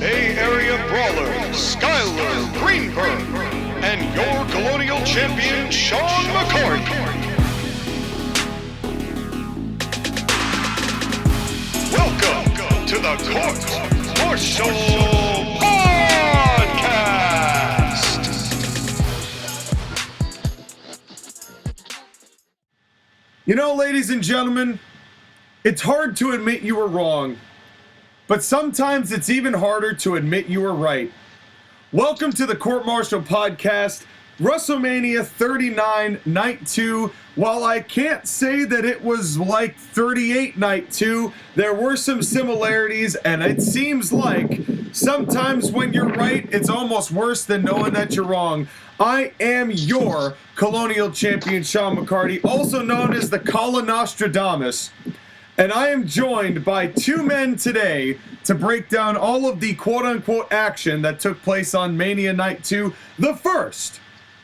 Bay Area Brawler, Skylar Greenberg, and your Colonial Champion, Sean McCourt. Welcome to the Court-Martail Podcast. You know, ladies and gentlemen, it's hard to admit you were wrong, but sometimes it's even harder to admit you were right. Welcome to the Court-Martail Podcast, WrestleMania 39, Night 2. While I can't say that it was like 38 Night 2, there were some similarities, and it seems like sometimes when you're right, it's almost worse than knowing that you're wrong. I am your Colonial Champion, Sean McCarty, also known as the Colonnostradamus. And I am joined by two men today to break down all of the quote-unquote action that took place on Mania Night 2. The first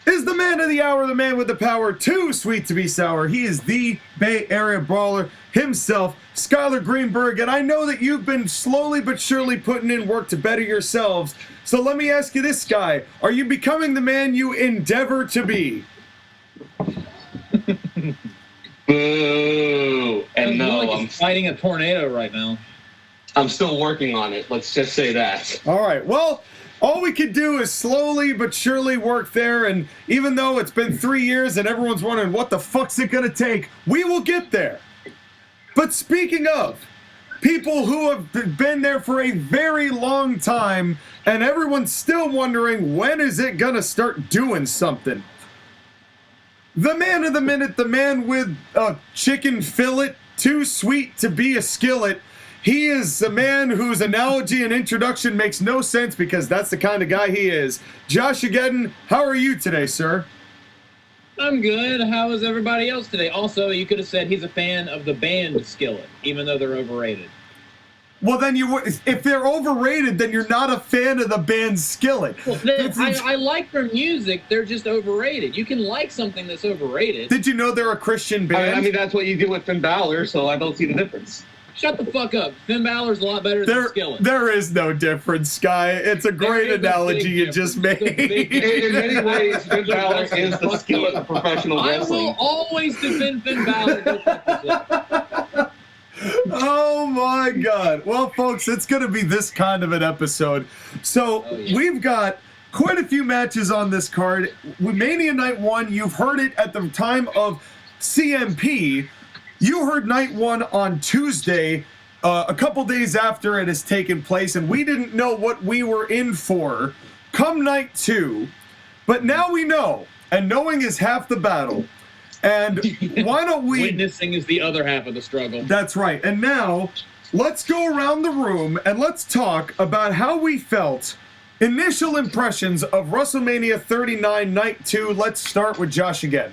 is the man of the hour, the man with the power, too sweet to be sour. He is the Bay Area Brawler himself, Skylar Greenberg. And I know that you've been slowly but surely putting in work to better yourselves. So let me ask you this, Sky. Are you becoming the man you endeavor to be? Boo! And no, I'm fighting a tornado right now. I'm still working on it. Let's just say that. All right. Well, all we could do is slowly but surely work there. And even though it's been 3 years and everyone's wondering what the fuck's it going to take, we will get there. But speaking of people who have been there for a very long time and everyone's still wondering when is it going to start doing something. The man of the minute, the man with a chicken fillet, too sweet to be a skillet. He is a man whose analogy and introduction makes no sense because that's the kind of guy he is. JoshAgeddon, how are you today, sir? I'm good. How is everybody else today? Also, you could have said he's a fan of the band Skillet, even though they're overrated. Well, then if they're overrated, then you're not a fan of the band Skillet. Well, I like their music. They're just overrated. You can like something that's overrated. Did you know they're a Christian band? I mean, that's what you do with Finn Balor, so I don't see the difference. Shut the fuck up. Finn Balor's a lot better than Skillet. There is no difference, Sky. It's a great analogy you just made. In many ways, Finn Balor is the Skillet of professional wrestling. I will always defend Finn Balor. Oh my God. Well, folks, it's going to be this kind of an episode. So We've got quite a few matches on this card. With Mania Night 1, you've heard it at the time of CMP. You heard Night 1 on Tuesday, a couple days after it has taken place, and we didn't know what we were in for come Night 2. But now we know, and knowing is half the battle. And why don't we... Witnessing is the other half of the struggle. That's right. And now, let's go around the room and let's talk about how we felt. Initial impressions of WrestleMania 39 Night 2. Let's start with JoshAgeddon.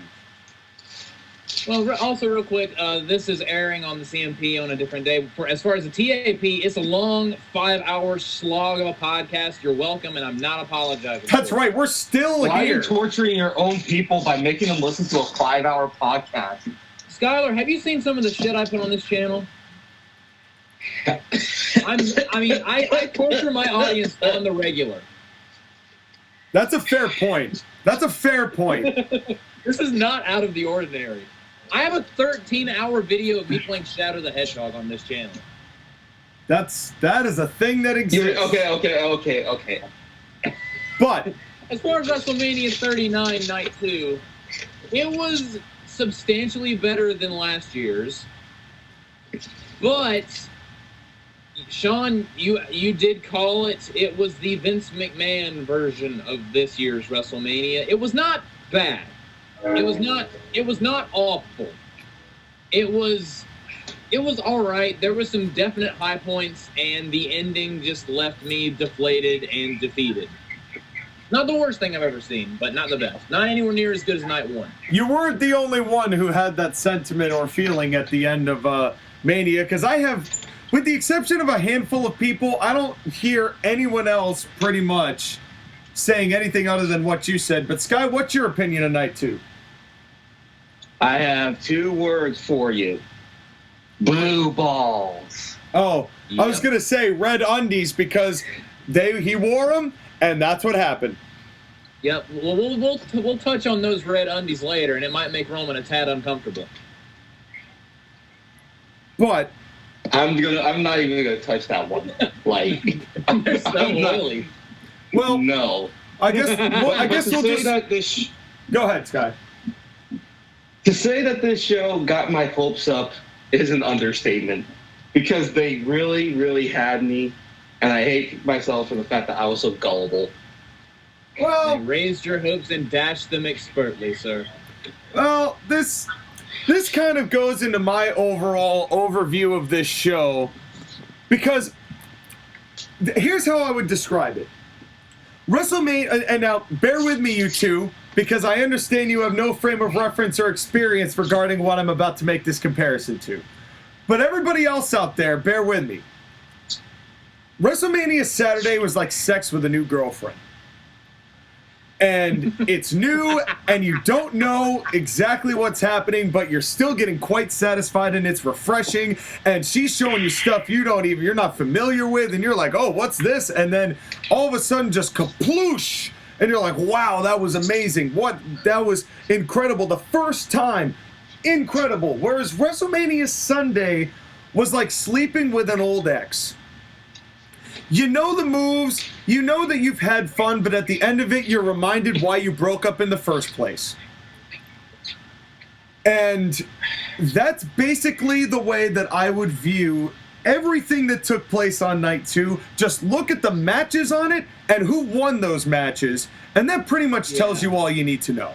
Well, also real quick, this is airing on the CMP on a different day. As far as the TAP, it's a long 5-hour slog of a podcast. You're welcome, and I'm not apologizing. That's right. We're still Why here. are you torturing your own people by making them listen to a 5-hour podcast? Skylar, have you seen some of the shit I put on this channel? I torture my audience on the regular. That's a fair point. That's a fair point. This is not out of the ordinary. I have a 13-hour video of me playing Shadow the Hedgehog on this channel. That is a thing that exists. Okay. But as far as WrestleMania 39 Night 2, it was substantially better than last year's. But Sean, you did call it. It was the Vince McMahon version of this year's WrestleMania. It was not bad. It was not awful. It was all right. There were some definite high points, and the ending just left me deflated and defeated. Not the worst thing I've ever seen, but not the best. Not anywhere near as good as Night 1. You weren't the only one who had that sentiment or feeling at the end of Mania, because I have, with the exception of a handful of people, I don't hear anyone else pretty much saying anything other than what you said. But Sky, what's your opinion of Night 2? I have 2 words for you. Blue balls. Oh, I was going to say red undies because he wore them, and that's what happened. Yep. Well, we'll touch on those red undies later, and it might make Roman a tad uncomfortable. But I'm not even gonna touch that one. Like, They're so oily. well, no. I guess we'll just that this. go ahead, Sky. To say that this show got my hopes up is an understatement, because they really, really had me, and I hate myself for the fact that I was so gullible. Well, You raised your hopes and dashed them expertly, sir. well, this kind of goes into my overall overview of this show, because here's how I would describe it. WrestleMania, and now bear with me, you two, because I understand you have no frame of reference or experience regarding what I'm about to make this comparison to. But everybody else out there, bear with me. WrestleMania Saturday was like sex with a new girlfriend. And it's new, and you don't know exactly what's happening, but you're still getting quite satisfied, and it's refreshing. And she's showing you stuff you're not familiar with, and you're like, oh, what's this? And then all of a sudden, just kaploosh, and you're like, wow, that was amazing. That was incredible. The first time, incredible. Whereas WrestleMania Sunday was like sleeping with an old ex. You know the moves, you know that you've had fun, but at the end of it, you're reminded why you broke up in the first place. And that's basically the way that I would view everything that took place on night 2. Just look at the matches on it and who won those matches, and that pretty much tells you all you need to know.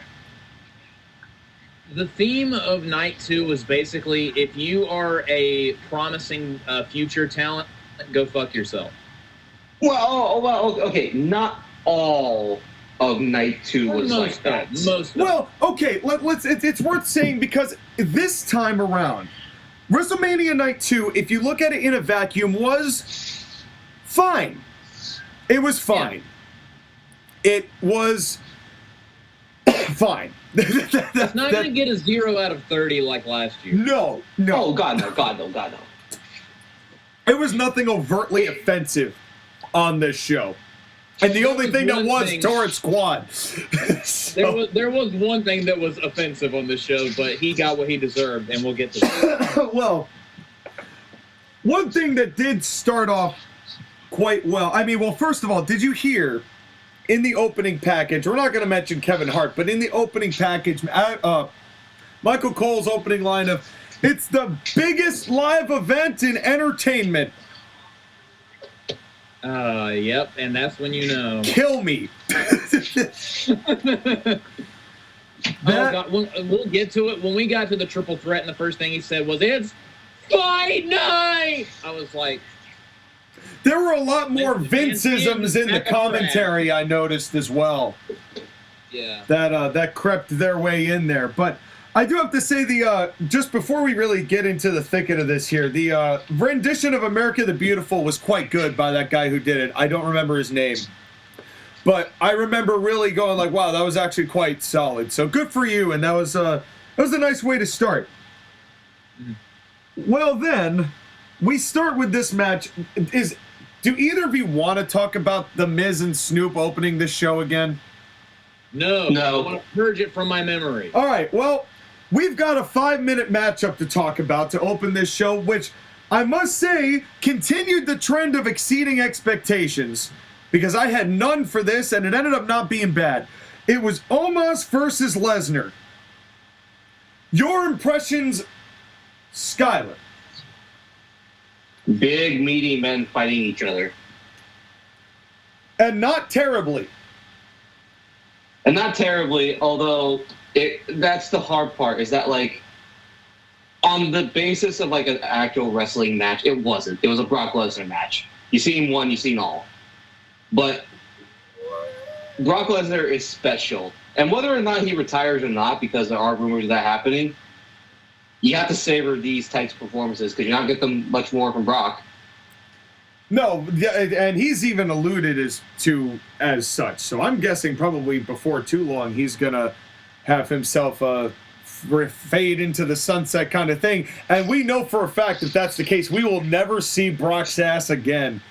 The theme of night 2 was basically, if you are a promising future talent, go fuck yourself. Well, okay, not all of night 2 was like that. Most. Well, okay, it's worth saying, because this time around, WrestleMania Night 2, if you look at it in a vacuum, was fine. It was fine. Yeah. It was fine. It's not going to get a 0 out of 30 like last year. No. Oh, God, no. It was nothing overtly offensive on this show. And the only thing that was Torrid Squad. So. There was one thing that was offensive on this show, but he got what he deserved, and we'll get to that. Well, one thing that did start off quite well. I mean, well, first of all, did you hear in the opening package, we're not going to mention Kevin Hart, but in the opening package, Michael Cole's opening line of, it's the biggest live event in entertainment. Yep, and that's when you know. Kill me. God, we'll get to it. When we got to the triple threat, and the first thing he said was, "It's fight night." I was like, there were a lot more Vince-isms in the commentary, I noticed as well. Yeah. That crept their way in there. But I do have to say, just before we really get into the thicket of this here, the rendition of America the Beautiful was quite good by that guy who did it. I don't remember his name. But I remember really going like, wow, that was actually quite solid. So good for you, and that was a nice way to start. Mm-hmm. Well then, we start with this match. Do either of you want to talk about The Miz and Snoop opening this show again? No. I want to purge it from my memory. All right, well, we've got a 5-minute matchup to talk about to open this show, which I must say continued the trend of exceeding expectations, because I had none for this, and it ended up not being bad. It was Omas versus Lesnar. Your impressions, Skylar? Big, meaty men fighting each other. And not terribly. And not terribly, although that's the hard part, is that, like, on the basis of, like, an actual wrestling match, it wasn't. It was a Brock Lesnar match. You've seen one, you've seen all. But Brock Lesnar is special. And whether or not he retires or not, because there are rumors of that happening, you have to savor these types of performances, because you're not getting them much more from Brock. No, and he's even alluded as such. So I'm guessing probably before too long he's gonna have himself a fade into the sunset kind of thing. And we know for a fact that that's the case. We will never see Brock's ass again.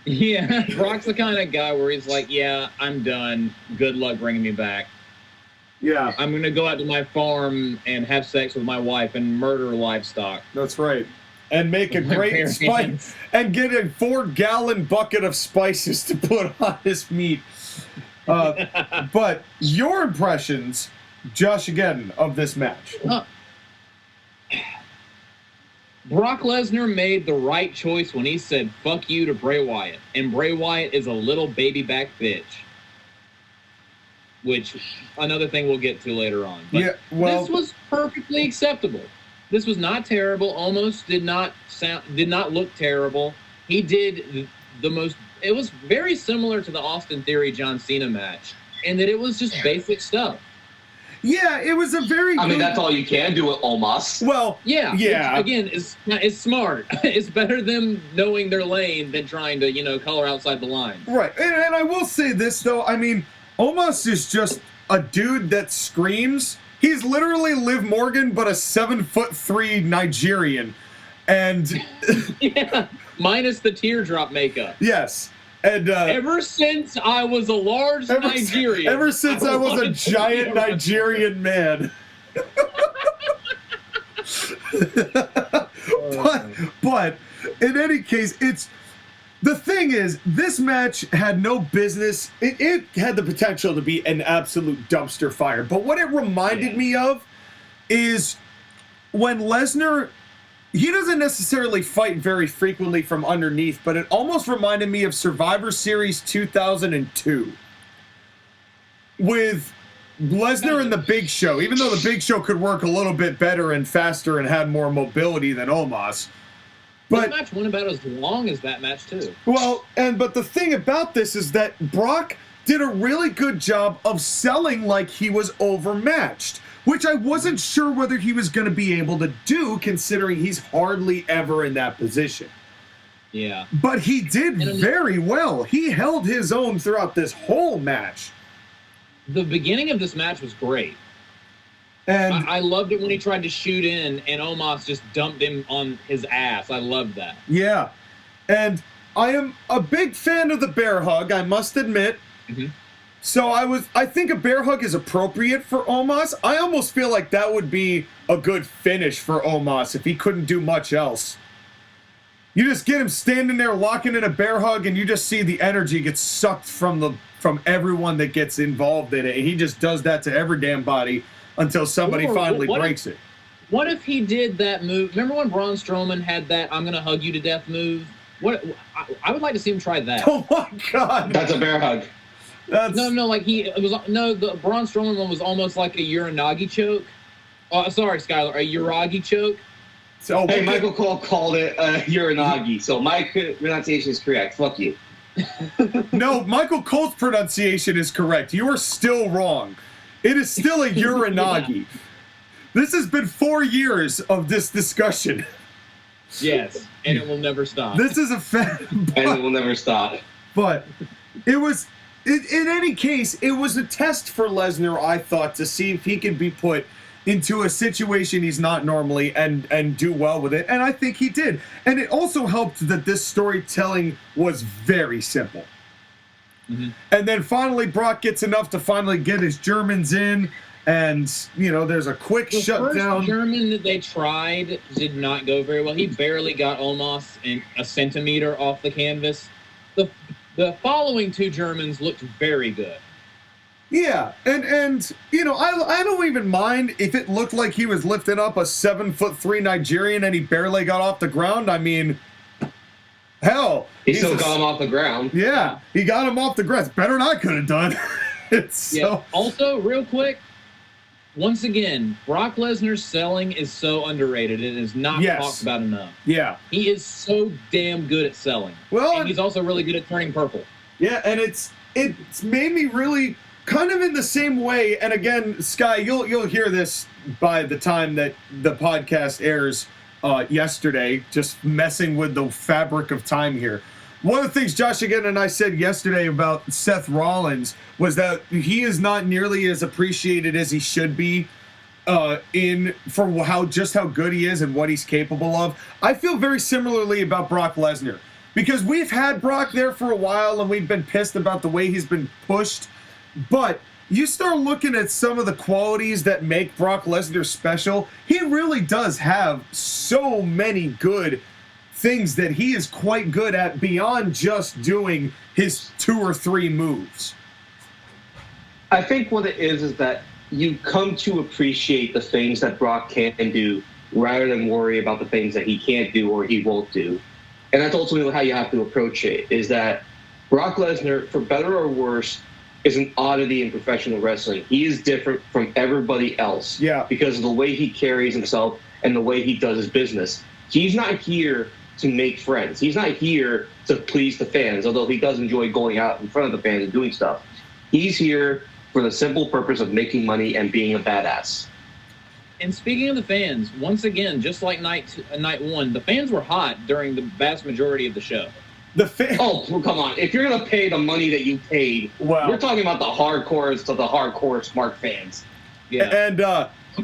Yeah, Brock's the kind of guy where he's like, yeah, I'm done. Good luck bringing me back. Yeah. I'm going to go out to my farm and have sex with my wife and murder livestock. That's right. And make a great spice and get a 4-gallon bucket of spices to put on his meat. But your impressions, JoshAgeddon, of this match? Brock Lesnar made the right choice when he said fuck you to Bray Wyatt. And Bray Wyatt is a little baby back bitch. Which, another thing we'll get to later on. But yeah, well, this was perfectly acceptable. This was not terrible. Almost did not look terrible. He did the most. It was very similar to the Austin Theory John Cena match, and that it was just basic stuff. Yeah, it was a very. I mean, that's all you can do with Omas. Well, yeah. Again, it's smart. It's better them knowing their lane than trying to color outside the line. Right, and I will say this though. I mean, Omas is just a dude that screams. He's literally Liv Morgan, but a 7'3" Nigerian, and yeah, minus the teardrop makeup. Yes, and ever since I was a large Nigerian, ever since I was a giant Nigerian man. but in any case, the thing is, this match had no business. It had the potential to be an absolute dumpster fire. But what it reminded me of is when Lesnar, he doesn't necessarily fight very frequently from underneath, but it almost reminded me of Survivor Series 2002 with Lesnar and the Big Show. Even though the Big Show could work a little bit better and faster and had more mobility than Omas. But this match went about as long as that match too. Well, but the thing about this is that Brock did a really good job of selling like he was overmatched, which I wasn't sure whether he was going to be able to do, considering he's hardly ever in that position. Yeah. But he did very well. He held his own throughout this whole match. The beginning of this match was great. And I loved it when he tried to shoot in and Omas just dumped him on his ass. I loved that. Yeah. And I am a big fan of the bear hug, I must admit. Mm-hmm. So I think a bear hug is appropriate for Omas. I almost feel like that would be a good finish for Omas if he couldn't do much else. You just get him standing there locking in a bear hug and you just see the energy get sucked from everyone that gets involved in it. And he just does that to every damn body until somebody finally breaks it. What if he did that move? Remember when Braun Strowman had that "I'm gonna hug you to death" move? I would like to see him try that. Oh my God, that's a bear hug. The Braun Strowman one was almost like a Uranagi choke. Sorry, Skylar, a Uragi choke. So hey, Michael Cole called it Uranagi, so my pronunciation is correct. Fuck you. No, Michael Cole's pronunciation is correct. You are still wrong. It is still a Uranagi. Yeah. This has been 4 years of this discussion. Yes, and it will never stop. This is a fact. And it will never stop. But it was, in any case, it was a test for Lesnar, I thought, to see if he could be put into a situation he's not normally and do well with it. And I think he did. And it also helped that this storytelling was very simple. Mm-hmm. And then finally, Brock gets enough to finally get his Germans in, and there's a quick shutdown. The first German that they tried did not go very well. He barely got Omas in a centimeter off the canvas. The following two Germans looked very good. Yeah, and I don't even mind if it looked like he was lifting up a 7'3" Nigerian and he barely got off the ground. I mean, hell, he still got him off the ground. Yeah, he got him off the ground. It's better than I could have done. Also, real quick, once again, Brock Lesnar's selling is so underrated. It is not talked about enough. Yeah. He is so damn good at selling. Well, and he's also really good at turning purple. Yeah, and it's made me really kind of in the same way. And again, Sky, you'll hear this by the time that the podcast airs yesterday, just messing with the fabric of time here. One of the things JoshAgeddon and I said yesterday about Seth Rollins was that he is not nearly as appreciated as he should be for how good he is and what he's capable of. I feel very similarly about Brock Lesnar. because we've had Brock there for a while and we've been pissed about the way he's been pushed, but you start looking at some of the qualities that make Brock Lesnar special, he really does have so many good things that he is quite good at beyond just doing his 2 or 3 moves. I think what it is that you come to appreciate the things that Brock can do rather than worry about the things that he can't do or he won't do. And that's ultimately how you have to approach it, is that Brock Lesnar, for better or worse, is an oddity in professional wrestling. He is different from everybody else because of the way he carries himself and the way he does his business. He's not here to make friends. He's not here to please the fans, although he does enjoy going out in front of the fans and doing stuff. He's here for the simple purpose of making money and being a badass. And speaking of the fans, once again, just like night 1, the fans were hot during the vast majority of the show. Oh, well, come on. If you're going to pay the money that you paid, we're talking about the hardcores to the hardcore smart fans. Yeah. And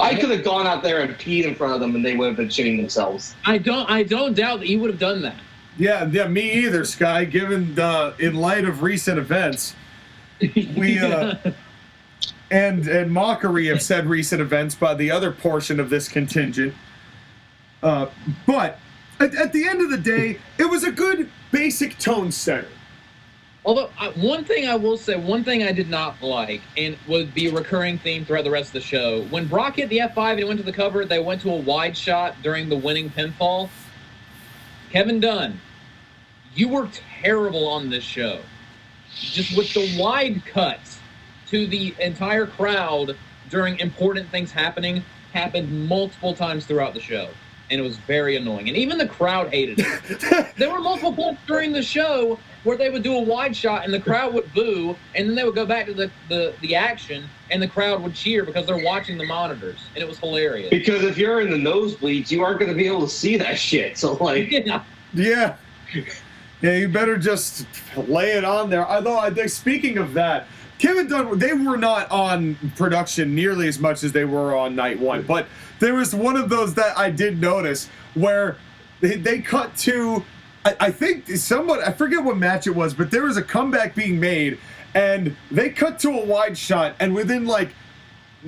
I could have gone out there and peed in front of them and they would have been shitting themselves. I don't doubt that you would have done that. Yeah, me either, Sky, given in light of recent events. We and mockery of said recent events by the other portion of this contingent. But at the end of the day, it was a good basic tone setter. Although, one thing I will say, one thing I did not like, and would be a recurring theme throughout the rest of the show, when Brock hit the F5 and he went to the cover, they went to a wide shot during the winning pinfall. Kevin Dunn, you were terrible on this show. Just with the wide cuts to the entire crowd during important things happened multiple times throughout the show. And it was very annoying. And even the crowd hated it. There were multiple points during the show where they would do a wide shot and the crowd would boo, and then they would go back to the action and the crowd would cheer because they're watching the monitors. And it was hilarious. Because if you're in the nosebleeds, you aren't going to be able to see that shit. So, like... Yeah, you better just lay it on there. Although, I think, speaking of that, Kevin Dunn, they were not on production nearly as much as they were on night 1. But there was one of those that I did notice where they cut to, I think I forget what match it was, but there was a comeback being made, and they cut to a wide shot, and within like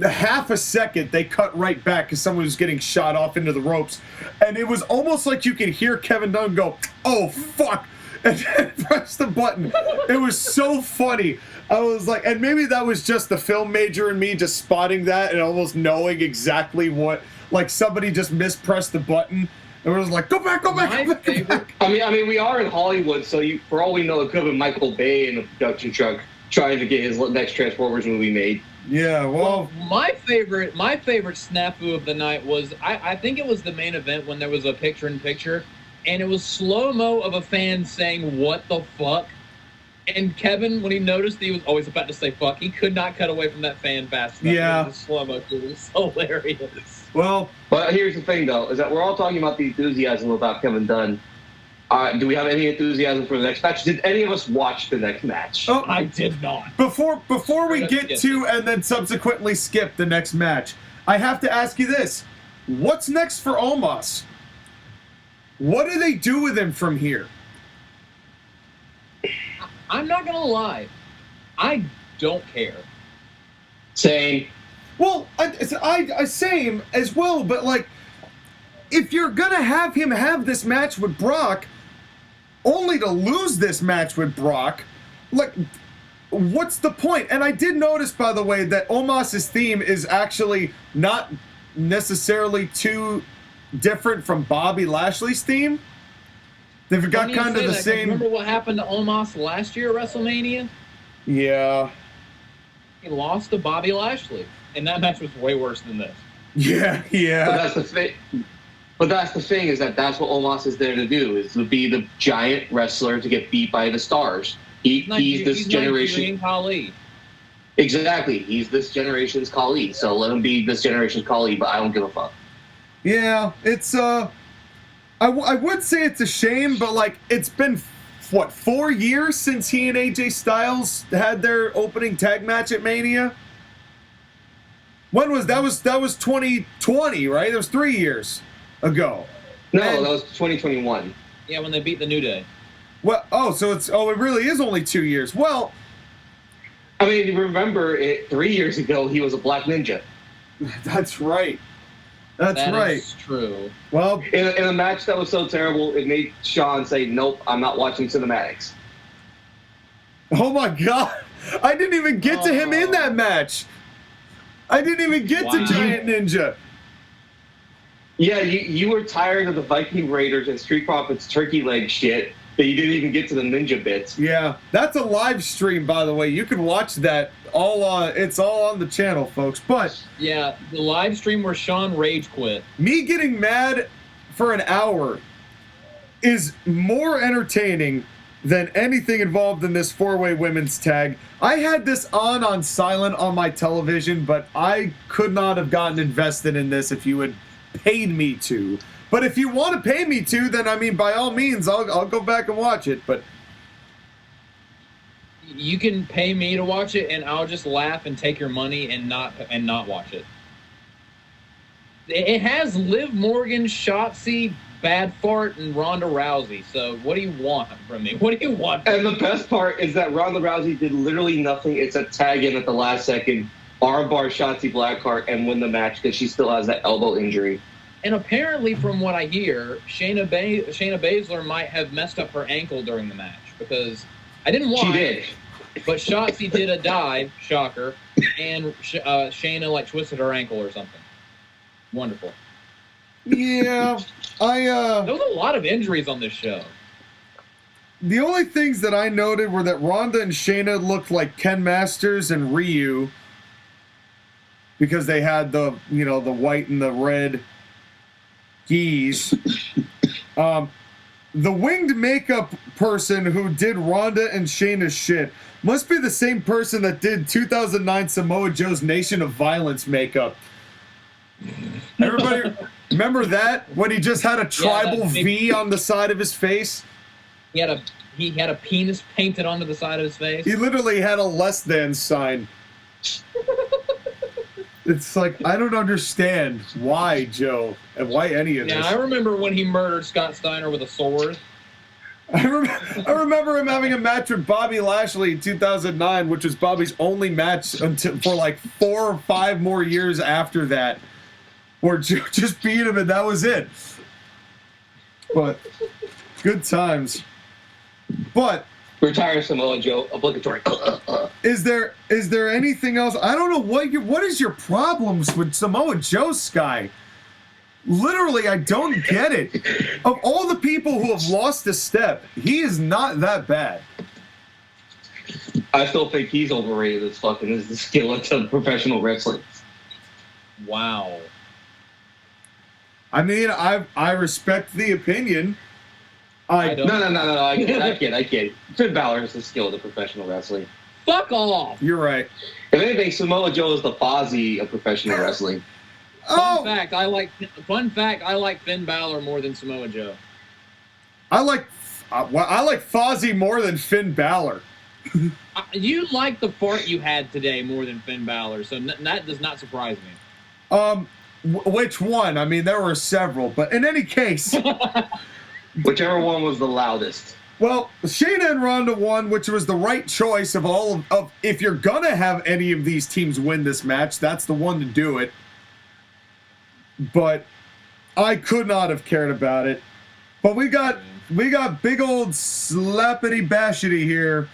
half a second, they cut right back because someone was getting shot off into the ropes. And it was almost like you could hear Kevin Dunn go, "Oh, fuck," and then press the button. It was so funny. I was like, and maybe that was just the film major in me just spotting that and almost knowing exactly what, like somebody just mispressed the button. And it was like, go back. I mean, we are in Hollywood, so for all we know, it could have been Michael Bay in the production truck trying to get his next Transformers movie made. Yeah, well, my favorite snafu of the night was, I think it was the main event when there was a picture-in-picture, and it was slow-mo of a fan saying, "What the fuck?" And Kevin, when he noticed he was always about to say fuck, he could not cut away from that fan fast enough. Yeah. It was slow-mo. It was hilarious. Well, but here's the thing, though, is that we're all talking about the enthusiasm about Kevin Dunn. Do we have any enthusiasm for the next match? Did any of us watch the next match? Oh, I did not. Before we get to and then subsequently skip the next match, I have to ask you this. What's next for Omas? What do they do with him from here? I'm not going to lie. I don't care. Same. Well, I same as well, but like, if you're going to have him have this match with Brock, only to lose this match with Brock, like, what's the point? And I did notice, by the way, that Omas's theme is actually not necessarily too different from Bobby Lashley's theme. They've got kind of the same. Remember what happened to Omas last year at WrestleMania? Yeah. He lost to Bobby Lashley, and that match was way worse than this. Yeah. But that's the thing. But that's the thing, is that that's what Omas is there to do, is to be the giant wrestler to get beat by the stars. He's this generation. Khali. Exactly. He's this generation's Khali. So let him be this generation's Khali, but I don't give a fuck. Yeah, it's I would say it's a shame, but like, it's been what, 4 years since he and AJ Styles had their opening tag match at Mania. When was that? Was 2020, right? That was 3 years ago. No, that was 2021. Yeah, when they beat the New Day. Well, it really is only 2 years. Well, I mean, remember, 3 years ago, he was a Black Ninja. that's right. That's right. That is true. Well, In a match that was so terrible, it made Sean say, nope, I'm not watching cinematics. oh my God. I didn't even get to him in that match. I didn't even get to Giant Ninja. Yeah, you were tired of the Viking Raiders and Street Profits turkey leg shit that you didn't even get to the ninja bits. Yeah, that's a live stream, by the way. You can watch that it's all on the channel, folks. But Yeah, the live stream where Sean rage quit. me getting mad for an hour is more entertaining than anything involved in this four-way women's tag. I had this on silent on my television, but I could not have gotten invested in this if you had paid me to. But if you want to pay me to, then I mean, by all means, I'll go back and watch it. But You can pay me to watch it, and I'll just laugh and take your money and not watch it. It has Liv Morgan, Shotzi, Bad Fart, and Ronda Rousey. So what do you want from me? What do you want? And the best part is that Ronda Rousey did literally nothing except tag in at the last second, armbar Shotzi Blackheart, and win the match because she still has that elbow injury. And apparently, from what I hear, Shayna Baszler might have messed up her ankle during the match because I didn't watch. She did. But Shotzi did a dive, shocker, and Shayna twisted her ankle or something. Wonderful. yeah, There was a lot of injuries on this show. the only things that I noted were that Ronda and Shayna looked like Ken Masters and Ryu because they had the white and the red geese. The winged makeup person who did Ronda and Shayna's shit must be the same person that did 2009 Samoa Joe's Nation of Violence makeup. Everybody remember that? When he just had a tribal V on the side of his face? He had a penis painted onto the side of his face. He literally had a less than sign. It's like, I don't understand why, Joe, and why any of this. Yeah, I remember when he murdered Scott Steiner with a sword. I remember him having a match with Bobby Lashley in 2009, which was Bobby's only match for like 4 or 5 more years after that, where Joe just beat him and that was it. But good times. But Retire Samoa Joe, obligatory. is there anything else? I don't know what is your problems with Samoa Joe, Sky? Literally, I don't get it. Of all the people who have lost a step, he is not that bad. I still think he's overrated as fucking as the skillet of professional wrestling. Wow. I mean, I respect the opinion. No. I kid. Finn Balor is the skill of professional wrestling. Fuck off. You're right. If anything, Samoa Joe is the Fozzy of professional wrestling. Oh, Fun fact, I like Finn Balor more than Samoa Joe. I like Fozzy more than Finn Balor. You like the fart you had today more than Finn Balor, so that does not surprise me. Which one? I mean, there were several, but in any case, Whichever one was the loudest. well, Shayna and Ronda won, which was the right choice of all of if you're gonna have any of these teams win this match, that's the one to do it. But I could not have cared about it. But we got big old slappity bashity here.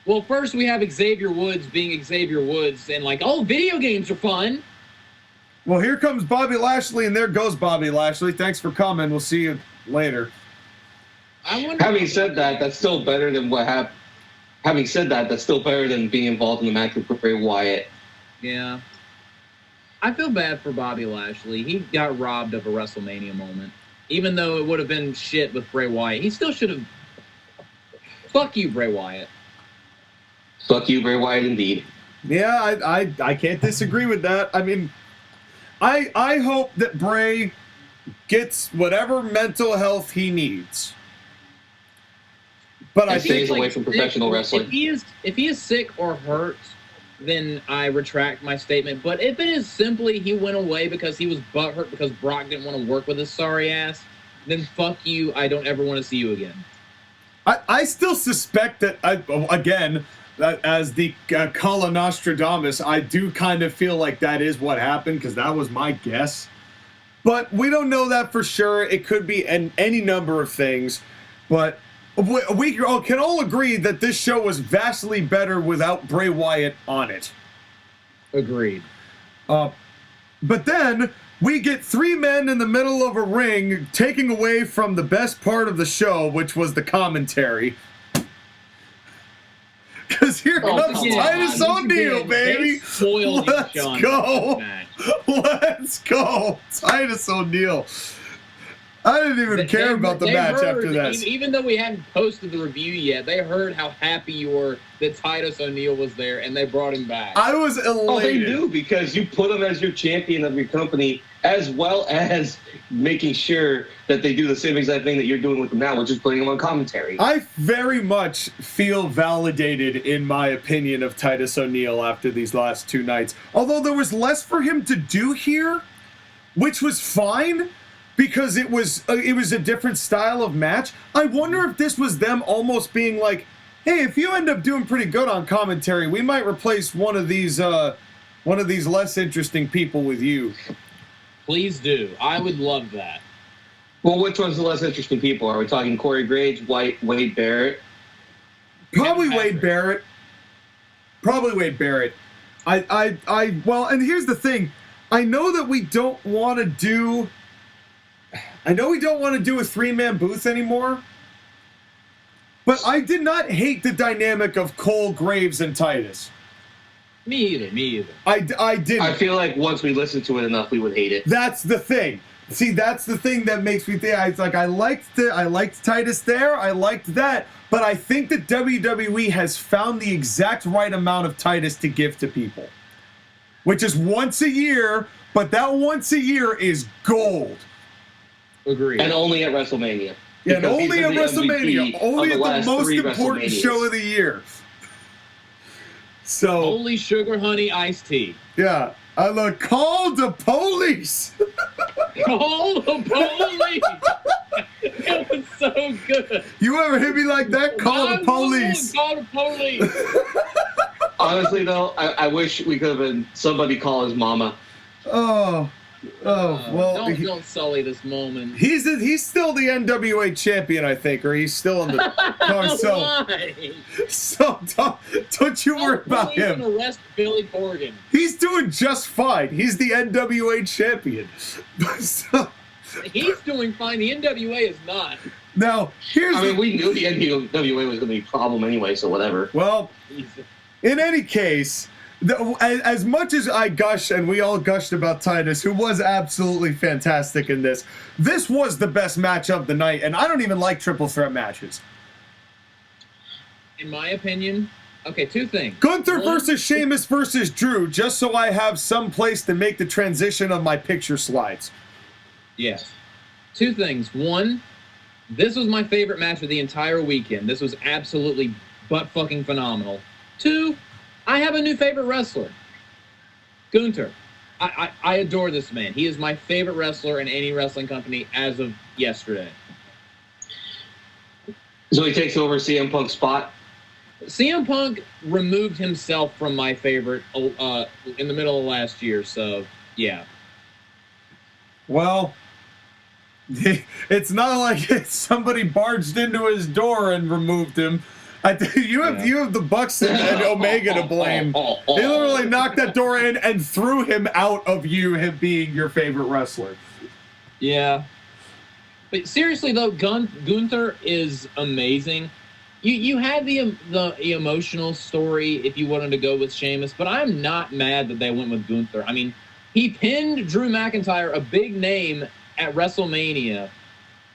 Well, first we have Xavier Woods being Xavier Woods and video games are fun. Well, here comes Bobby Lashley, and there goes Bobby Lashley. Thanks for coming. We'll see you later. Having said that, that's still better than what happened. Having said that, that's still better than being involved in the match with Bray Wyatt. Yeah. I feel bad for Bobby Lashley. He got robbed of a WrestleMania moment. Even though it would have been shit with Bray Wyatt. He still should have... Fuck you, Bray Wyatt. Fuck you, Bray Wyatt, indeed. Yeah, I can't disagree with that. I mean, I hope that Bray gets whatever mental health he needs. But I stays think away from professional wrestling. If he is sick or hurt, then I retract my statement. But if it is simply he went away because he was butthurt because Brock didn't want to work with his sorry ass, then fuck you. I don't ever want to see you again. I still suspect that, again, as the Kala Nostradamus, I do kind of feel like that is what happened, because that was my guess. But we don't know that for sure. It could be any number of things. But we can all agree that this show was vastly better without Bray Wyatt on it. Agreed. But then we get 3 men in the middle of a ring, taking away from the best part of the show, which was the commentary. Because here comes Titus O'Neil, baby. Let's go. Let's go. Titus O'Neil. I didn't even care about the match after that. Even though we hadn't posted the review yet, they heard how happy you were that Titus O'Neil was there, and they brought him back. I was elated. Oh, they do, because you put him as your champion of your company, as well as making sure that they do the same exact thing that you're doing with them now, which is putting him on commentary. I very much feel validated in my opinion of Titus O'Neil after these last 2 nights. Although there was less for him to do here, which was fine, because it was a different style of match. I wonder if this was them almost being like, hey, if you end up doing pretty good on commentary, we might replace one of these less interesting people with you. Please do. I would love that. Well, which one's the less interesting people? Are we talking Corey Graves, Wade Barrett? Probably Wade Barrett. Probably Wade Barrett. Well, and here's the thing. I know that we don't want to do a 3-man booth anymore. But I did not hate the dynamic of Cole, Graves, and Titus. Me either. I didn't. I feel like once we listened to it enough, we would hate it. That's the thing. See, that's the thing that makes me think. I liked Titus there. I liked that. But I think that WWE has found the exact right amount of Titus to give to people, which is once a year. But that once a year is gold. Agreed. And only at WrestleMania. Yeah, and only at WrestleMania. Only at the most important show of the year. So holy sugar honey iced tea. Yeah. Call the police. Call the police. It was so good. You ever hit me like that? Call the police. Call the police. Honestly, though, I wish we could have been somebody call his mama. Well, don't sully this moment. He's still the NWA champion, I think, or he's still in the. So don't you worry about him. Arrest Billy Corgan. He's doing just fine. He's the NWA champion. He's doing fine. The NWA is not. Now we knew the NWA was going to be a problem anyway, so whatever. Well, in any case. As much as I gush, and we all gushed about Titus, who was absolutely fantastic in this was the best match of the night, and I don't even like triple threat matches. In my opinion, okay, 2 things. Gunther versus Sheamus versus Drew, just so I have some place to make the transition of my picture slides. Yes. 2 things. 1, this was my favorite match of the entire weekend. This was absolutely butt-fucking phenomenal. 2, I have a new favorite wrestler, Gunther. I adore this man. He is my favorite wrestler in any wrestling company as of yesterday. So he takes over CM Punk's spot? CM Punk removed himself from my favorite in the middle of last year, so yeah. Well, it's not like somebody barged into his door and removed him. You have the Bucks and Omega to blame. They literally knocked that door in and threw him out of him being your favorite wrestler. Yeah. But seriously, though, Gunther is amazing. You had the emotional story if you wanted to go with Sheamus, but I'm not mad that they went with Gunther. I mean, he pinned Drew McIntyre, a big name, at WrestleMania,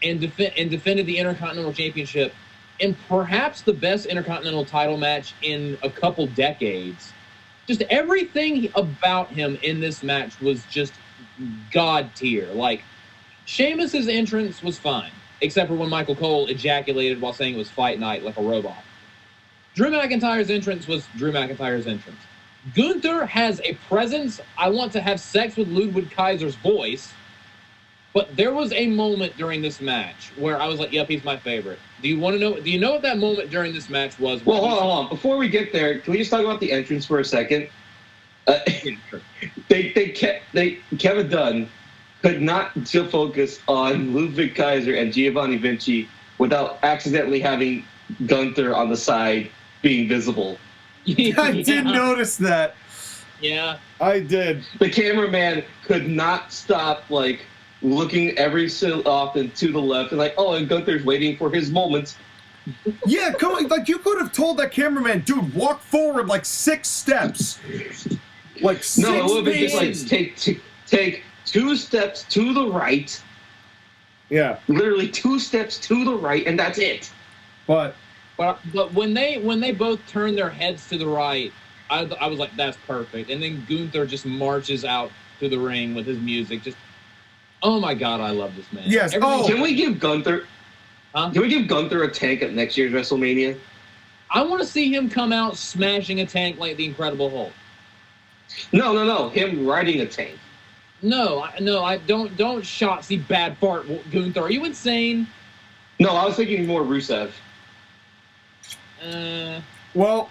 and defended the Intercontinental Championship in perhaps the best Intercontinental title match in a couple decades. Just everything about him in this match was just god tier. Like, Sheamus's entrance was fine, except for when Michael Cole ejaculated while saying it was fight night like a robot. Drew McIntyre's entrance was Drew McIntyre's entrance. Gunther has a presence. I want to have sex with Ludwig Kaiser's voice. But there was a moment during this match where I was like, yep, he's my favorite. Do you want to know? Do you know what that moment during this match was? Well, hold on. Before we get there, can we just talk about the entrance for a second? Kevin Dunn could not still focus on Ludwig Kaiser and Giovanni Vinci without accidentally having Gunther on the side being visible. I did notice that. Yeah. I did. The cameraman could not stop, like, looking every so often to the left and like, oh, and Gunther's waiting for his moments. Yeah, come on. Like, you could have told that cameraman, dude, walk forward like 6 steps. Like, 6 No, it would have been paces. just like, take 2 steps to the right. Yeah. Literally 2 steps to the right, and that's it. But when they both turned their heads to the right, I was like, that's perfect. And then Gunther just marches out to the ring with his music. Just, oh my God, I love this man. Yes. Can we give Gunther? Can we give Gunther a tank at next year's WrestleMania? I want to see him come out smashing a tank like the Incredible Hulk. No. Him riding a tank. No, I don't Shotzi bad fart Gunther. Are you insane? No, I was thinking more Rusev. well,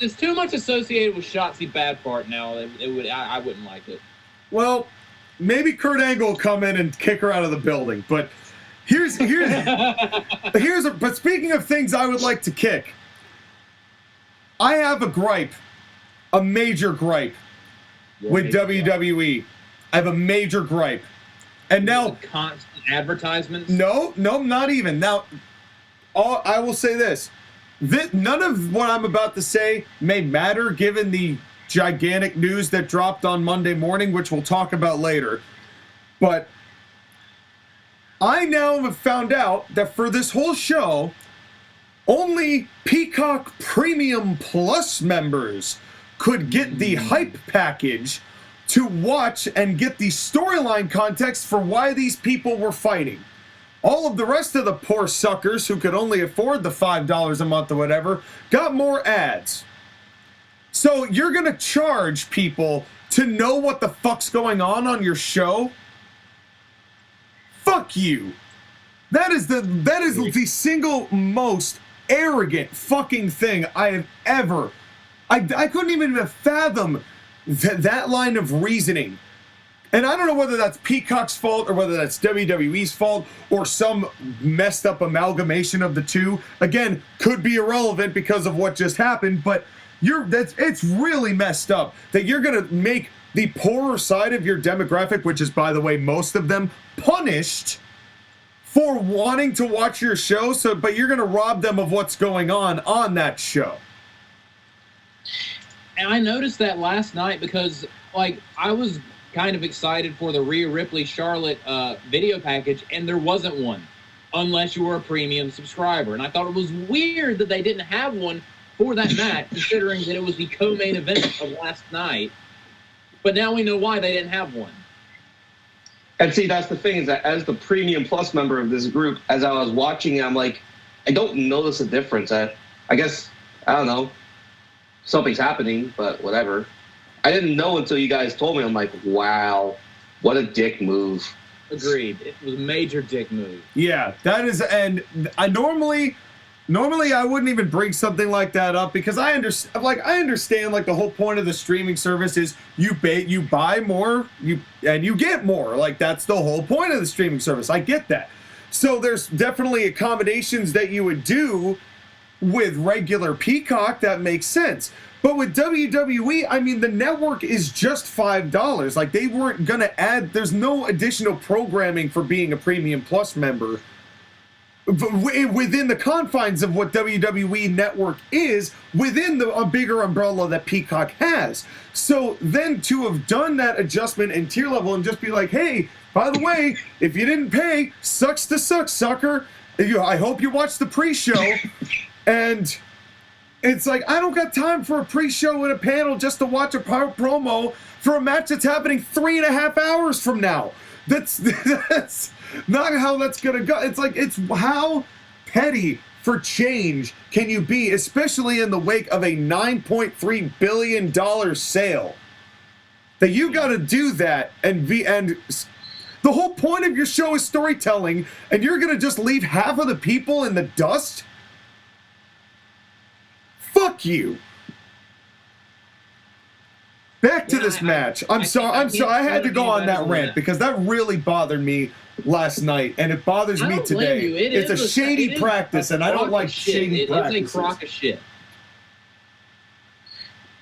It's too much associated with Shotzi bad fart now. I wouldn't like it. well, maybe Kurt Angle will come in and kick her out of the building. But but speaking of things I would like to kick, I have a gripe, a major gripe with WWE. I have a major gripe. And now Constant advertisements? No, not even. Now, I will say this. None of what I'm about to say may matter given the gigantic news that dropped on Monday morning, which we'll talk about later. But I now have found out that for this whole show, only Peacock Premium Plus members could get the hype package to watch and get the storyline context for why these people were fighting. All of the rest of the poor suckers who could only afford the $5 a month or whatever got more ads. So you're going to charge people to know what the fuck's going on your show? Fuck you. That is the single most arrogant fucking thing I have ever. I couldn't even fathom that line of reasoning. And I don't know whether that's Peacock's fault or whether that's WWE's fault or some messed up amalgamation of the two. Again, could be irrelevant because of what just happened, but it's really messed up that you're going to make the poorer side of your demographic, which is, by the way, most of them, punished for wanting to watch your show, but you're going to rob them of what's going on that show. And I noticed that last night because, like, I was kind of excited for the Rhea Ripley Charlotte video package, and there wasn't one unless you were a premium subscriber. And I thought it was weird that they didn't have one for that match, considering that it was the co-main event of last night. But now we know why they didn't have one. And see, that's the thing, is that as the Premium Plus member of this group, as I was watching it, I'm like, I don't notice a difference. I guess, I don't know, something's happening, but whatever. I didn't know until you guys told me. I'm like, wow, what a dick move. Agreed. It was a major dick move. Yeah, that is, and I normally I wouldn't even bring something like that up because I understand like the whole point of the streaming service is you buy more, and you get more. Like, that's the whole point of the streaming service. I get that. So there's definitely accommodations that you would do with regular Peacock that makes sense. But with WWE, I mean, the network is just $5. Like, they weren't going to add, there's no additional programming for being a Premium Plus member within the confines of what WWE Network is, within a bigger umbrella that Peacock has. So then to have done that adjustment and tier level and just be like, hey, by the way, if you didn't pay, sucks to suck, sucker. I hope you watched the pre-show. And it's like, I don't got time for a pre-show and a panel just to watch a promo for a match that's happening 3.5 hours from now. That's not how that's gonna go. It's like, it's how petty for change can you be, especially in the wake of a $9.3 billion sale, that you got to do that and The whole point of your show is storytelling, and you're going to just leave half of the people in the dust? Fuck you. Back to this match. I'm sorry. I had to go on that rant because that really bothered me last night, and it bothers me today. It's a shady practice, and I don't like shady practices. It's a crock of shit.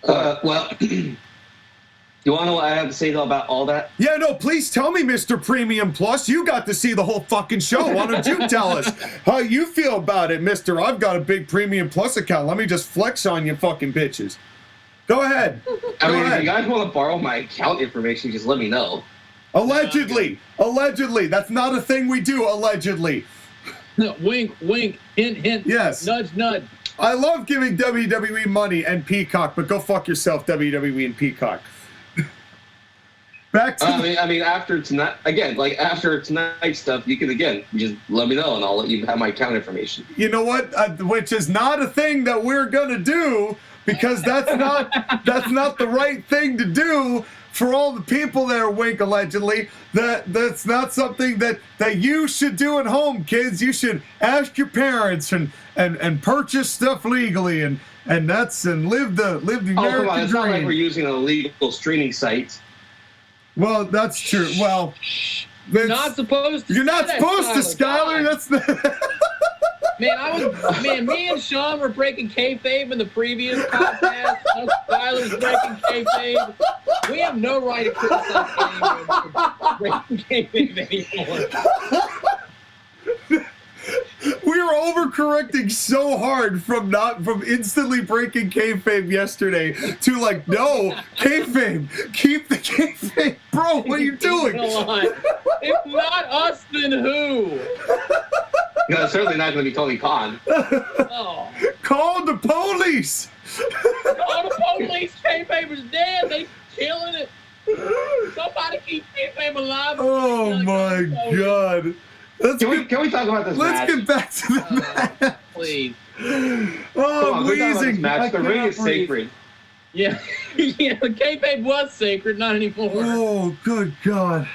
Well, you want to know what I have to say though about all that? Yeah, no, please tell me, Mr. Premium Plus. You got to see the whole fucking show. Why don't you tell us how you feel about it, Mister? I've got a big Premium Plus account. Let me just flex on you fucking bitches. Go ahead. I mean, if you guys want to borrow my account information, just let me know. Allegedly. Allegedly. That's not a thing we do, allegedly. Wink, wink, hint, hint. Yes. Nudge, nudge. I love giving WWE money and Peacock, but go fuck yourself, WWE and Peacock. Back to I mean, after tonight, again, like after tonight's stuff, you can again just let me know, and I'll let you have my account information. You know what? Which is not a thing that we're gonna do because that's not the right thing to do for all the people there. Wink, allegedly. That's not something that you should do at home, kids. You should ask your parents and purchase stuff legally and live the American come on, it's dream. not like we're using an illegal streaming site. Well, that's true. Well, You're not supposed to. You're not supposed to, Skylar. That's the. Me and Sean were breaking kayfabe in the previous podcast. Skylar's breaking kayfabe. We have no right to criticize anyone for breaking kayfabe anymore. We were overcorrecting so hard from instantly breaking kayfabe yesterday to like, no, kayfabe, keep the kayfabe. Bro, what are you doing? If not us, then who? No, it's certainly not going to be Tony Khan. Oh. Call the police. Call the police. Kayfabe is dead. They killing it. Somebody keep kayfabe alive. Oh my God. Can we talk about this match? Let's get back to the match. Please. Oh, I'm wheezing. The ring is sacred. Yeah. Yeah, the kayfabe was sacred, not anymore. Oh, good God.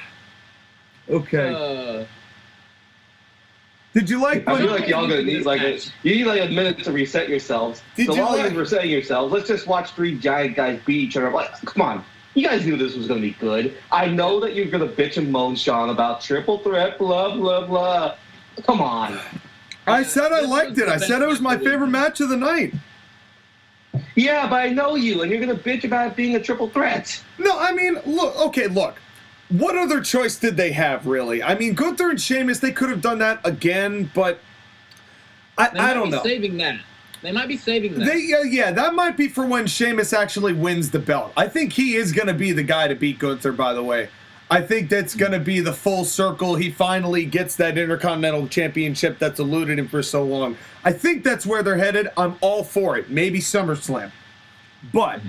Okay. Did you like? I feel like y'all gonna need you need like a minute to reset yourselves. While you're resetting yourselves, let's just watch three giant guys beat each other. Like, come on. You guys knew this was going to be good. I know that you're going to bitch and moan, Sean, about triple threat, blah, blah, blah. Come on. I said I liked it. I said it was my favorite match of the night. Yeah, but I know you, and you're going to bitch about it being a triple threat. No, I mean, look. What other choice did they have, really? I mean, Gunther and Sheamus, they could have done that again, but I don't know. They might be saving that. Yeah, that might be for when Sheamus actually wins the belt. I think he is going to be the guy to beat Gunther, by the way. I think that's going to be the full circle. He finally gets that Intercontinental Championship that's eluded him for so long. I think that's where they're headed. I'm all for it. Maybe SummerSlam. But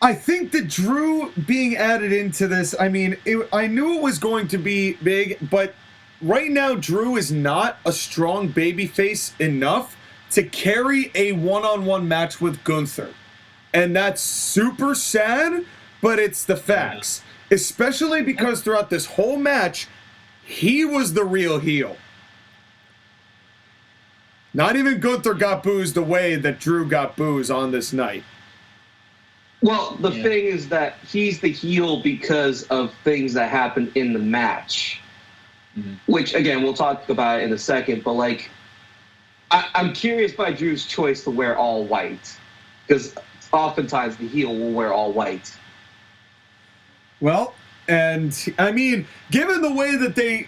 I think that Drew being added into this, I mean, I knew it was going to be big, but right now Drew is not a strong babyface enough to carry a one-on-one match with Gunther. And that's super sad, but it's the facts. Yeah. Especially because throughout this whole match, he was the real heel. Not even Gunther got boozed the way that Drew got boozed on this night. Well, the thing is that he's the heel because of things that happened in the match. Mm-hmm. Which, again, we'll talk about it in a second, but like, I'm curious by Drew's choice to wear all white, because oftentimes the heel will wear all white. Well, and I mean, given the way that they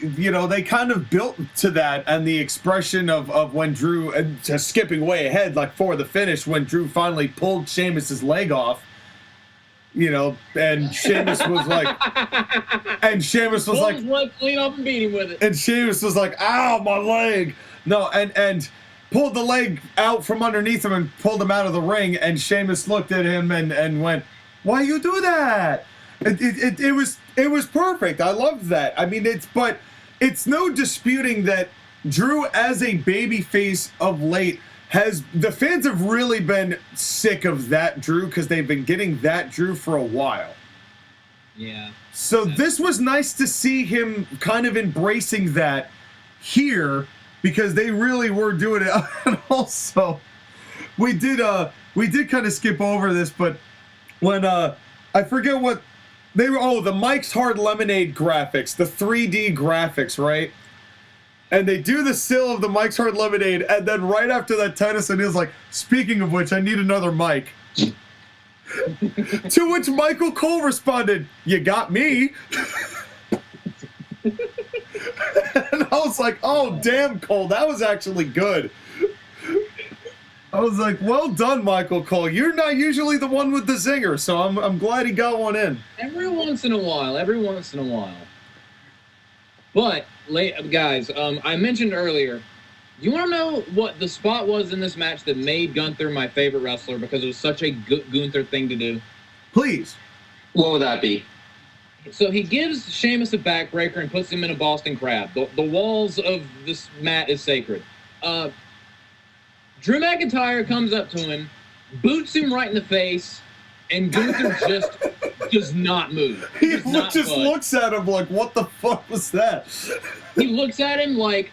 kind of built to that, and the expression of when Drew, just skipping way ahead, like for the finish, when Drew finally pulled Sheamus's leg off, and Sheamus was like, clean up and beat him with it. And Sheamus was like, "Ow, my leg!" No, and pulled the leg out from underneath him and pulled him out of the ring. And Sheamus looked at him and went, "Why you do that?" It was perfect. I loved that. I mean, it's no disputing that Drew as a babyface of late the fans have really been sick of that Drew because they've been getting that Drew for a while. Yeah. So this was nice to see him kind of embracing that here, because they really were doing it. And also, we did kind of skip over this, but when I forget what they were, the Mike's Hard Lemonade graphics, the 3D graphics, right? And they do the still of the Mike's Hard Lemonade, and then right after that, Tennyson is like, speaking of which, I need another mic. To which Michael Cole responded, "You got me." And I was like, oh, damn, Cole, that was actually good. I was like, well done, Michael Cole. You're not usually the one with the zinger, so I'm glad he got one in. Every once in a while. But, guys, I mentioned earlier, you want to know what the spot was in this match that made Gunther my favorite wrestler because it was such a Gunther thing to do? Please. What would that be? So he gives Sheamus a backbreaker and puts him in a Boston Crab. The walls of this mat is sacred. Drew McIntyre comes up to him, boots him right in the face, and Gunther just does not move. He just looks at him like, what the fuck was that? He looks at him like,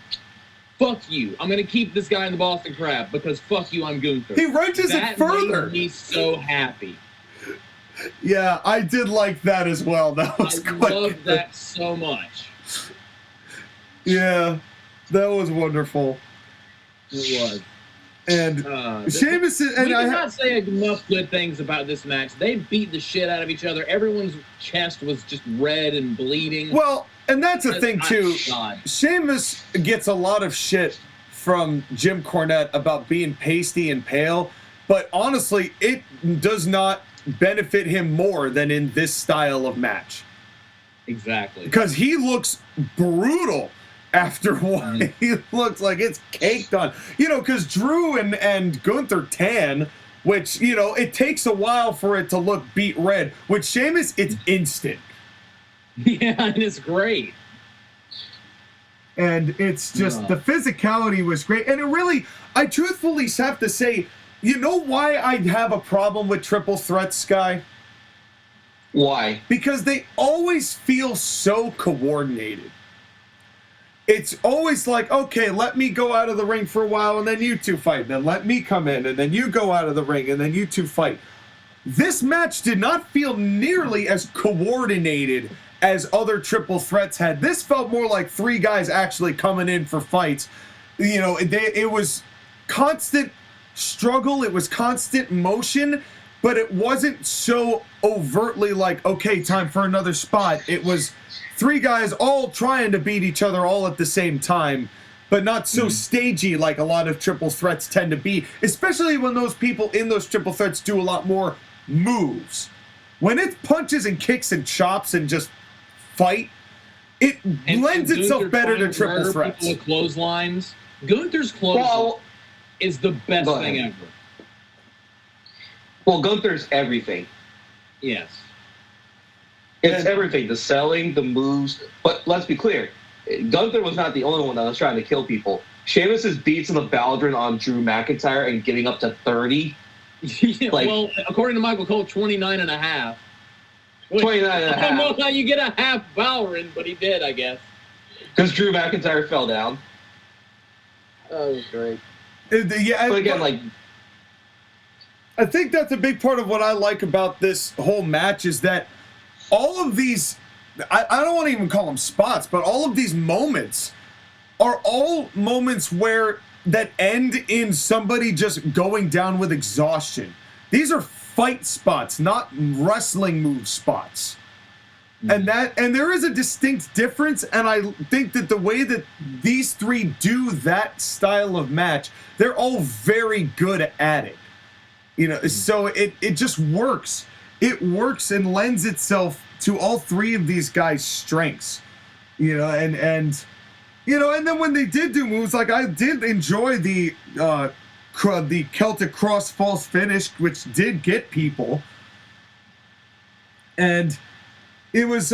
fuck you. I'm going to keep this guy in the Boston Crab because fuck you, I'm Gunther. He wrenches it further. That made me so happy. Yeah, I did like that as well. That was I loved that so much. Yeah, that was wonderful. It was. And Sheamus and we cannot say enough good things about this match. They beat the shit out of each other. Everyone's chest was just red and bleeding. Well, and that's the thing too. God. Sheamus gets a lot of shit from Jim Cornette about being pasty and pale, but honestly, it does not benefit him more than in this style of match. Exactly. Because he looks brutal after one. He looks like it's caked on. Because Drew and Gunther tan, which, it takes a while for it to look beat red. With Sheamus, it's instant. Yeah, and it's great. And it's just, the physicality was great. And it really, I truthfully have to say, you know why I have a problem with triple threats, Sky? Why? Because they always feel so coordinated. It's always like, okay, let me go out of the ring for a while, and then you two fight. And then let me come in, and then you go out of the ring, and then you two fight. This match did not feel nearly as coordinated as other triple threats had. This felt more like three guys actually coming in for fights. It was constant struggle. It was constant motion, but it wasn't so overtly like, okay, time for another spot. It was three guys all trying to beat each other all at the same time, but not so stagey like a lot of triple threats tend to be, especially when those people in those triple threats do a lot more moves. When it's punches and kicks and chops and just fight, it lends itself better to triple threats. People with clotheslines. Gunther's clothesline is the best thing ever. Well, Gunther's everything. Yes. It's everything. The selling, the moves. But let's be clear. Gunther was not the only one that was trying to kill people. Sheamus's beats in the Baldwin on Drew McIntyre and getting up to 30. Yeah, well, according to Michael Cole, 29 and a half. 29 and a half. I don't know how you get a half Balor, but he did, I guess. Because Drew McIntyre fell down. That was great. Yeah, but again, I think that's a big part of what I like about this whole match is that all of these, I don't want to even call them spots, but all of these moments are all moments that end in somebody just going down with exhaustion. These are fight spots, not wrestling move spots. And there is a distinct difference, and I think that the way that these three do that style of match, they're all very good at it. So it just works. It works and lends itself to all three of these guys' strengths. And then when they did do moves, like I did enjoy the Celtic Cross false finish, which did get people. And it was,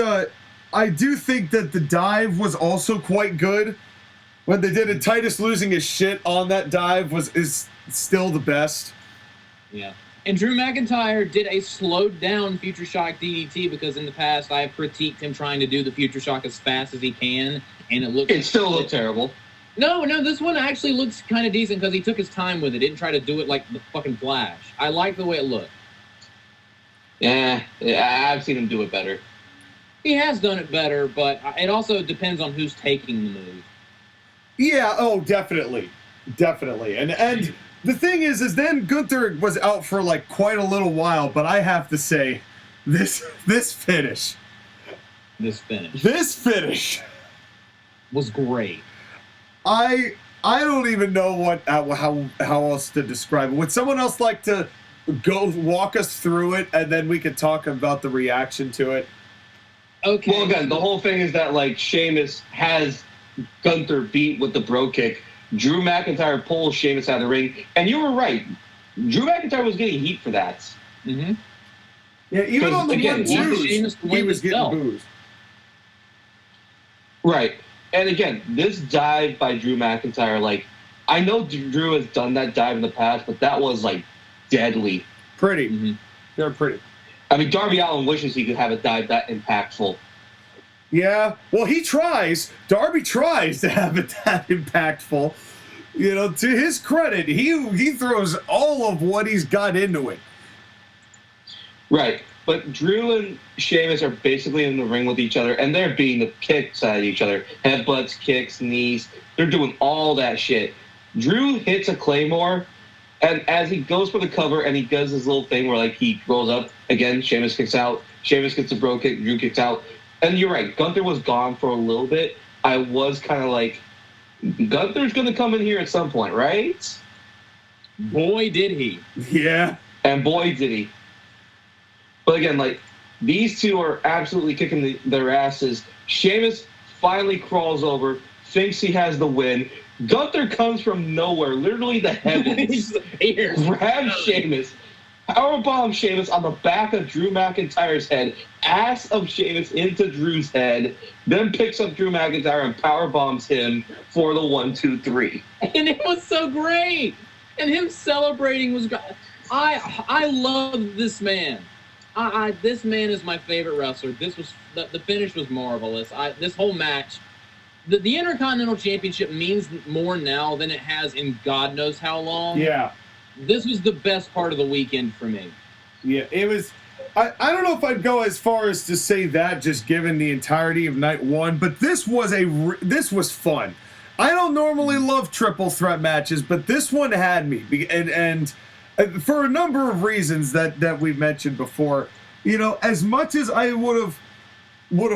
I do think that the dive was also quite good. When they did it, Titus losing his shit on that dive is still the best. Yeah. And Drew McIntyre did a slowed down Future Shock DDT because in the past I have critiqued him trying to do the Future Shock as fast as he can, and it still looked terrible. No, this one actually looks kind of decent because he took his time with it. Didn't try to do it like the fucking Flash. I like the way it looked. Yeah, I've seen him do it better. He has done it better, but it also depends on who's taking the move. Yeah, oh, definitely. And the thing is then Gunther was out for like quite a little while, but I have to say, this finish was great. I don't even know how else to describe it. Would someone else like to go walk us through it, and then we could talk about the reaction to it? Okay. Well, again, the whole thing is that like Sheamus has Gunther beat with the bro kick. Drew McIntyre pulls Sheamus out of the ring, and you were right. Drew McIntyre was getting heat for that. Mm-hmm. Yeah, even on the 1-2s, he was getting boozed. Right. And again, this dive by Drew McIntyre, like, I know Drew has done that dive in the past, but that was, like, deadly. Pretty. Mm-hmm. They're pretty. I mean, Darby Allin wishes he could have a dive that impactful. Yeah. Well, he tries. Darby tries to have it that impactful. You know, to his credit, he throws all of what he's got into it. Right. But Drew and Sheamus are basically in the ring with each other, and they're beating the kicks out of each other. Headbutts, kicks, knees. They're doing all that shit. Drew hits a Claymore, and as he goes for the cover and he does his little thing where, like, he rolls up, again, Sheamus kicks out. Sheamus gets a bro kick, Drew kicks out. And you're right, Gunther was gone for a little bit. I was kind of like, Gunther's going to come in here at some point, right? Boy, did he. Yeah. And boy, did he. But again, like, these two are absolutely kicking their asses. Sheamus finally crawls over, thinks he has the win. Gunther comes from nowhere, literally the heavens. Grabs Sheamus, powerbomb Sheamus on the back of Drew McIntyre's head, ass of Sheamus into Drew's head, then picks up Drew McIntyre and powerbombs him for the 1-2-3. And it was so great. And him celebrating was I love this man. This man is my favorite wrestler. The finish was marvelous. This whole match, the Intercontinental Championship means more now than it has in God knows how long. Yeah. This was the best part of the weekend for me. Yeah, it was. I don't know if I'd go as far as to say that, just given the entirety of night one, but this was fun. I don't normally love triple threat matches, but this one had me, and for a number of reasons that we've mentioned before. You know, as much as I would have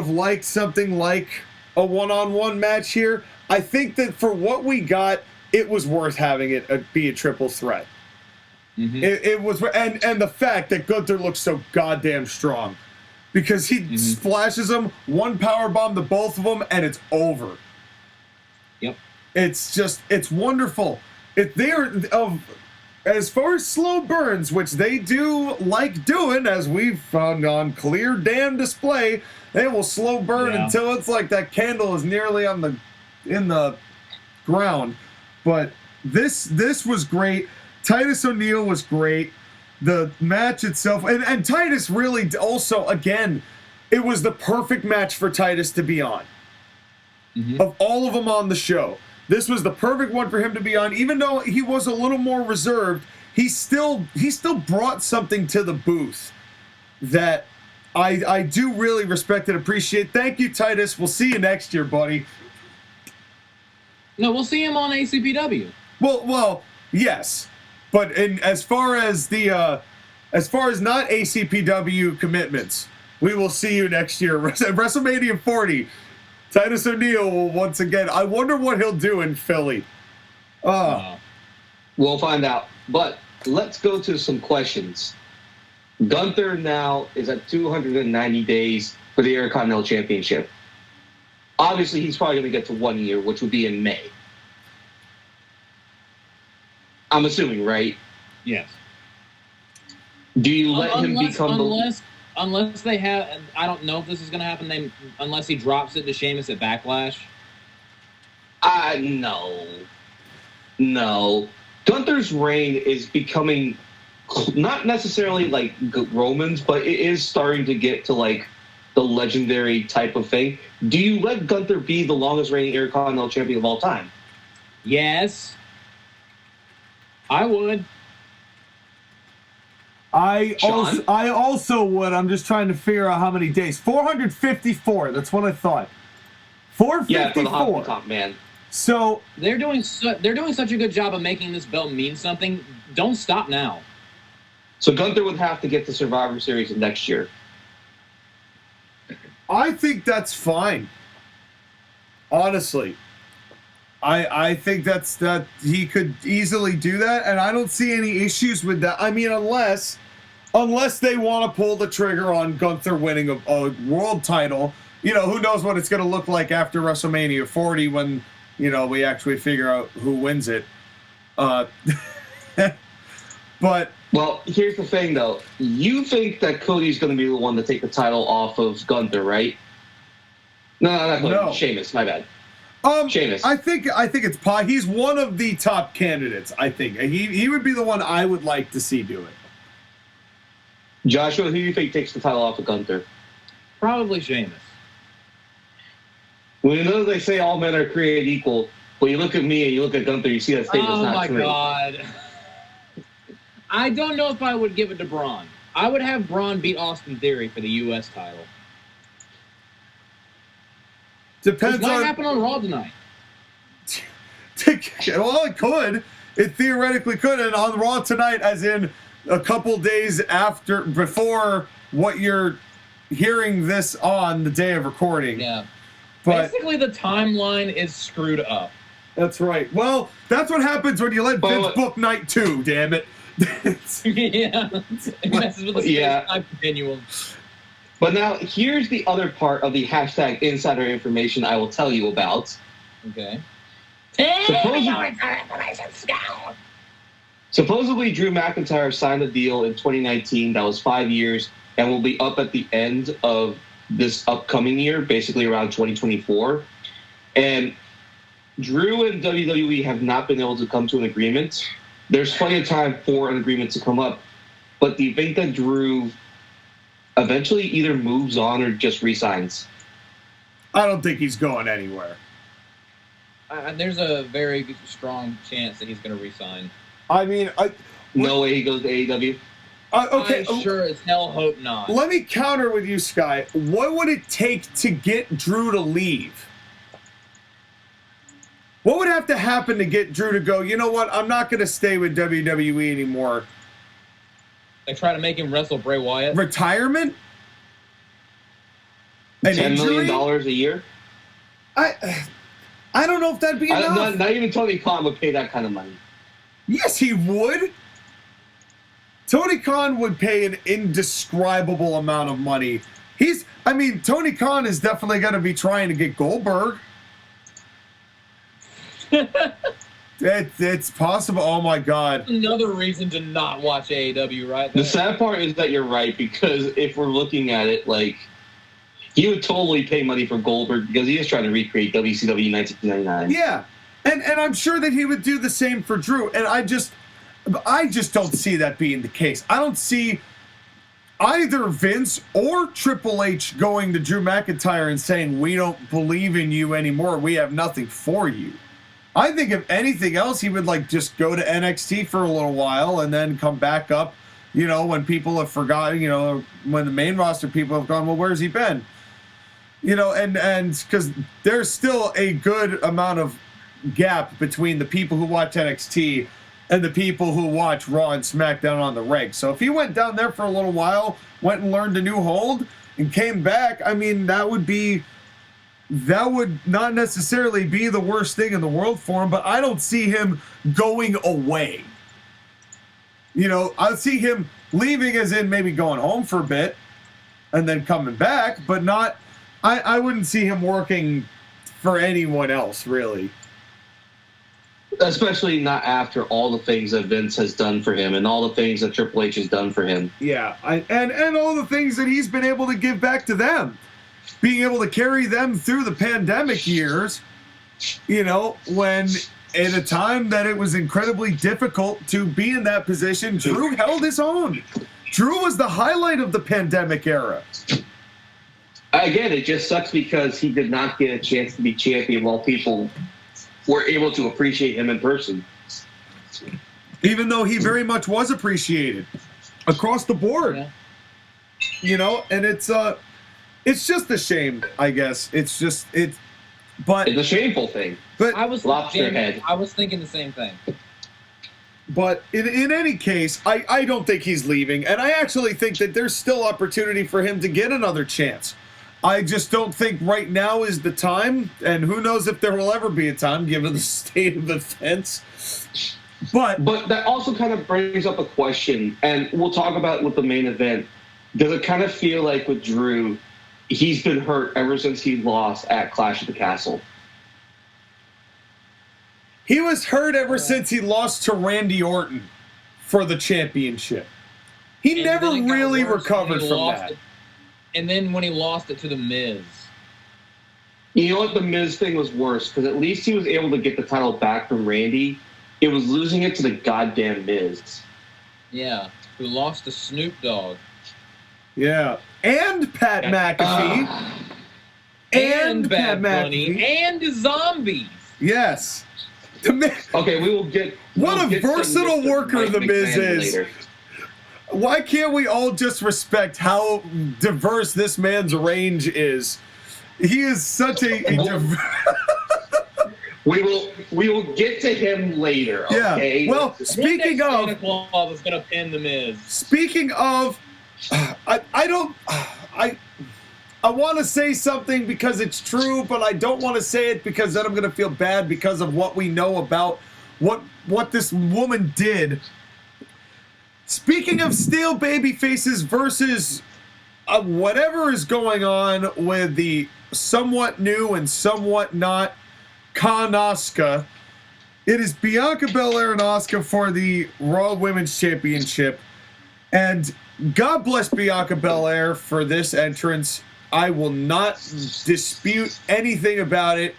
liked something like a one-on-one match here, I think that for what we got, it was worth having it be a triple threat. Mm-hmm. It was, and the fact that Gunther looks so goddamn strong, because he splashes them, one power bomb to both of them, and it's over. Yep. It's wonderful. As far as slow burns, which they do like doing, as we've found on clear damn display, they will slow burn until it's like that candle is nearly in the ground. But this was great. Titus O'Neil was great. The match itself, and Titus really also, again, it was the perfect match for Titus to be on. Mm-hmm. Of all of them on the show, this was the perfect one for him to be on. Even though he was a little more reserved, he still brought something to the booth that I do really respect and appreciate. Thank you, Titus. We'll see you next year, buddy. No, we'll see him on ACPW. Well, yes. But as far as not ACPW commitments, we will see you next year. WrestleMania 40. Titus O'Neil will once again. I wonder what he'll do in Philly. We'll find out. But let's go to some questions. Gunther now is at 290 days for the Intercontinental Championship. Obviously, he's probably going to get to 1 year, which would be in May. I'm assuming, right? Yes. Do you let him become unless they have? I don't know if this is going to happen. Unless he drops it to Sheamus at Backlash. No. Gunther's reign is becoming not necessarily like Romans, but it is starting to get to like the legendary type of thing. Do you let Gunther be the longest reigning Intercontinental Champion of all time? Yes. I would. I Sean? also would. I'm just trying to figure out how many days. 454. That's what I thought. 454. Yeah, for the Honky Tonk Man. So They're doing such a good job of making this belt mean something. Don't stop now. So Gunther would have to get the Survivor Series next year. I think that's fine. Honestly. I think that he could easily do that, and I don't see any issues with that. I mean, unless they want to pull the trigger on Gunther winning a world title. You know, who knows what it's going to look like after WrestleMania 40 when, you know, we actually figure out who wins it. But well, here's the thing, though. You think that Cody's going to be the one to take the title off of Gunther, right? No, not Cody. No. Sheamus, my bad. Sheamus. I think it's he's one of the top candidates. I think he would be the one I would like to see do it. Joshua, who do you think takes the title off of Gunther? Probably Sheamus. Well, you know they say all men are created equal, but you look at me and you look at Gunther, you see that statement's not true. Oh my God. I don't know if I would give it to Braun. I would have Braun beat Austin Theory for the U.S. title. Depends What on. happened on Raw tonight? Well, it could. It theoretically could. And on Raw tonight, as in a couple days before what you're hearing this on the day of recording. Yeah. But basically, the timeline is screwed up. that's right. Well, that's what happens when you let Vince book night 2, damn it. Yeah. It messes with the space-time continuum. But now, here's the other part of the hashtag insider information I will tell you about. Okay. Supposedly, Drew McIntyre signed a deal in 2019 that was 5 years and will be up at the end of this upcoming year, basically around 2024. And Drew and WWE have not been able to come to an agreement. There's plenty of time for an agreement to come up. But do you think that Drew eventually either moves on or just resigns? I don't think he's going anywhere. There's a very strong chance that he's going to resign. I mean, No way he goes to AEW? okay. I sure as hell hope not. Let me counter with you, Sky. What would it take to get Drew to leave? What would have to happen to get Drew to go, you know what, I'm not going to stay with WWE anymore? They try to make him wrestle Bray Wyatt. Retirement? An $10 injury? million a year? I don't know if that'd be enough. Not even Tony Khan would pay that kind of money. Yes, he would. Tony Khan would pay an indescribable amount of money. Tony Khan is definitely going to be trying to get Goldberg. It's possible. Oh my God. Another reason to not watch AEW, right? The sad part is that you're right, because if we're looking at it, like, he would totally pay money for Goldberg because he is trying to recreate WCW 1999. Yeah. And I'm sure that he would do the same for Drew. And I just don't see that being the case. I don't see either Vince or Triple H going to Drew McIntyre and saying, we don't believe in you anymore. We have nothing for you. I think if anything else, he would just go to NXT for a little while and then come back up, when people have forgotten, when the main roster people have gone, well, where's he been? And because there's still a good amount of gap between the people who watch NXT and the people who watch Raw and SmackDown on the reg. So if he went down there for a little while, went and learned a new hold, and came back, that would not necessarily be the worst thing in the world for him, but I don't see him going away. I see him leaving as in maybe going home for a bit and then coming back, but not, I wouldn't see him working for anyone else, really. Especially not after all the things that Vince has done for him and all the things that Triple H has done for him. Yeah, and all the things that he's been able to give back to them. Being able to carry them through the pandemic years, when in a time that it was incredibly difficult to be in that position, Drew held his own. Drew was the highlight of the pandemic era. Again, it just sucks because he did not get a chance to be champion while people were able to appreciate him in person. Even though he very much was appreciated across the board. Yeah. You know, and it's just a shame, I guess. But It's a shameful thing. But I was Lobster head. I was thinking the same thing. But in any case, I don't think he's leaving, and I actually think that there's still opportunity for him to get another chance. I just don't think right now is the time, and who knows if there will ever be a time given the state of events. But that also kind of brings up a question, and we'll talk about it with the main event. Does it kind of feel like with Drew, he's been hurt ever since he lost at Clash of the Castle? he was hurt ever since he lost to Randy Orton for the championship. He And never then it got really worse when recovered he from lost that. it. And then when he lost it to The Miz. You know what? The Miz thing was worse because at least he was able to get the title back from Randy. It was losing it to the goddamn Miz. Yeah, who lost to Snoop Dogg. Yeah. And Pat McAfee. And Pat Bad Bunny. And zombies. Yes. The Okay, we will get. What we'll a get some versatile Mr. worker Mike the Miz McMahon is. later. Why can't we all just respect how diverse this man's range is? He is such a We will get to him later. Okay. Yeah. Well, I think speaking that of, Santa Claus is gonna pin The Miz. speaking of, I want to say something because it's true, but I don't want to say it because then I'm going to feel bad because of what we know about what this woman did. Speaking of steel baby faces versus whatever is going on with the somewhat new and somewhat not Asuka, it is Bianca Belair and Asuka for the Raw Women's Championship. And God bless Bianca Belair for this entrance. I will not dispute anything about it.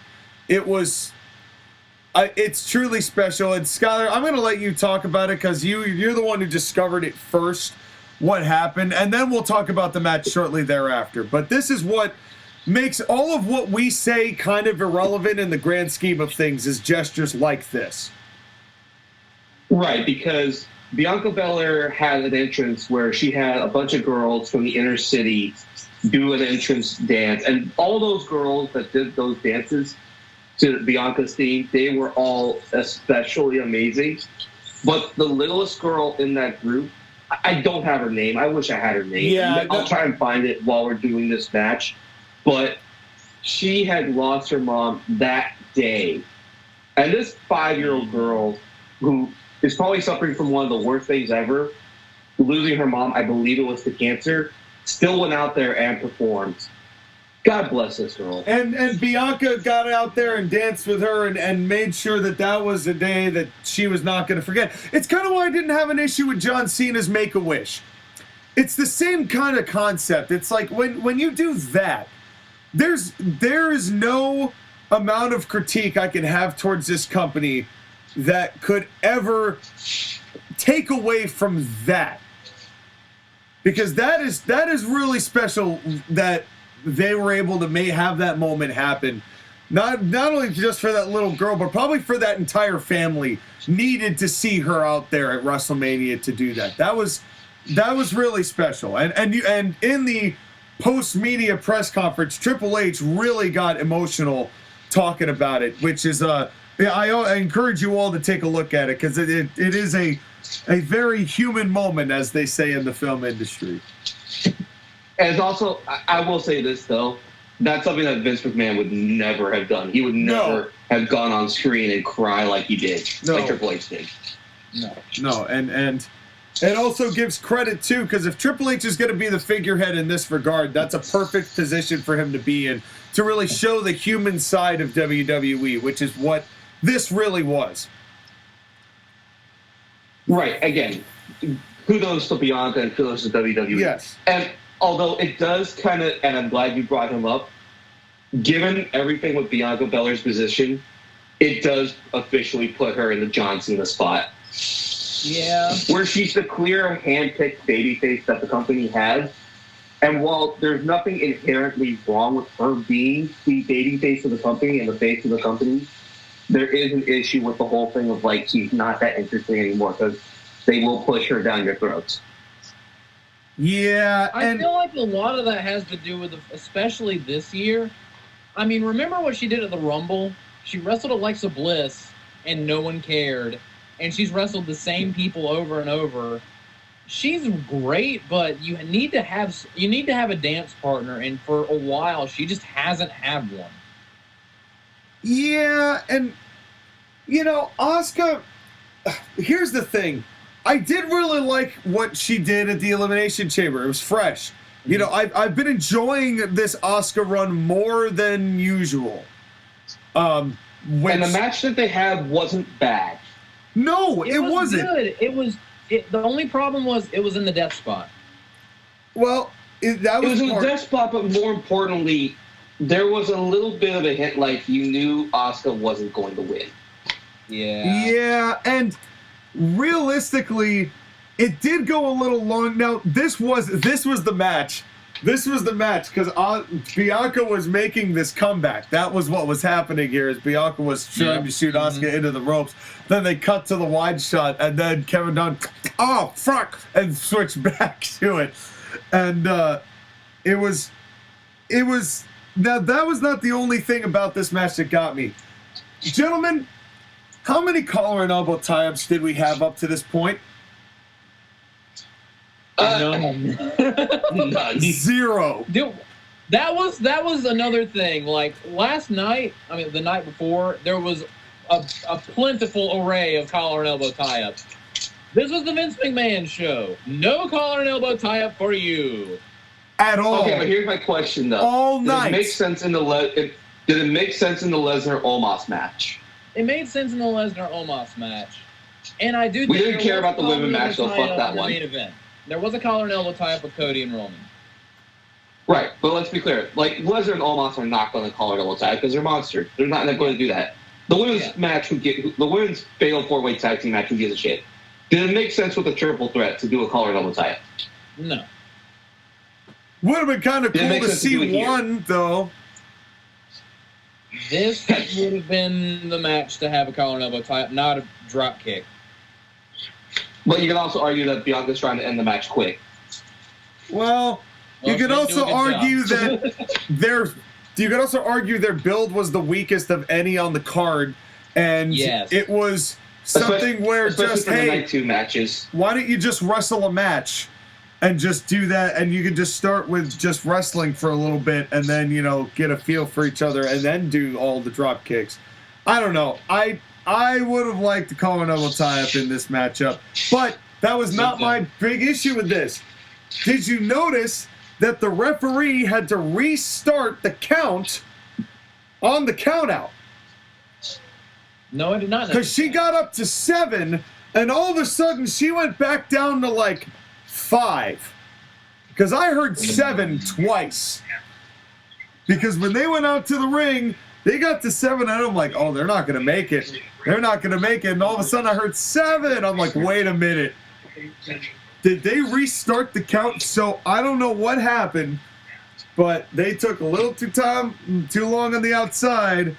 It was, it's truly special. And Skylar, I'm going to let you talk about it because you're the one who discovered it first, what happened, and then we'll talk about the match shortly thereafter. But this is what makes all of what we say kind of irrelevant in the grand scheme of things, is gestures like this. Right, because Bianca Belair had an entrance where she had a bunch of girls from the inner city do an entrance dance, and all those girls that did those dances to Bianca's theme, they were all especially amazing. But the littlest girl in that group, I don't have her name. I wish I had her name. Yeah, I'll try and find it while we're doing this match. But she had lost her mom that day. And this 5-year-old girl who is probably suffering from one of the worst things ever, losing her mom, I believe it was to cancer, still went out there and performed. God bless this girl. And Bianca got out there and danced with her and made sure that was a day that she was not going to forget. It's kind of why I didn't have an issue with John Cena's Make-A-Wish. It's the same kind of concept. It's like when you do that, there is no amount of critique I can have towards this company that could ever take away from that. Because that is really special that they were able to have that moment happen. Not only just for that little girl, but probably for that entire family needed to see her out there at WrestleMania to do that. That was really special. And in the post-media press conference, Triple H really got emotional talking about it, which is I encourage you all to take a look at it because it is a very human moment, as they say in the film industry. And it's also, I will say this, though. That's something that Vince McMahon would never have done. He would never have gone on screen and cry like he did, like Triple H did. No, and it also gives credit, too, because if Triple H is going to be the figurehead in this regard, that's a perfect position for him to be in, to really show the human side of WWE, which is what this really was. Right, again, kudos to Bianca and kudos to WWE. Yes. And although it does kind of, and I'm glad you brought him up, given everything with Bianca Belair's position, it does officially put her in the John Cena spot. Yeah. Where she's the clear hand-picked babyface that the company has. And while there's nothing inherently wrong with her being the babyface of the company and the face of the company, there is an issue with the whole thing of, like, she's not that interesting anymore because they will push her down your throats. Yeah, I feel like a lot of that has to do with, especially this year. I mean, remember what she did at the Rumble? She wrestled Alexa Bliss, and no one cared. And she's wrestled the same people over and over. She's great, but you need to have a dance partner, and for a while, she just hasn't had one. Yeah, and, you know, Asuka, here's the thing. I did really like what she did at the Elimination Chamber. It was fresh. You know, I've been enjoying this Asuka run more than usual. And the match that they had wasn't bad. No, it wasn't. Good. The only problem was it was in the death spot. Well, It was in the death spot, but more importantly, there was a little bit of a hint like you knew Asuka wasn't going to win. Yeah. Yeah, and realistically, it did go a little long. Now, this was the match. This was the match because Bianca was making this comeback. That was what was happening here. Is Bianca was trying to shoot Asuka into the ropes. Then they cut to the wide shot, and then Kevin Dunn, oh fuck, and switched back to it. And it was. Now that was not the only thing about this match that got me, gentlemen. How many collar and elbow tie-ups did we have up to this point? None. Zero. Dude, that was another thing. Like last night, I mean the night before, there was a plentiful array of collar and elbow tie-ups. This was the Vince McMahon show. No collar and elbow tie-up for you. At all. Okay, but here's my question though. All night. Did it make sense in the Lesnar Omas match? It made sense in the Lesnar Omas match, and I do. We think didn't care about the women match, so fuck that one. Main event. There was a collar and elbow tie-up with Cody and Roman. Right, but let's be clear. Like Lesnar and Omas are not going to collar and elbow tie because they're monsters. They're not going to do that. The women's match, the women's fatal 4-way tag team match, who gives a shit? Did it make sense with a triple threat to do a collar and elbow tie-up? No. Would have been kind of cool to see one, though. This would have been the match to have a collar and elbow tie-up, not a drop kick. But you can also argue that Bianca's trying to end the match quick. Well, you could also argue that their build was the weakest of any on the card, and it was something where just for the night 2 matches. Why don't you just wrestle a match? And just do that, and you could just start with just wrestling for a little bit, and then, you know, get a feel for each other, and then do all the drop kicks. I don't know. I would have liked to call an elbow tie-up in this matchup, but that was not my big issue with this. Did you notice that the referee had to restart the count on the count-out? No, I did not. Because she got up to 7, and all of a sudden she went back down to, like, 5, because I heard 7 twice. Because when they went out to the ring, they got to 7, and I'm like, oh, they're not going to make it. They're not going to make it. And all of a sudden I heard 7. I'm like, wait a minute. Did they restart the count? So I don't know what happened, but they took a little too long on the outside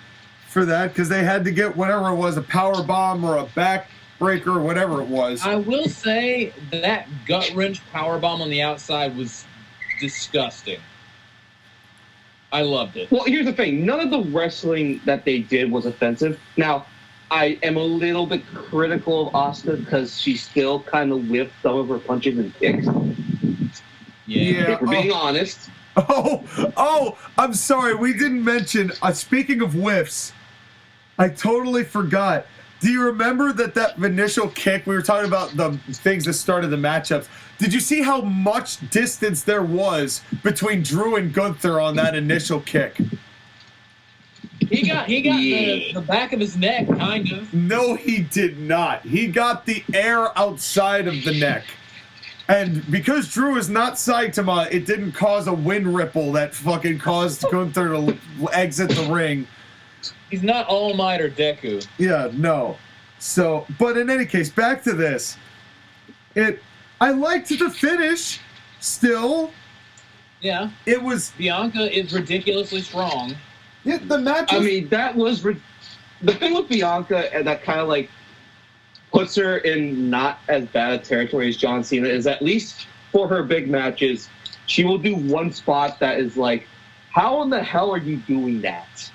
for that, because they had to get whatever it was, a power bomb or a backbreaker or whatever it was. I will say that gut wrench powerbomb on the outside was disgusting. I loved it. Well, here's the thing. None of the wrestling that they did was offensive. Now, I am a little bit critical of Asuka because she still kind of whipped some of her punches and kicks. Yeah. If we're being honest. Oh, I'm sorry. We didn't mention, speaking of whiffs, I totally forgot. Do you remember that initial kick? We were talking about the things that started the matchups. Did you see how much distance there was between Drew and Gunther on that initial kick? He got the back of his neck, kind of. No, he did not. He got the air outside of the neck. And because Drew is not Saitama, it didn't cause a wind ripple that fucking caused Gunther to exit the ring. He's not All Might or Deku. Yeah, no. So, but in any case, back to this. I liked the finish still. Yeah. It was... Bianca is ridiculously strong. Yeah, the match I mean, that was... The thing with Bianca, and that kind of, like, puts her in not as bad a territory as John Cena, is at least for her big matches, she will do one spot that is like, how in the hell are you doing that?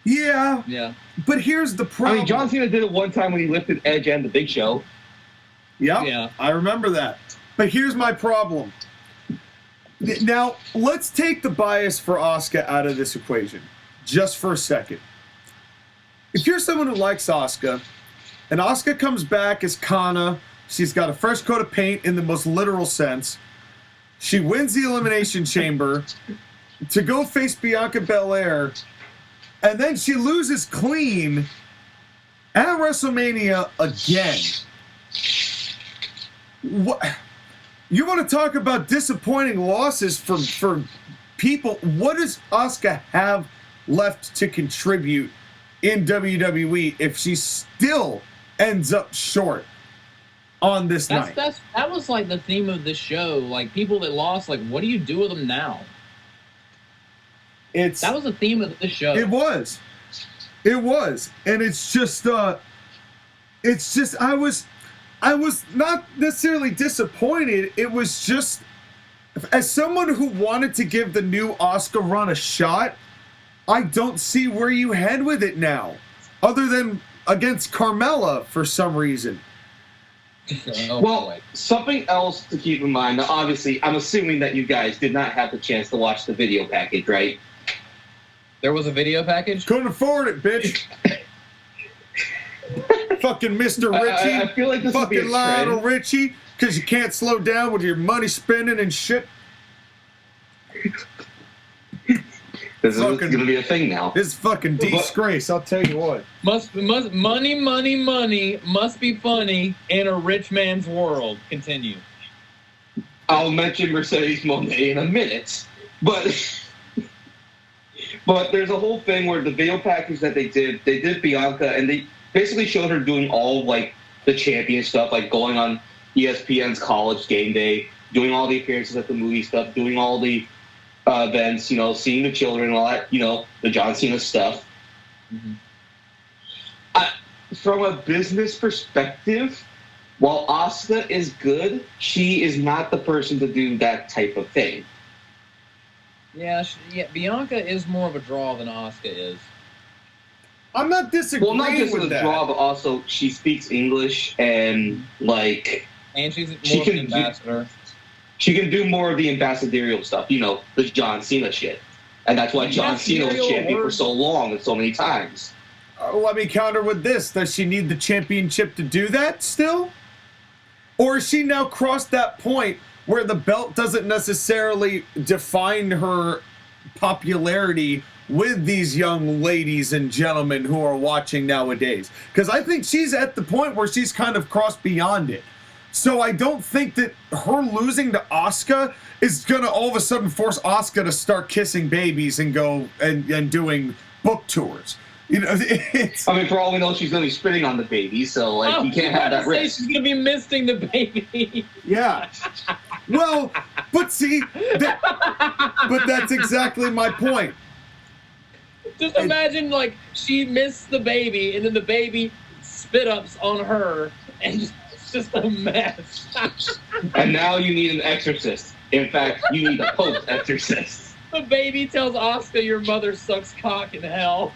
Yeah. Yeah. But here's the problem. I mean, John Cena did it one time when he lifted Edge and the Big Show. Yep, Yeah. I remember that. But here's my problem. Now, let's take the bias for Asuka out of this equation, just for a second. If you're someone who likes Asuka, and Asuka comes back as Kana, she's got a fresh coat of paint in the most literal sense, she wins the Elimination Chamber to go face Bianca Bel Air, and then she loses clean at WrestleMania again. What? You want to talk about disappointing losses for people? What does Asuka have left to contribute in WWE if she still ends up short on this night? That was like the theme of the show. Like, people that lost, like, what do you do with them now? That was the theme of the show. It was. And it's just I was not necessarily disappointed. It was just, as someone who wanted to give the new Asuka run a shot, I don't see where you head with it now, other than against Carmella for some reason. Something else to keep in mind. Now, obviously, I'm assuming that you guys did not have the chance to watch the video package, right? There was a video package? Couldn't afford it, bitch. Fucking Mr. Richie. I feel like this would be a fucking Lionel trend. Richie, because you can't slow down with your money spending and shit. This is going to be a thing now. This is fucking disgrace, I'll tell you what. Money must be funny in a rich man's world. Continue. I'll mention Mercedes Moné in a minute, but there's a whole thing where the video package that they did Bianca, and they basically showed her doing all, like, the champion stuff, like going on ESPN's College Game Day, doing all the appearances at the movie stuff, doing all the events, you know, seeing the children, all that, you know, the John Cena stuff. Mm-hmm. From a business perspective, while Asuka is good, she is not the person to do that type of thing. Yeah, Bianca is more of a draw than Asuka is. I'm not disagreeing with that. Well, not just with a draw, but also she speaks English and, like... And she's more of an ambassador. She can do more of the ambassadorial stuff, you know, the John Cena shit. And that's why John Cena was champion for so long and so many times. Let me counter with this. Does she need the championship to do that still? Or has she now crossed that point where the belt doesn't necessarily define her popularity with these young ladies and gentlemen who are watching nowadays? Because I think she's at the point where she's kind of crossed beyond it. So I don't think that her losing to Asuka is going to all of a sudden force Asuka to start kissing babies and go and doing book tours. You know, it's... I mean, for all we know, she's going to be spitting on the baby, so, like, you can't have that risk. She's going to be misting the baby. Yeah. Well, but see, but that's exactly my point. Just imagine, like, she missed the baby, and then the baby spit ups on her, and it's just a mess. And now you need an exorcist. In fact, you need a post-exorcist. The baby tells Asuka your mother sucks cock in hell.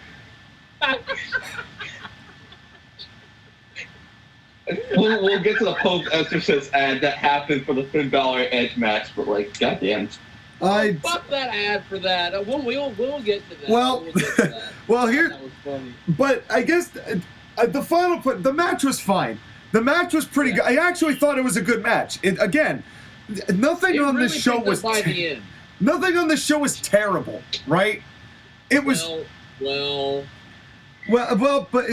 We'll get to the post-exorcist ad that happened for the Finn Balor Edge match, but, like, goddamn. Fuck that ad for that. We'll get to that. Well, We'll get to that. well, here, That was funny. but I guess the final point, the match was fine. The match was pretty good. I actually thought it was a good match. Again, nothing on this show was by the end. nothing on this show was terrible, right? It was well, but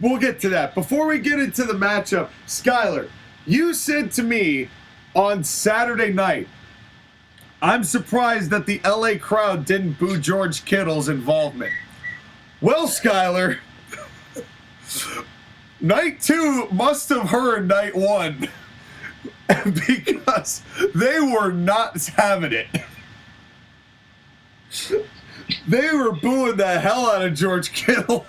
we'll get to that. Before we get into the matchup, Skylar, you said to me on Saturday night, I'm surprised that the LA crowd didn't boo George Kittle's involvement. Well, Skyler, night 2 must have heard night 1 because they were not having it. They were booing the hell out of George Kittle.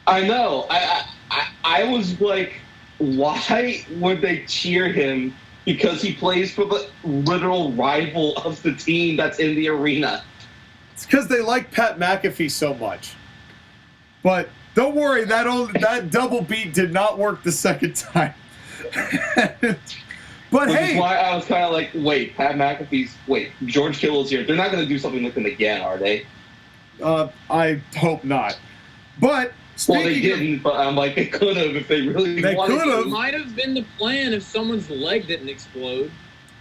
I know. I was like, why would they cheer him? Because he plays for the literal rival of the team that's in the arena. It's because they like Pat McAfee so much. But don't worry, that double beat did not work the second time. But Which hey, is why I was kind of like, wait, George Kittle's here. They're not going to do something with him again, are they? I hope not. But well, they didn't. But I'm like, they could have if they really wanted to. It might have been the plan if someone's leg didn't explode.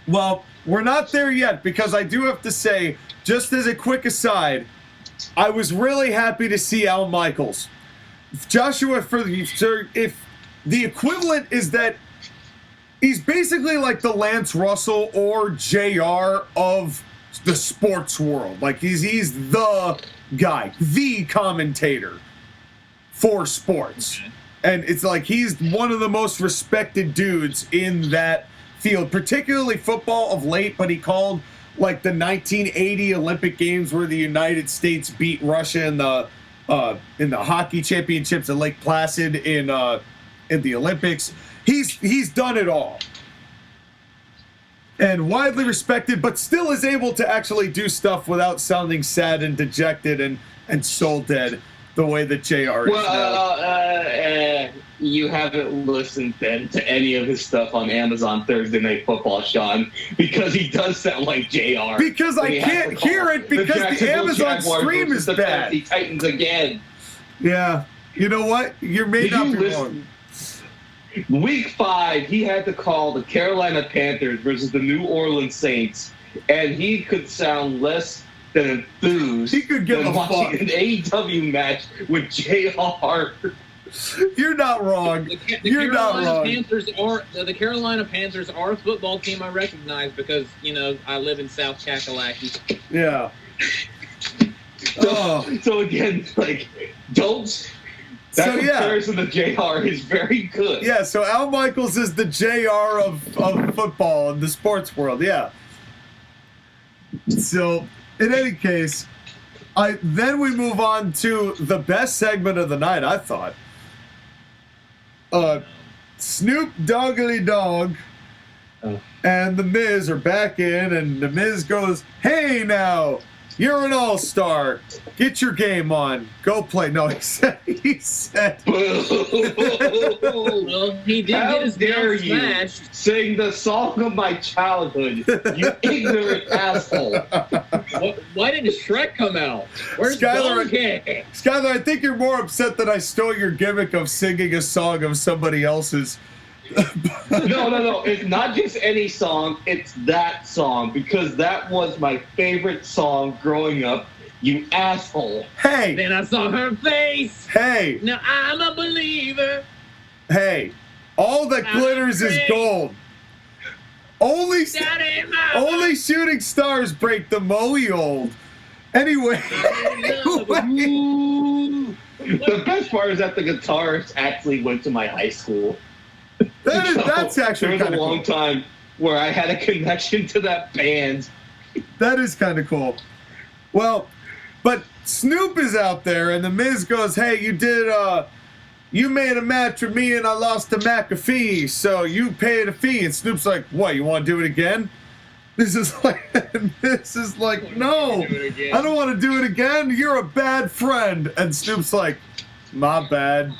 Well, we're not there yet because I do have to say, just as a quick aside, I was really happy to see Al Michaels. Joshua, if the equivalent is that he's basically like the Lance Russell or JR of the sports world. Like he's the guy, the commentator for sports. Okay. And it's like he's one of the most respected dudes in that field, particularly football of late, but he called like the 1980 Olympic Games where the United States beat Russia in the hockey championships at Lake Placid in the Olympics. He's done it all. And widely respected, but still is able to actually do stuff without sounding sad and dejected and soul dead the way that JR is now. You haven't listened then to any of his stuff on Amazon Thursday Night Football, Sean, because he does sound like JR. Because I can't hear it because the Amazon stream is bad. The Titans again. Yeah. You know what? You may not be wrong. Week 5, he had to call the Carolina Panthers versus the New Orleans Saints, and he could sound less than enthused. He could give than a watching fuck. an AEW match with JR. You're not wrong. You're not wrong. The Carolina Panthers are a football team I recognize because, I live in South Kakalaki. Yeah. So again, like, don't... That comparison to JR is very good. Yeah, so Al Michaels is the JR of football in the sports world, So, in any case, then we move on to the best segment of the night, I thought. Snoop Doggly Dogg and The Miz are back in, and The Miz goes, "Hey now, you're an all-star. Get your game on. Go play." No, he said. Well, he did How get his dare mouth you smashed. sing the song of my childhood, you ignorant asshole. Why didn't Shrek come out? Where's Skylar, Donkey? Skylar, I think you're more upset that I stole your gimmick of singing a song of somebody else's. No. It's not just any song. It's that song because that was my favorite song growing up. You asshole. Hey. Then I saw her face. Hey. Now I'm a believer. Hey. All that glitters is gold. Only shooting stars break the mold. Anyway. The best part is that the guitarist actually went to my high school. That's actually there was kind a of long cool. time where I had a connection to that band. That is kind of cool. Well, but Snoop is out there, and The Miz goes, "Hey, you made a match with me, and I lost to McAfee, so you paid a fee." And Snoop's like, "What? You want to do it again?" This is like, "No, I don't want to do it again. You're a bad friend." And Snoop's like, "My bad.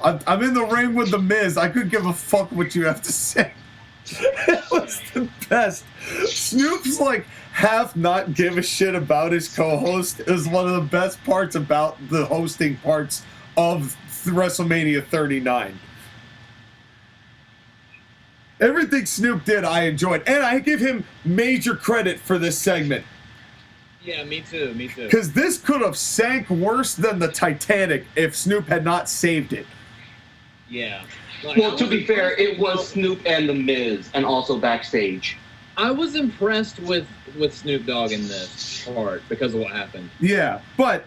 I'm in the ring with The Miz. I could give a fuck what you have to say." It was the best. Snoop's like half not give a shit about his co-host is one of the best parts about the hosting parts of WrestleMania 39. Everything Snoop did, I enjoyed. And I give him major credit for this segment. Yeah, me too. Because this could have sank worse than the Titanic if Snoop had not saved it. Yeah. Well, to be fair, it was Snoop and The Miz, and also backstage. I was impressed with Snoop Dogg in this part because of what happened. Yeah, but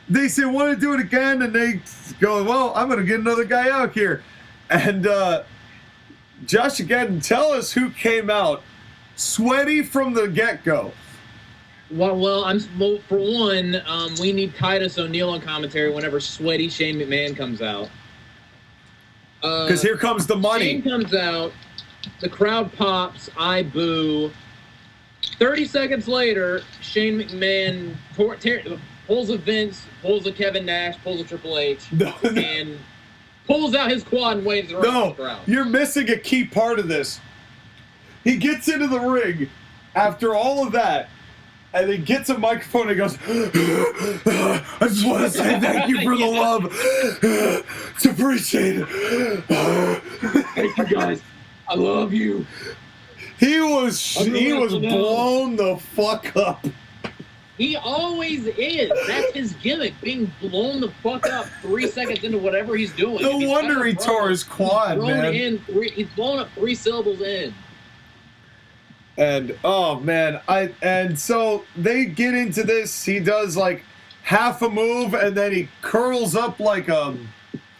they say, want to do it again? And they go, well, I'm going to get another guy out here. And JoshAgeddon, tell us who came out sweaty from the get-go. Well, for one, we need Titus O'Neil on commentary whenever sweaty Shane McMahon comes out. Because here comes the money. Shane comes out, the crowd pops, I boo. 30 seconds later, Shane McMahon pulls a Vince, pulls a Kevin Nash, pulls a Triple H, and pulls out his quad and waves it around the crowd. You're missing a key part of this. He gets into the ring after all of that, and he gets a microphone and he goes, I just want to say thank you for the love. It's appreciated. Thank you guys. I love you. He was blown the fuck up. He always is. That's his gimmick, being blown the fuck up 3 seconds into whatever he's doing. No wonder he tore his quad, man. He's blown up 3 syllables in. And oh man, so they get into this. He does like half a move, and then he curls up like a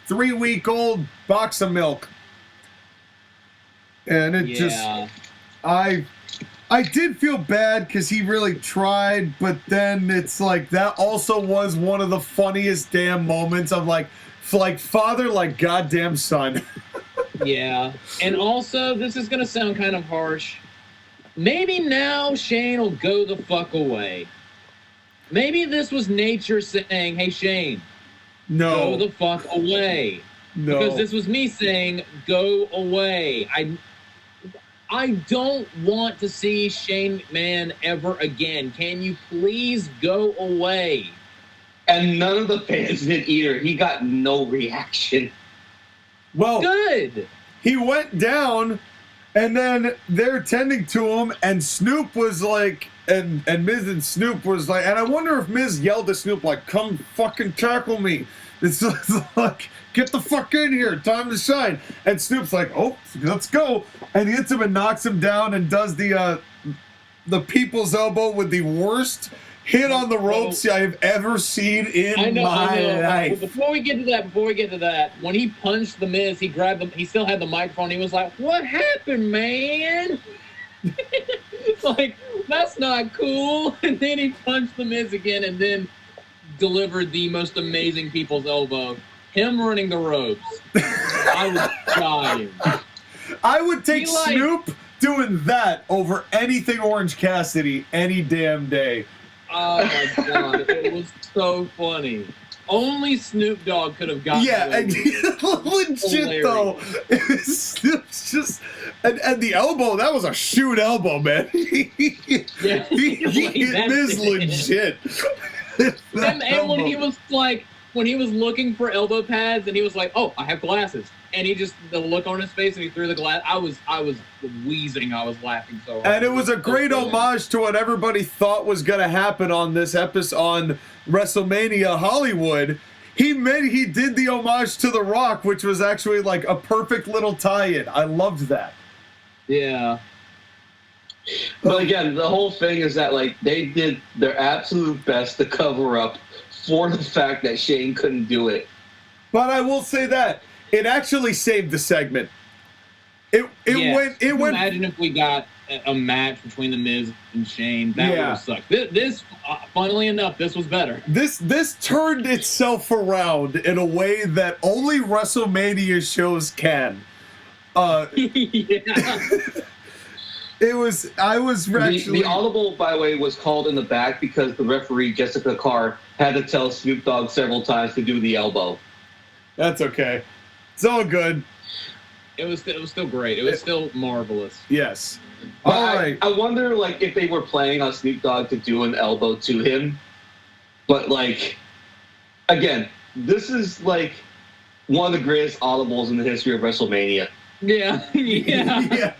3-week-old box of milk. And it I did feel bad because he really tried, but then it's like that also was one of the funniest damn moments of like father like goddamn son. Yeah, and also this is gonna sound kind of harsh. Maybe now Shane will go the fuck away. Maybe this was nature saying, hey, Shane, go the fuck away. No. Because this was me saying, go away. I don't want to see Shane McMahon ever again. Can you please go away? And none of the fans did either. He got no reaction. Well, good. He went down, and then they're tending to him, and Snoop was like, and Miz and Snoop was like, and I wonder if Miz yelled at Snoop like, come fucking tackle me. It's like, get the fuck in here, time to shine. And Snoop's like, oh, let's go. And he hits him and knocks him down and does the people's elbow with the worst hit on the ropes I've ever seen in my life. Before we get to that, when he punched the Miz, he grabbed him. He still had the microphone. He was like, "What happened, man?" It's like, that's not cool. And then he punched the Miz again, and then delivered the most amazing people's elbow. Him running the ropes. I was dying. I would take Snoop doing that over anything Orange Cassidy any damn day. Oh my god, it was so funny. Only Snoop Dogg could have gotten legit though. Snoop's just and the elbow, that was a shoot elbow, man. He hit Miz legit. And when he was looking for elbow pads, and he was like, "Oh, I have glasses," and he just the look on his face, and he threw the glass. I was wheezing. I was laughing so hard. And it was a great homage to what everybody thought was going to happen on this episode on WrestleMania Hollywood. He did the homage to The Rock, which was actually like a perfect little tie-in. I loved that. Yeah. But again, the whole thing is that like they did their absolute best to cover up for the fact that Shane couldn't do it. But I will say that it actually saved the segment. It went. Imagine if we got a match between the Miz and Shane. That would have sucked. This, funnily enough, this was better. This turned itself around in a way that only WrestleMania shows can. Yeah. I was actually... The audible, by the way, was called in the back because the referee, Jessica Carr, had to tell Snoop Dogg several times to do the elbow. That's okay. It's all good. It was still great. It was still marvelous. Yes. But all right. I wonder, like, if they were planning on Snoop Dogg to do an elbow to him. But, like, again, this is, like, one of the greatest audibles in the history of WrestleMania. Yeah. Yeah.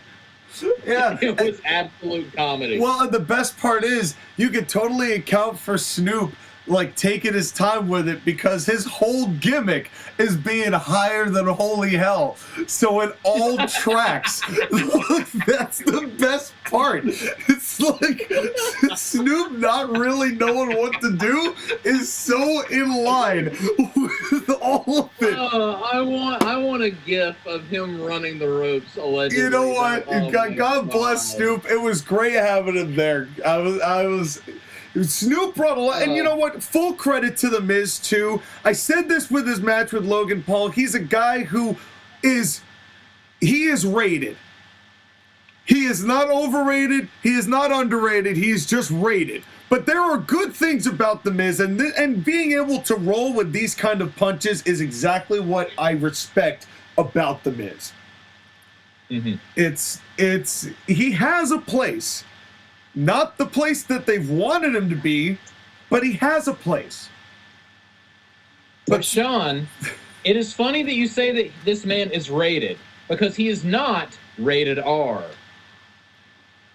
Yeah, it was absolute comedy. Well, and the best part is you could totally account for Snoop like taking his time with it because his whole gimmick is being higher than holy hell. So it all tracks. That's the best part. It's like Snoop not really knowing what to do is so in line with all of it. I want a gif of him running the ropes allegedly. You know what? Oh, God bless Snoop. It was great having him there. Snoop brought a lot, and you know what? Full credit to The Miz too. I said this with his match with Logan Paul. He's a guy who is rated. He is not overrated. He is not underrated. He is just rated. But there are good things about The Miz, and being able to roll with these kind of punches is exactly what I respect about The Miz. Mm-hmm. He has a place. Not the place that they've wanted him to be, but he has a place. But Sean, it is funny that you say that this man is rated, because he is not rated R.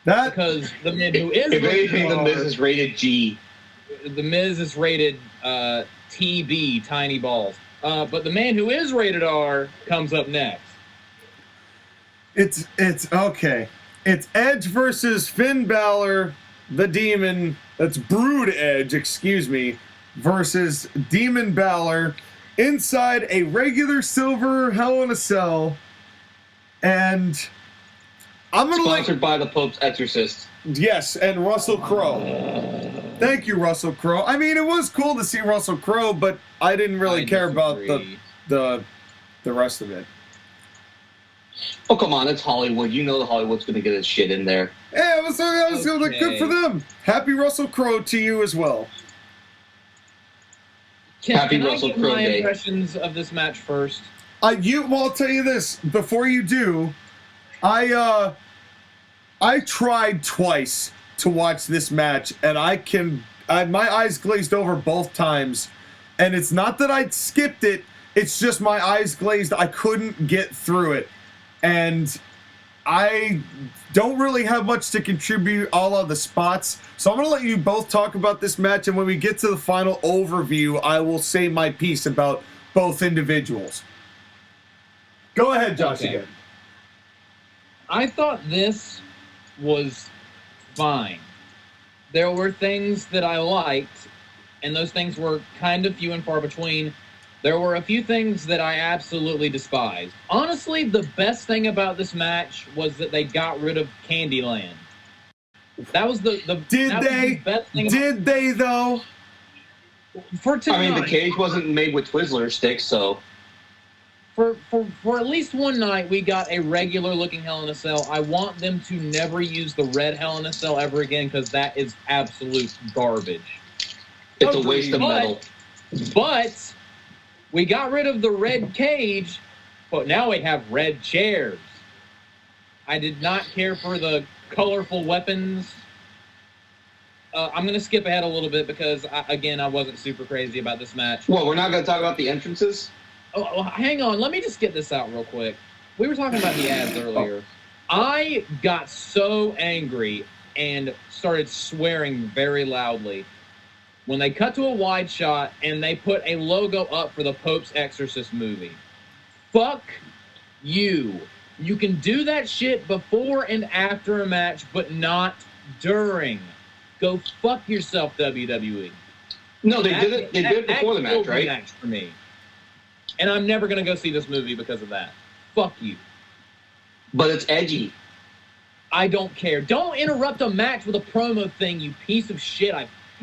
Because the man who is if rated anything, R, The Miz is rated G. The Miz is rated TB, tiny balls. But the man who is rated R comes up next. It's okay. It's Edge versus Finn Balor, the Demon. That's Brood Edge, excuse me, versus Demon Balor inside a regular silver Hell in a Cell. And I'm gonna sponsored by the Pope's Exorcist. Yes, and Russell Crowe. Thank you, Russell Crowe. I mean, it was cool to see Russell Crowe, but I didn't really care about the rest of it. Oh, come on, it's Hollywood. You know the Hollywood's going to get its shit in there. Yeah, it was good for them. Happy Russell Crowe to you as well. Happy Can Russell I get Crowe my Day. impressions of this match first? I'll tell you this. Before you do, I tried twice to watch this match, and my eyes glazed over both times. And it's not that I skipped it. It's just my eyes glazed. I couldn't get through it. And I don't really have much to contribute all of the spots. So I'm going to let you both talk about this match. And when we get to the final overview, I will say my piece about both individuals. Go ahead, Josh. Okay. Again. I thought this was fine. There were things that I liked, and those things were kind of few and far between. There were a few things that I absolutely despised. Honestly, the best thing about this match was that they got rid of Candyland. That was the best thing. Did they though? For tonight, I mean, the cage wasn't made with Twizzler sticks, so. For at least one night, we got a regular looking Hell in a Cell. I want them to never use the red Hell in a Cell ever again, because that is absolute garbage. It's a waste of metal. But we got rid of the red cage, but now we have red chairs. I did not care for the colorful weapons. I'm going to skip ahead a little bit because, I wasn't super crazy about this match. Well, we're not going to talk about the entrances? Oh, hang on. Let me just get this out real quick. We were talking about the ads earlier. I got so angry and started swearing very loudly when they cut to a wide shot and they put a logo up for the Pope's Exorcist movie. Fuck you. You can do that shit before and after a match, but not during. Go fuck yourself, WWE. No, they did it. They did it before the match, right? Match for me. And I'm never going to go see this movie because of that. Fuck you. But it's edgy. I don't care. Don't interrupt a match with a promo thing, you piece of shit.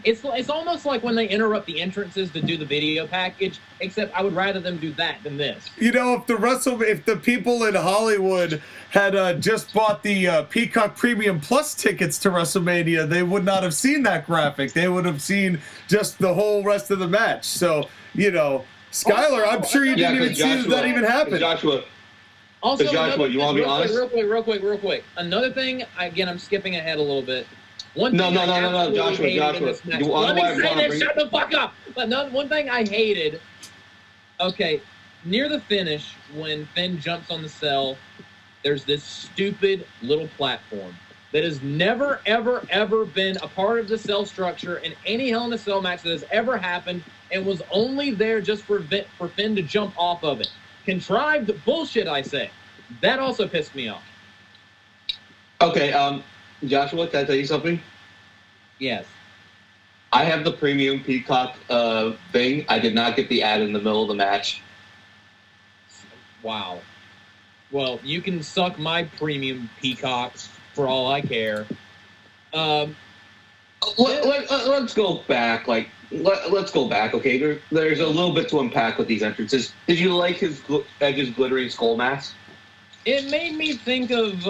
It's almost like when they interrupt the entrances to do the video package, except I would rather them do that than this. You know, if the people in Hollywood had just bought the Peacock Premium Plus tickets to WrestleMania, they would not have seen that graphic. They would have seen just the whole rest of the match. So, you know, Skylar, I'm sure you didn't even see that even happen. Joshua, also, Joshua, you want to be honest? Real quick. Another thing, again, I'm skipping ahead a little bit. No, Joshua. Let me say this, shut the fuck up. But one thing I hated, okay, near the finish, when Finn jumps on the cell, there's this stupid little platform. that has never, ever, ever been a part of the cell structure in any Hell in a Cell match that has ever happened, and was only there just for Finn to jump off of it. Contrived bullshit, I say. That also pissed me off. Okay, Joshua, can I tell you something? Yes. I have the premium Peacock thing. I did not get the ad in the middle of the match. Wow. Well, you can suck my premium Peacock for all I care. Let's go back. Let's go back. Okay, there's a little bit to unpack with these entrances. Did you like Edge's glittering skull mask? It made me think of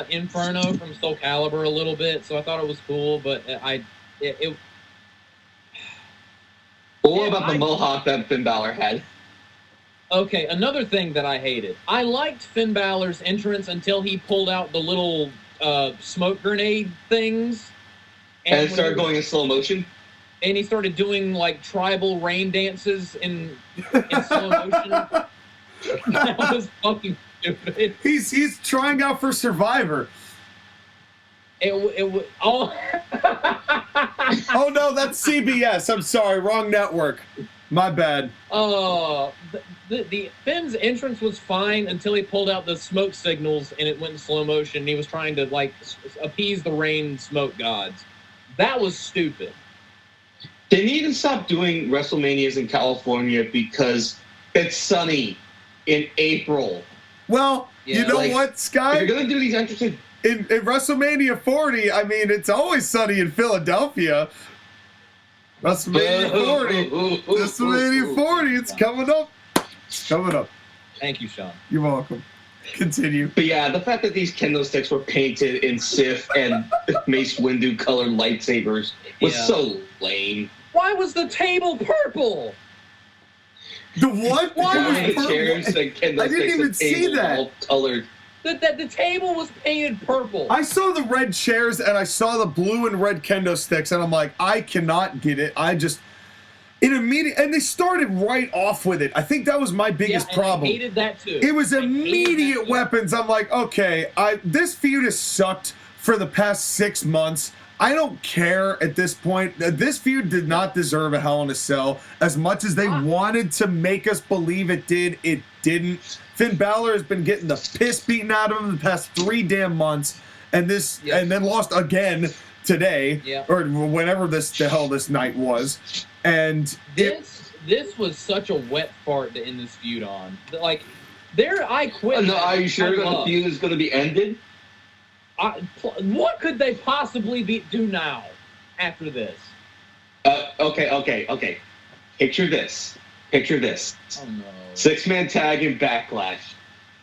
Inferno from Soul Calibur a little bit, so I thought it was cool. But what about the mohawk that Finn Balor had? Okay, another thing that I hated. I liked Finn Balor's entrance until he pulled out the little smoke grenade things. And it started going in slow motion? And he started doing, like, tribal rain dances in slow motion. That was fucking stupid. He's trying out for Survivor. It was... Oh. Oh, no, that's CBS. I'm sorry, wrong network. My bad. The Finn's entrance was fine until he pulled out the smoke signals and it went in slow motion. He was trying to, like, appease the rain smoke gods. That was stupid. They need to stop doing WrestleManias in California because it's sunny in April. Well, you know what, Sky? If you're going to do these entrances... In WrestleMania 40, I mean, it's always sunny in Philadelphia. WrestleMania 40. WrestleMania 40, it's coming up. It's coming up. Thank you, Sean. You're welcome. Continue. But yeah, the fact that these kendo sticks were painted in Sith and Mace Windu colored lightsabers was so lame. Why was the table purple? The what? Why was the purple? chairs and kendo I didn't sticks even see that. all colored. The table was painted purple. I saw the red chairs and I saw the blue and red kendo sticks and I'm like, I cannot get it. And they started right off with it. I think that was my biggest problem. I hated that too. It was immediate weapons. I'm like, okay, this feud has sucked for the past 6 months. I don't care at this point. This feud did not deserve a Hell in a Cell. As much as they wanted to make us believe it did, it didn't. Finn Balor has been getting the piss beaten out of him the past 3 damn months, and then lost again today, or whenever the hell this night was. And this was such a wet fart to end this feud on. Like, I quit. No, are you sure that the feud is going to be ended? What could they possibly do now after this? Okay. Picture this. Oh, no. 6-man tag in Backlash.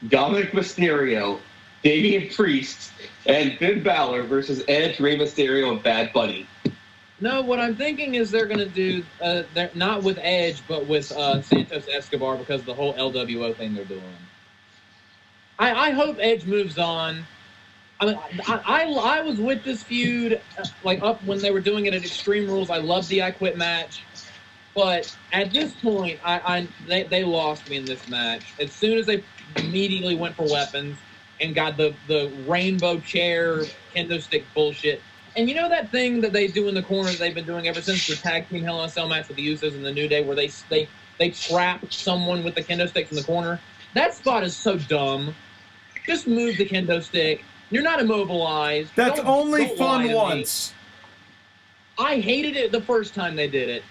Dominic Mysterio, Damian Priest, and Finn Balor versus Edge, Rey Mysterio, and Bad Bunny. No, what I'm thinking is they're going to do, not with Edge, but with Santos Escobar because of the whole LWO thing they're doing. I hope Edge moves on. I mean, I was with this feud, up when they were doing it at Extreme Rules. I loved the I Quit match. But at this point, they lost me in this match. As soon as they immediately went for weapons and got the rainbow chair kendo stick bullshit. And you know that thing that they do in the corner that they've been doing ever since the tag team Hell in a Cell match with the Usos and the New Day, where they trap someone with the kendo sticks in the corner? That spot is so dumb. Just move the kendo stick. You're not immobilized. That's only fun once. I hated it the first time they did it.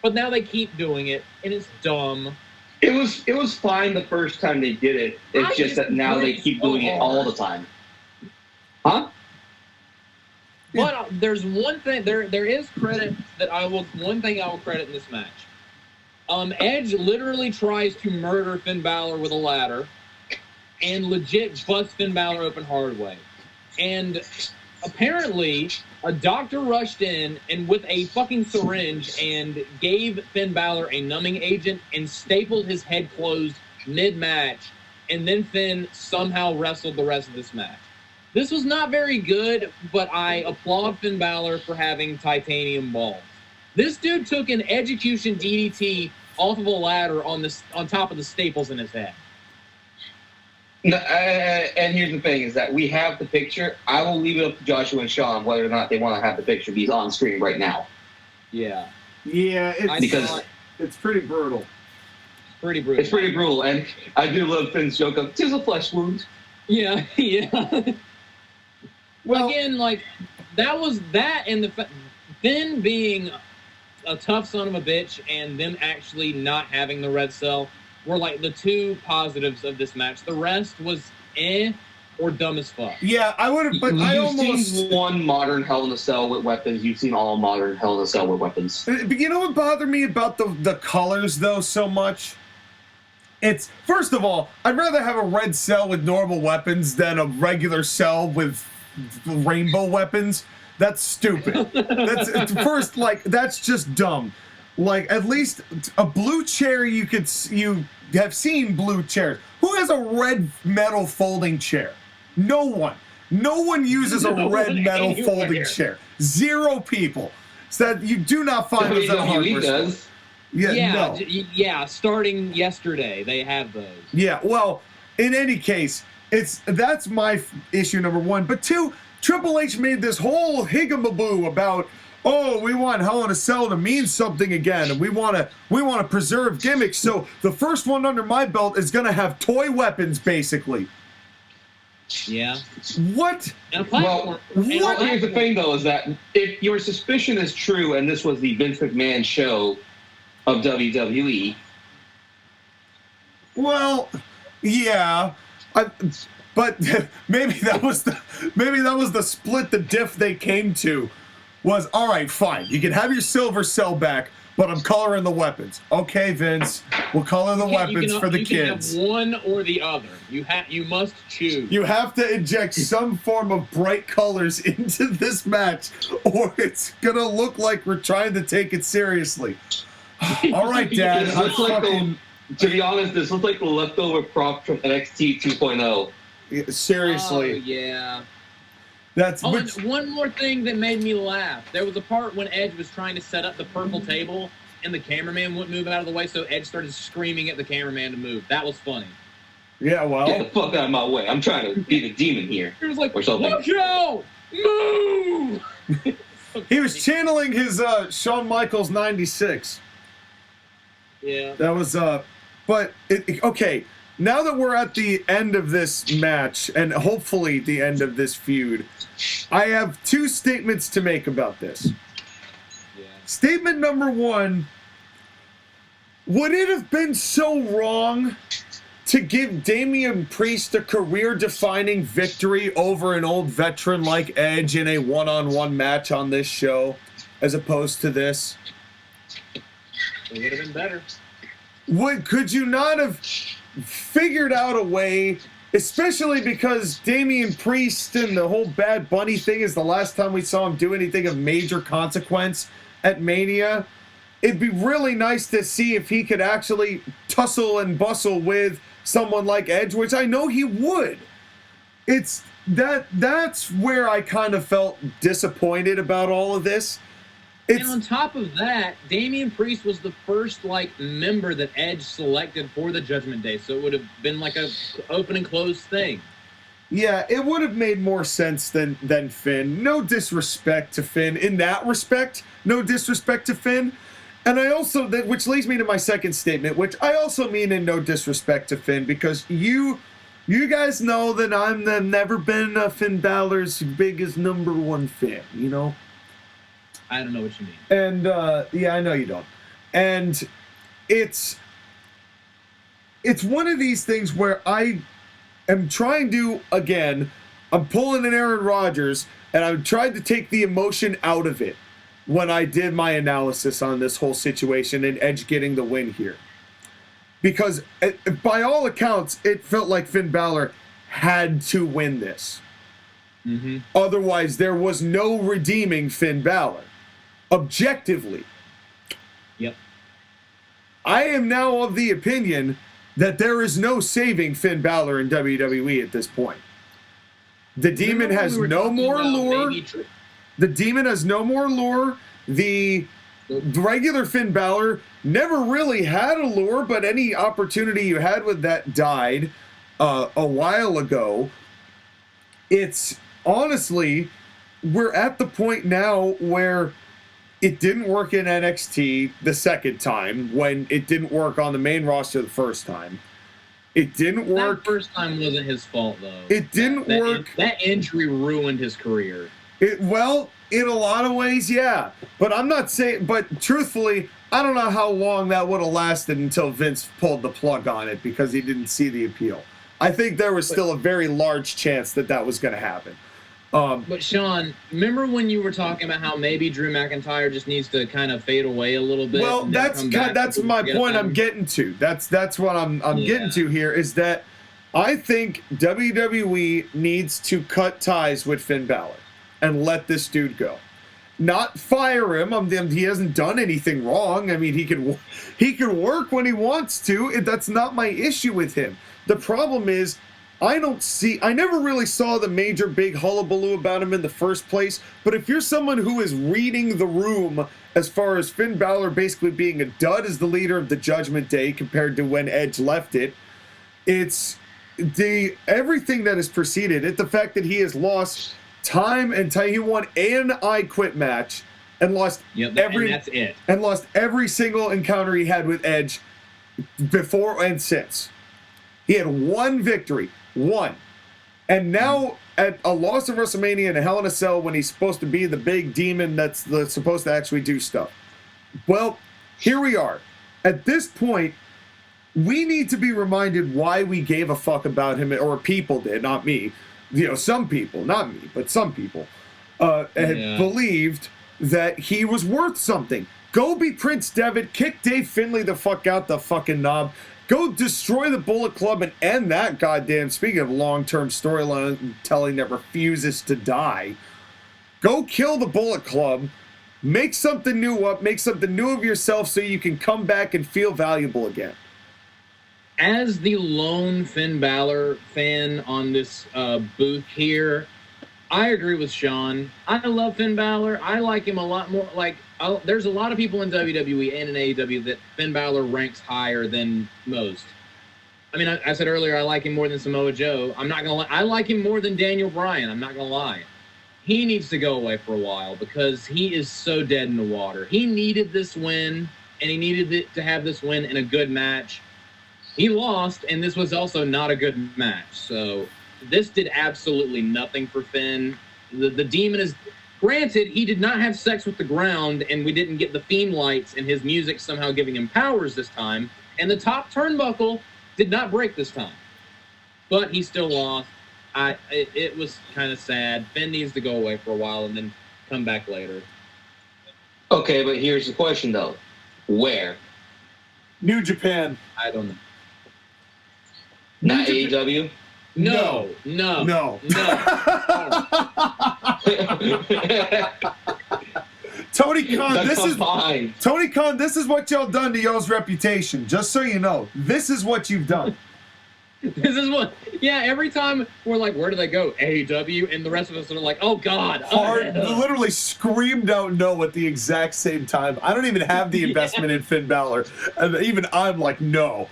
But now they keep doing it, and it's dumb. It was fine the first time they did it. It's just that now they keep doing it all the time. Huh? But there's one thing. There is credit that one thing I will credit in this match. Edge literally tries to murder Finn Balor with a ladder, and legit busts Finn Balor open hard way. And apparently, a doctor rushed in and with a fucking syringe and gave Finn Balor a numbing agent and stapled his head closed mid-match, and then Finn somehow wrestled the rest of this match. This was not very good, but I applaud Finn Balor for having titanium balls. This dude took an execution DDT off of a ladder on top of the staples in his head. No, and here's the thing: is that we have the picture. I will leave it up to Joshua and Sean whether or not they want to have the picture. He's on screen right now. Yeah. Yeah, Because it's pretty brutal. Pretty brutal. It's pretty brutal, and I do love Finn's joke of "'tis a flesh wound." Yeah, yeah. Well, again, like that was that, and Finn being a tough son of a bitch, and them actually not having the red cell were like the two positives of this match. The rest was or dumb as fuck. yeah, I would have, but You've seen one modern Hell in a Cell with weapons. You've seen all modern Hell in a Cell with weapons. But you know what bothered me about the colors though so much? It's, first of all, I'd rather have a red cell with normal weapons than a regular cell with rainbow weapons. That's stupid. That's first, like, that's just dumb. Like, at least a blue chair, you have seen blue chairs. Who has a red metal folding chair? No one. No one uses a red metal folding chair. 0 people. So that you do not find those at a hardware store. does. Yeah, Starting yesterday, they have those. Yeah, well, in any case, that's my issue number 1. But 2, Triple H made this whole higamaboo about, oh, we want Hell in a Cell to mean something again, and we want to preserve gimmicks. So the first one under my belt is going to have toy weapons, basically. Yeah. What? And a platform. Well, here's the thing, though, is that if your suspicion is true, and this was the Vince McMahon show of WWE. Well, yeah, but maybe that was the split, the diff they came to was, all right, fine, you can have your silver cell back, but I'm coloring the weapons. Okay, Vince, we'll color the weapons for the kids. You can have one or the other. You must choose. You have to inject some form of bright colors into this match, or it's gonna look like we're trying to take it seriously. All right, Dad. To be honest, this looks like the leftover prop from NXT 2.0. Yeah, seriously. Oh, yeah. That's one more thing that made me laugh. There was a part when Edge was trying to set up the purple table, and the cameraman wouldn't move out of the way, so Edge started screaming at the cameraman to move. That was funny. Yeah, well. Get the fuck out of my way. I'm trying to be the demon here. He was like, or something. Watch out! Move! He was channeling his Shawn Michaels 96. Yeah. That was but okay, now that we're at the end of this match and hopefully the end of this feud, I have 2 statements to make about this. Yeah. Statement number 1, would it have been so wrong to give Damian Priest a career-defining victory over an old veteran like Edge in a one-on-one match on this show as opposed to this? It would have been better. Could you not have figured out a way, especially because Damian Priest and the whole Bad Bunny thing is the last time we saw him do anything of major consequence at Mania? It'd be really nice to see if he could actually tussle and bustle with someone like Edge, which I know he would. That's where I kind of felt disappointed about all of this. And on top of that, Damian Priest was the first member that Edge selected for the Judgment Day, so it would have been like a open and closed thing. Yeah, it would have made more sense than Finn. No disrespect to Finn in that respect. No disrespect to Finn. And I also, which leads me to my second statement, which I also mean in no disrespect to Finn, because you guys know that I've never been Finn Balor's biggest number 1 fan, you know? I don't know what you mean. And, yeah, I know you don't. And it's one of these things where I am trying to, again, I'm pulling an Aaron Rodgers, and I'm trying to take the emotion out of it when I did my analysis on this whole situation and Edge getting the win here. Because, by all accounts, it felt like Finn Balor had to win this. Mm-hmm. Otherwise, there was no redeeming Finn Balor. Objectively. Yep. I am now of the opinion that there is no saving Finn Balor in WWE at this point. The Demon has no more lure. The Demon has no more lure. The regular Finn Balor never really had a lure, but any opportunity you had with that died. a while ago. It's honestly, we're at the point now where it didn't work in NXT the second time when it didn't work on the main roster the first time. It didn't work. That first time wasn't his fault, though. It didn't work. That injury ruined his career. Well, in a lot of ways, yeah. But I'm not saying, but truthfully, I don't know how long that would have lasted until Vince pulled the plug on it because he didn't see the appeal. I think there was still a very large chance that that was going to happen. But Sean, remember when you were talking about how maybe Drew McIntyre just needs to kind of fade away a little bit? Well, that's my point I'm getting to. That's what I'm getting to here is that I think WWE needs to cut ties with Finn Balor and let this dude go. Not fire him. He hasn't done anything wrong. I mean, he can work when he wants to. That's not my issue with him. The problem is, I never really saw the major big hullabaloo about him in the first place, but if you're someone who is reading the room as far as Finn Balor basically being a dud as the leader of the Judgment Day compared to when Edge left it, it's everything that has preceded it, the fact that he has lost time and time. He won an I Quit match and lost and that's it. And lost every single encounter he had with Edge before and since. He had one victory. One. And now at a loss of WrestleMania and a Hell in a Cell when he's supposed to be the big demon that's supposed to actually do stuff. Well, here we are. At this point, we need to be reminded why we gave a fuck about him, or people did, not me. You know, some people, not me, but some people had believed that he was worth something. Go be Prince Devitt, kick Dave Finlay the fuck out the fucking knob. Go destroy the Bullet Club and end that goddamn, speaking of long-term storyline telling that refuses to die, go kill the Bullet Club, make something new up, make something new of yourself so you can come back and feel valuable again. As the lone Finn Balor fan on this booth here, I agree with Sean. I love Finn Balor. I like him a lot more. There's a lot of people in WWE and in AEW that Finn Balor ranks higher than most. I mean, I said earlier I like him more than Samoa Joe. I'm not going to lie. I like him more than Daniel Bryan. I'm not going to lie. He needs to go away for a while because he is so dead in the water. He needed this win, and he needed to have this win in a good match. He lost, and this was also not a good match. So this did absolutely nothing for Finn. The demon is... Granted, he did not have sex with the ground, and we didn't get the theme lights and his music somehow giving him powers this time. And the top turnbuckle did not break this time. But he still lost. It was kind of sad. Finn needs to go away for a while and then come back later. Okay, but here's the question, though. Where? New Japan. I don't know. Not AEW? No. Tony Khan, this is what y'all done to y'all's reputation. Just so you know, this is what you've done. This is what, every time we're like, where do they go? AEW, and the rest of us are like, oh God. Literally screamed out no at the exact same time. I don't even have the investment in Finn Balor. And even I'm like, no.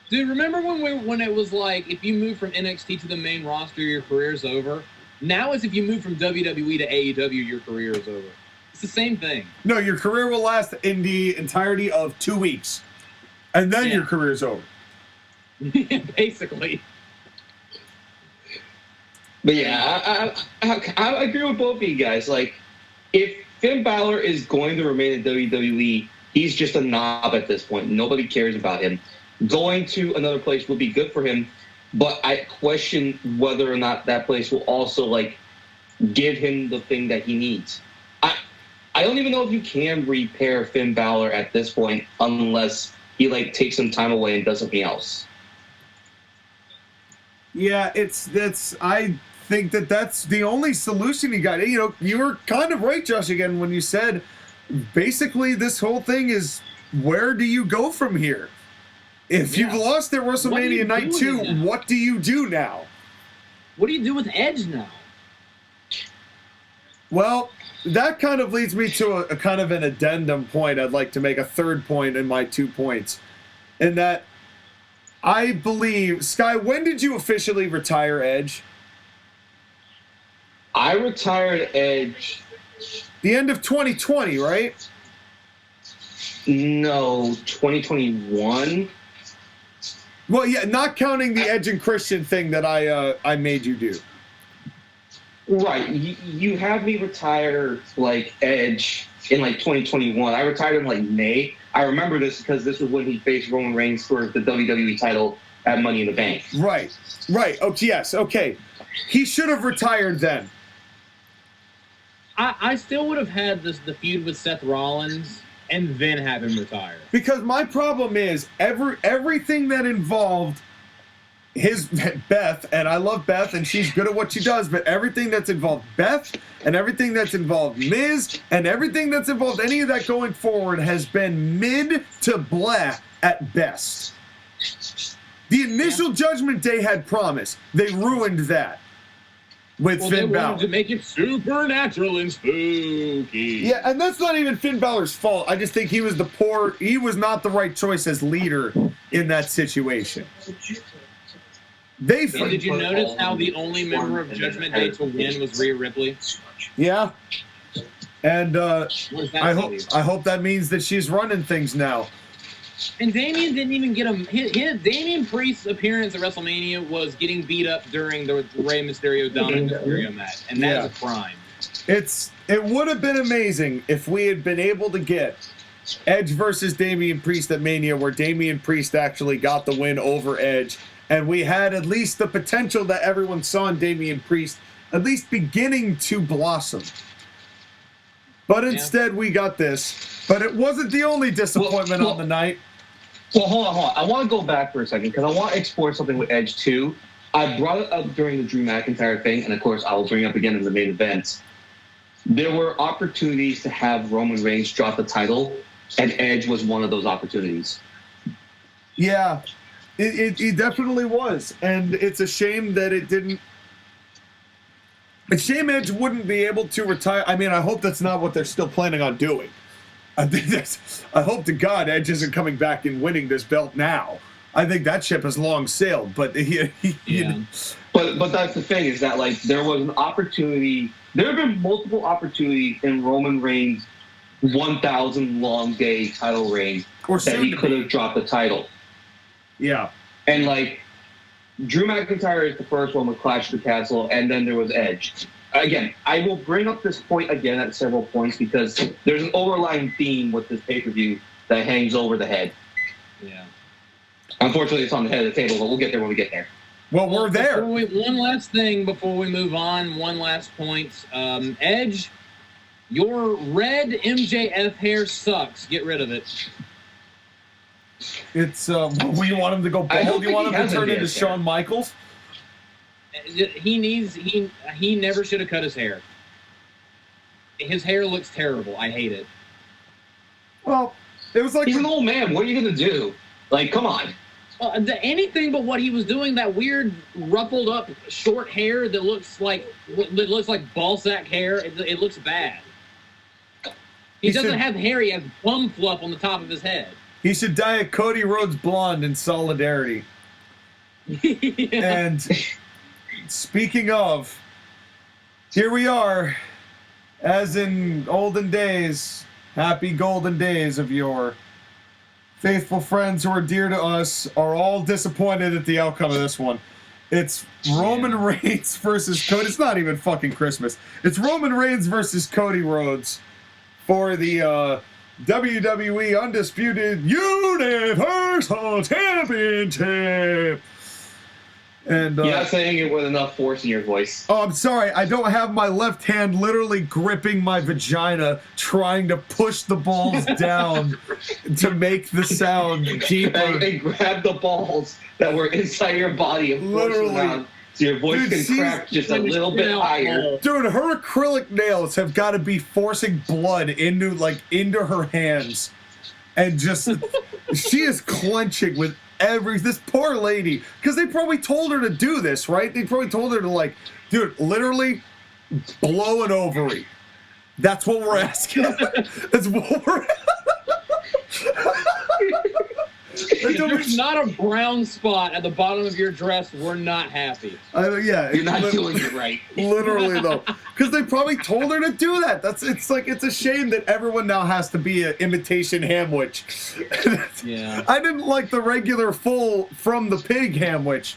Dude, remember when it was like, if you move from NXT to the main roster, your career's over? Now it's if you move from WWE to AEW, your career is over. It's the same thing. No, your career will last in the entirety of 2 weeks. And then your career's over. Basically. But I agree with both of you guys. Like, if Finn Balor is going to remain in WWE, he's just a knob at this point. Nobody cares about him. Going to another place would be good for him, but I question whether or not that place will also, like, give him the thing that he needs. I don't even know if you can repair Finn Balor at this point unless he, like, takes some time away and does something else. Yeah, I think that's the only solution you got. You know, you were kind of right, Josh, again, when you said basically this whole thing is, where do you go from here? If you've lost at WrestleMania Night 2, what do you do now? What do you do with Edge now? Well, that kind of leads me to a kind of an addendum point. I'd like to make a third point in my 2 points. In that, I believe, Sky, when did you officially retire Edge? I retired Edge. The end of 2020, right? No, 2021. Well, yeah, not counting the Edge and Christian thing that I made you do. Right. You have me retire, like, Edge in, like, 2021. I retired in, like, May. I remember this because this was when he faced Roman Reigns for the WWE title at Money in the Bank. Right. Oh, yes, okay. He should have retired then. I still would have had the feud with Seth Rollins and then have him retire. Because my problem is everything that involved his Beth, and I love Beth, and she's good at what she does, but everything that's involved Beth, and everything that's involved Miz, and everything that's involved any of that going forward has been mid to blah at best. The initial Judgment Day had promise. They ruined that with Finn Balor. They wanted to make it supernatural and spooky. Yeah, and that's not even Finn Balor's fault. I just think he was not the right choice as leader in that situation. Did you notice how the only member of Judgment Day to win was Rhea Ripley? Yeah. And I I hope that means that she's running things now. And Damian didn't even get him. Damian Priest's appearance at WrestleMania was getting beat up during the Rey Mysterio Dominic Mysterio match, and that is a crime. It would have been amazing if we had been able to get Edge versus Damian Priest at Mania, where Damian Priest actually got the win over Edge, and we had at least the potential that everyone saw in Damian Priest at least beginning to blossom. But instead, we got this. But it wasn't the only disappointment on the night. Well, hold on. I want to go back for a second because I want to explore something with Edge too. I brought it up during the Drew McIntyre thing, and of course, I will bring it up again in the main event. There were opportunities to have Roman Reigns drop the title, and Edge was one of those opportunities. Yeah, it definitely was, and it's a shame that it didn't. A shame Edge wouldn't be able to retire. I mean, I hope that's not what they're still planning on doing. I hope to God Edge isn't coming back and winning this belt now. I think that ship has long sailed. But But that's the thing is that like there was an opportunity. There have been multiple opportunities in Roman Reigns' 1,000 long day title reign that he could have dropped the title. Yeah, and like Drew McIntyre is the first one with Clash of the Castle, and then there was Edge. Again, I will bring up this point again at several points because there's an overlying theme with this pay-per-view that hangs over the head. Yeah. Unfortunately, it's on the head of the table, but we'll get there when we get there. Well, we're there. One last thing before we move on. One last point. Edge, your red MJF hair sucks. Get rid of it. It's you want him to go bald? You want him to turn into Shawn Michaels? He never should have cut his hair. His hair looks terrible. I hate it. Well, it was like he's an old man. What are you gonna do? Like, come on. Anything but what he was doing. That weird ruffled up short hair that looks like ball sack hair. It looks bad. He doesn't have hair. He has bum fluff on the top of his head. He should dye a Cody Rhodes blonde in solidarity. Yeah. And speaking of, here we are, as in olden days, happy golden days of yore. Faithful friends who are dear to us are all disappointed at the outcome of this one. It's Roman Reigns versus Cody. It's not even fucking Christmas. It's Roman Reigns versus Cody Rhodes for the WWE Undisputed Universal Championship. And you're not saying it with enough force in your voice. Oh, I'm sorry. I don't have my left hand literally gripping my vagina, trying to push the balls down to make the sound deeper. And grab the balls that were inside your body and push them around so your voice can crack just a little bit higher. Dude, her acrylic nails have got to be forcing blood into her hands. And just, she is clenching with this poor lady, because they probably told her to do this, right? They probably told her to, dude, literally blow an ovary. That's what we're asking. That's what we're If there's not a brown spot at the bottom of your dress, we're not happy. Yeah, You're not doing it right. Literally though, because they probably told her to do that. It's a shame that everyone now has to be an imitation hamwich. Yeah. I didn't like the regular full from the pig hamwich,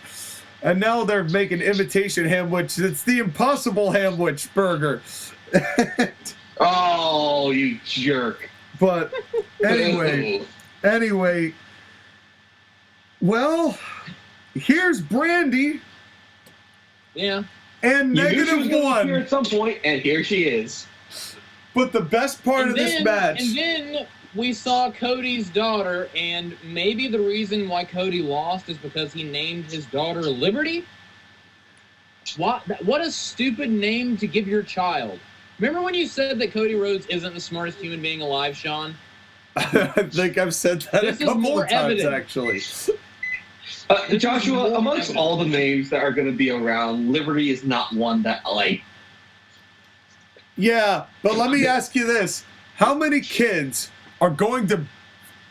and now they're making imitation hamwich. It's the Impossible Hamwich burger. Oh, you jerk! But anyway. Well, here's Brandy. Yeah. And You knew she was gonna -1. appear at some point, and here she is. But the best part of this match. And then we saw Cody's daughter, and maybe the reason why Cody lost is because he named his daughter Liberty? What a stupid name to give your child. Remember when you said that Cody Rhodes isn't the smartest human being alive, Sean? I think I've said that This a is couple more of times, evident. actually. Joshua, amongst all the names that are going to be around, Liberty is not one that I like. Yeah, but let me ask you this. How many kids are going to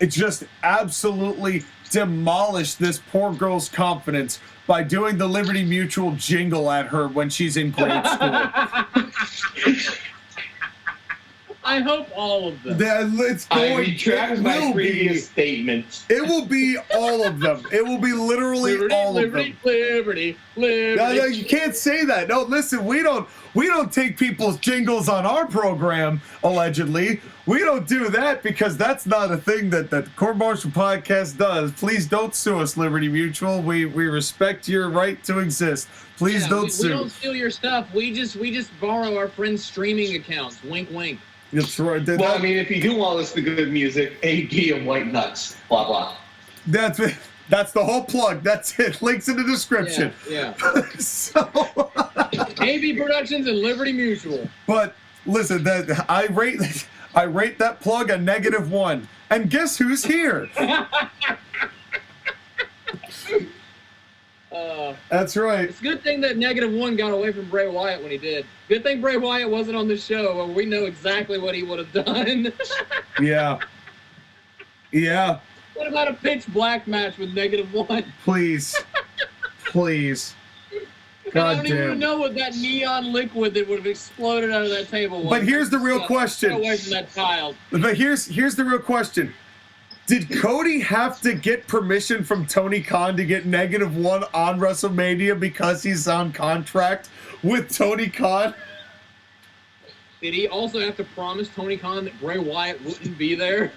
just absolutely demolish this poor girl's confidence by doing the Liberty Mutual jingle at her when she's in grade school? I hope all of them. I retract my previous statement. It will be all of them. It will be literally all of them. Liberty. No, you can't say that. No, listen, we don't take people's jingles on our program, allegedly. We don't do that because that's not a thing that the Court-Martail podcast does. Please don't sue us, Liberty Mutual. We respect your right to exist. Please don't sue. We don't steal your stuff. We just borrow our friends' streaming accounts. Wink, wink. That's right. Well, I mean, if you do want to listen to good music, AD and White Knux, blah, blah. That's it. That's the whole plug. That's it. Links in the description. Yeah. So, AB Productions and Liberty Mutual. but listen, I rate that plug a -1. And guess who's here? That's right. It's a good thing that -1 got away from Bray Wyatt when he did. Good thing Bray Wyatt wasn't on the show, or we know exactly what he would have done. Yeah. Yeah. What about a pitch black match with -1? Please. Please. I God don't even damn. know what that neon liquid that would have exploded out of that table was. But here's the real Stay question. away from that child. But here's the real question. Did Cody have to get permission from Tony Khan to get -1 on WrestleMania because he's on contract with Tony Khan? Did he also have to promise Tony Khan that Bray Wyatt wouldn't be there?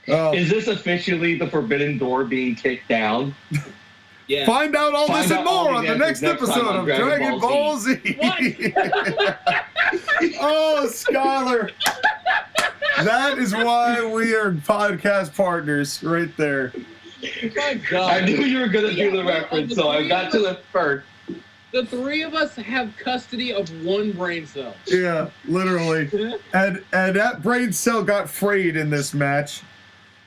Oh. Is this officially the forbidden door being kicked down? Yeah. Find out all Find this and out all more the on the answers next next time episode on of Dragon Dragon Ball Z. Oh, Skylar. That is why we are podcast partners right there. My God. I knew you were going to do the reference, so I got to it first. The three of us have custody of one brain cell. Yeah, literally. And that brain cell got frayed in this match.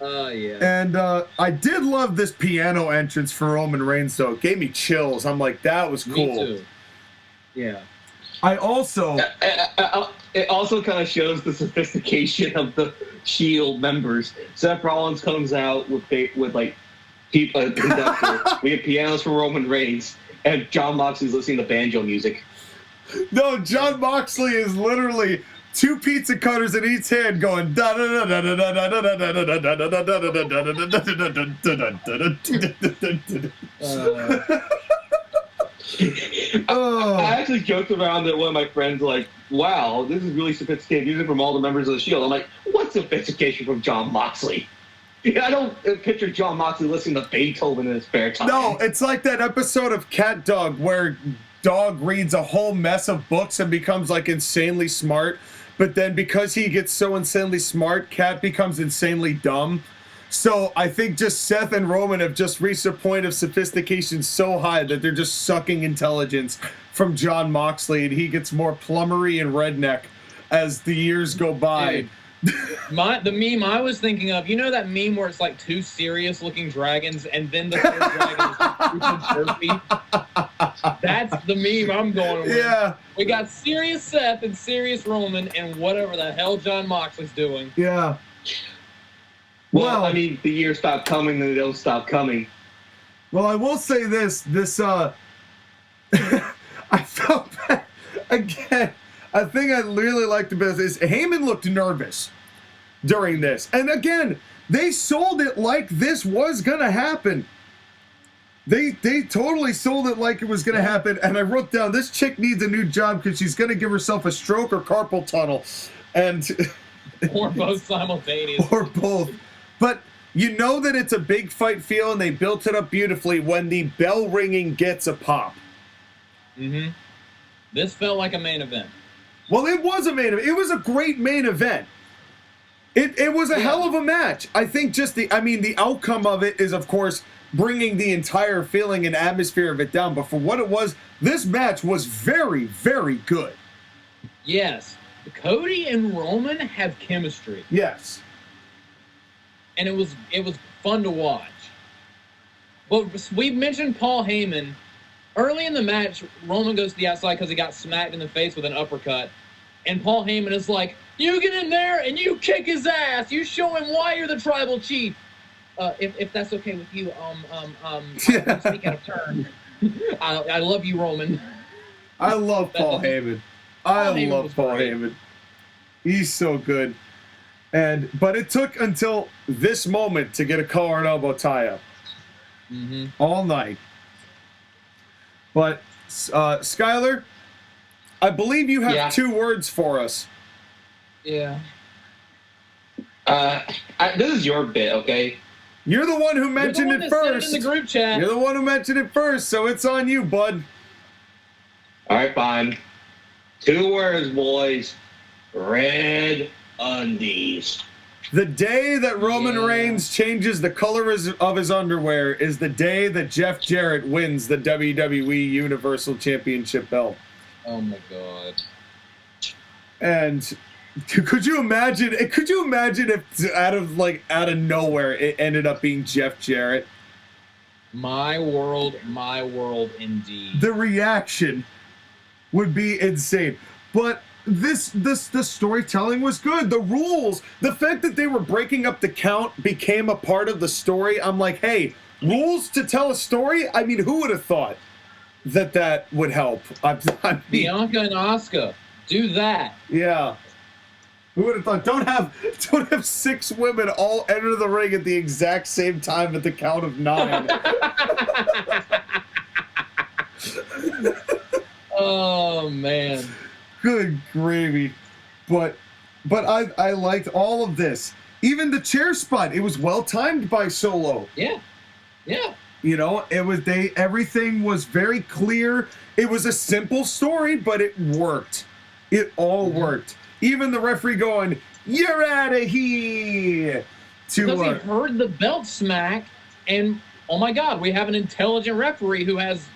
Yeah. And I did love this piano entrance for Roman Reigns, though. It gave me chills. I'm like, that was cool. Me too. Yeah. I also... It also kind of shows the sophistication of the Shield members. Seth Rollins comes out with like people. We have pianos for Roman Reigns, and John Moxley's listening to banjo music. No, John Moxley is literally 2 pizza cutters in each hand going da da da da da da da da da da da I actually joked around that one of my friends like, wow, this is really sophisticated music from all the members of the Shield. I'm like, what sophistication from John Moxley? I don't picture John Moxley listening to Beethoven in his spare time. No, it's like that episode of Cat Dog where Dog reads a whole mess of books and becomes like insanely smart, but then because he gets so insanely smart, Cat becomes insanely dumb. So I think just Seth and Roman have just reached a point of sophistication so high that they're just sucking intelligence from John Moxley, and he gets more plumbery and redneck as the years go by. The meme I was thinking of, you know that meme where it's like 2 serious-looking dragons, and then the third dragon is super derpy? That's the meme I'm going with. Yeah. We got serious Seth and serious Roman, and whatever the hell John Moxley's doing. Yeah. Well, I mean, the years stop coming, then they don't stop coming. Well, I will say this. I felt bad. Again, a thing I really liked about this is Heyman looked nervous during this. And again, they sold it like this was going to happen. They totally sold it like it was going to happen. And I wrote down, this chick needs a new job because she's going to give herself a stroke or carpal tunnel. And or both simultaneously. Or both. But you know that it's a big fight feel, and they built it up beautifully when the bell ringing gets a pop. Mm-hmm. This felt like a main event. Well, it was a main event. It was a great main event. It was a hell of a match. I think the outcome of it is, of course, bringing the entire feeling and atmosphere of it down. But for what it was, this match was very, very good. Yes. Cody and Roman have chemistry. Yes. And it was fun to watch. But we mentioned Paul Heyman. Early in the match, Roman goes to the outside because he got smacked in the face with an uppercut. And Paul Heyman is like, you get in there and you kick his ass. You show him why you're the tribal chief. If that's okay with you, I'm speak out of turn. I love you, Roman. I love Paul Heyman. I love Paul Heyman. He's so good. But it took until this moment to get a collar and elbow tie-up. Mm-hmm. All night. But, Skylar, I believe you have 2 words for us. Yeah. This is your bit, okay? You're the one who mentioned it first. Said it in the group chat. You're the one who mentioned it first, so it's on you, bud. All right, fine. 2 words, boys. Red undies. The day that Roman Reigns changes the color of his underwear is the day that Jeff Jarrett wins the WWE Universal Championship belt. Oh my God. And could you imagine if out of nowhere it ended up being Jeff Jarrett? My world indeed. The reaction would be insane. But the storytelling was good. The rules, the fact that they were breaking up the count became a part of the story. I'm like, hey, rules to tell a story? I mean, who would have thought that would help? Bianca and Asuka, do that. Yeah. Who would have thought? Don't have 6 women all enter the ring at the exact same time at the count of 9. Oh man. Good gravy. But I liked all of this. Even the chair spot, it was well timed by Solo. Yeah. Yeah. You know, everything was very clear. It was a simple story, but it worked. It all worked. Even the referee going, "You're out of here." Because he heard the belt smack, and oh my God, we have an intelligent referee who has,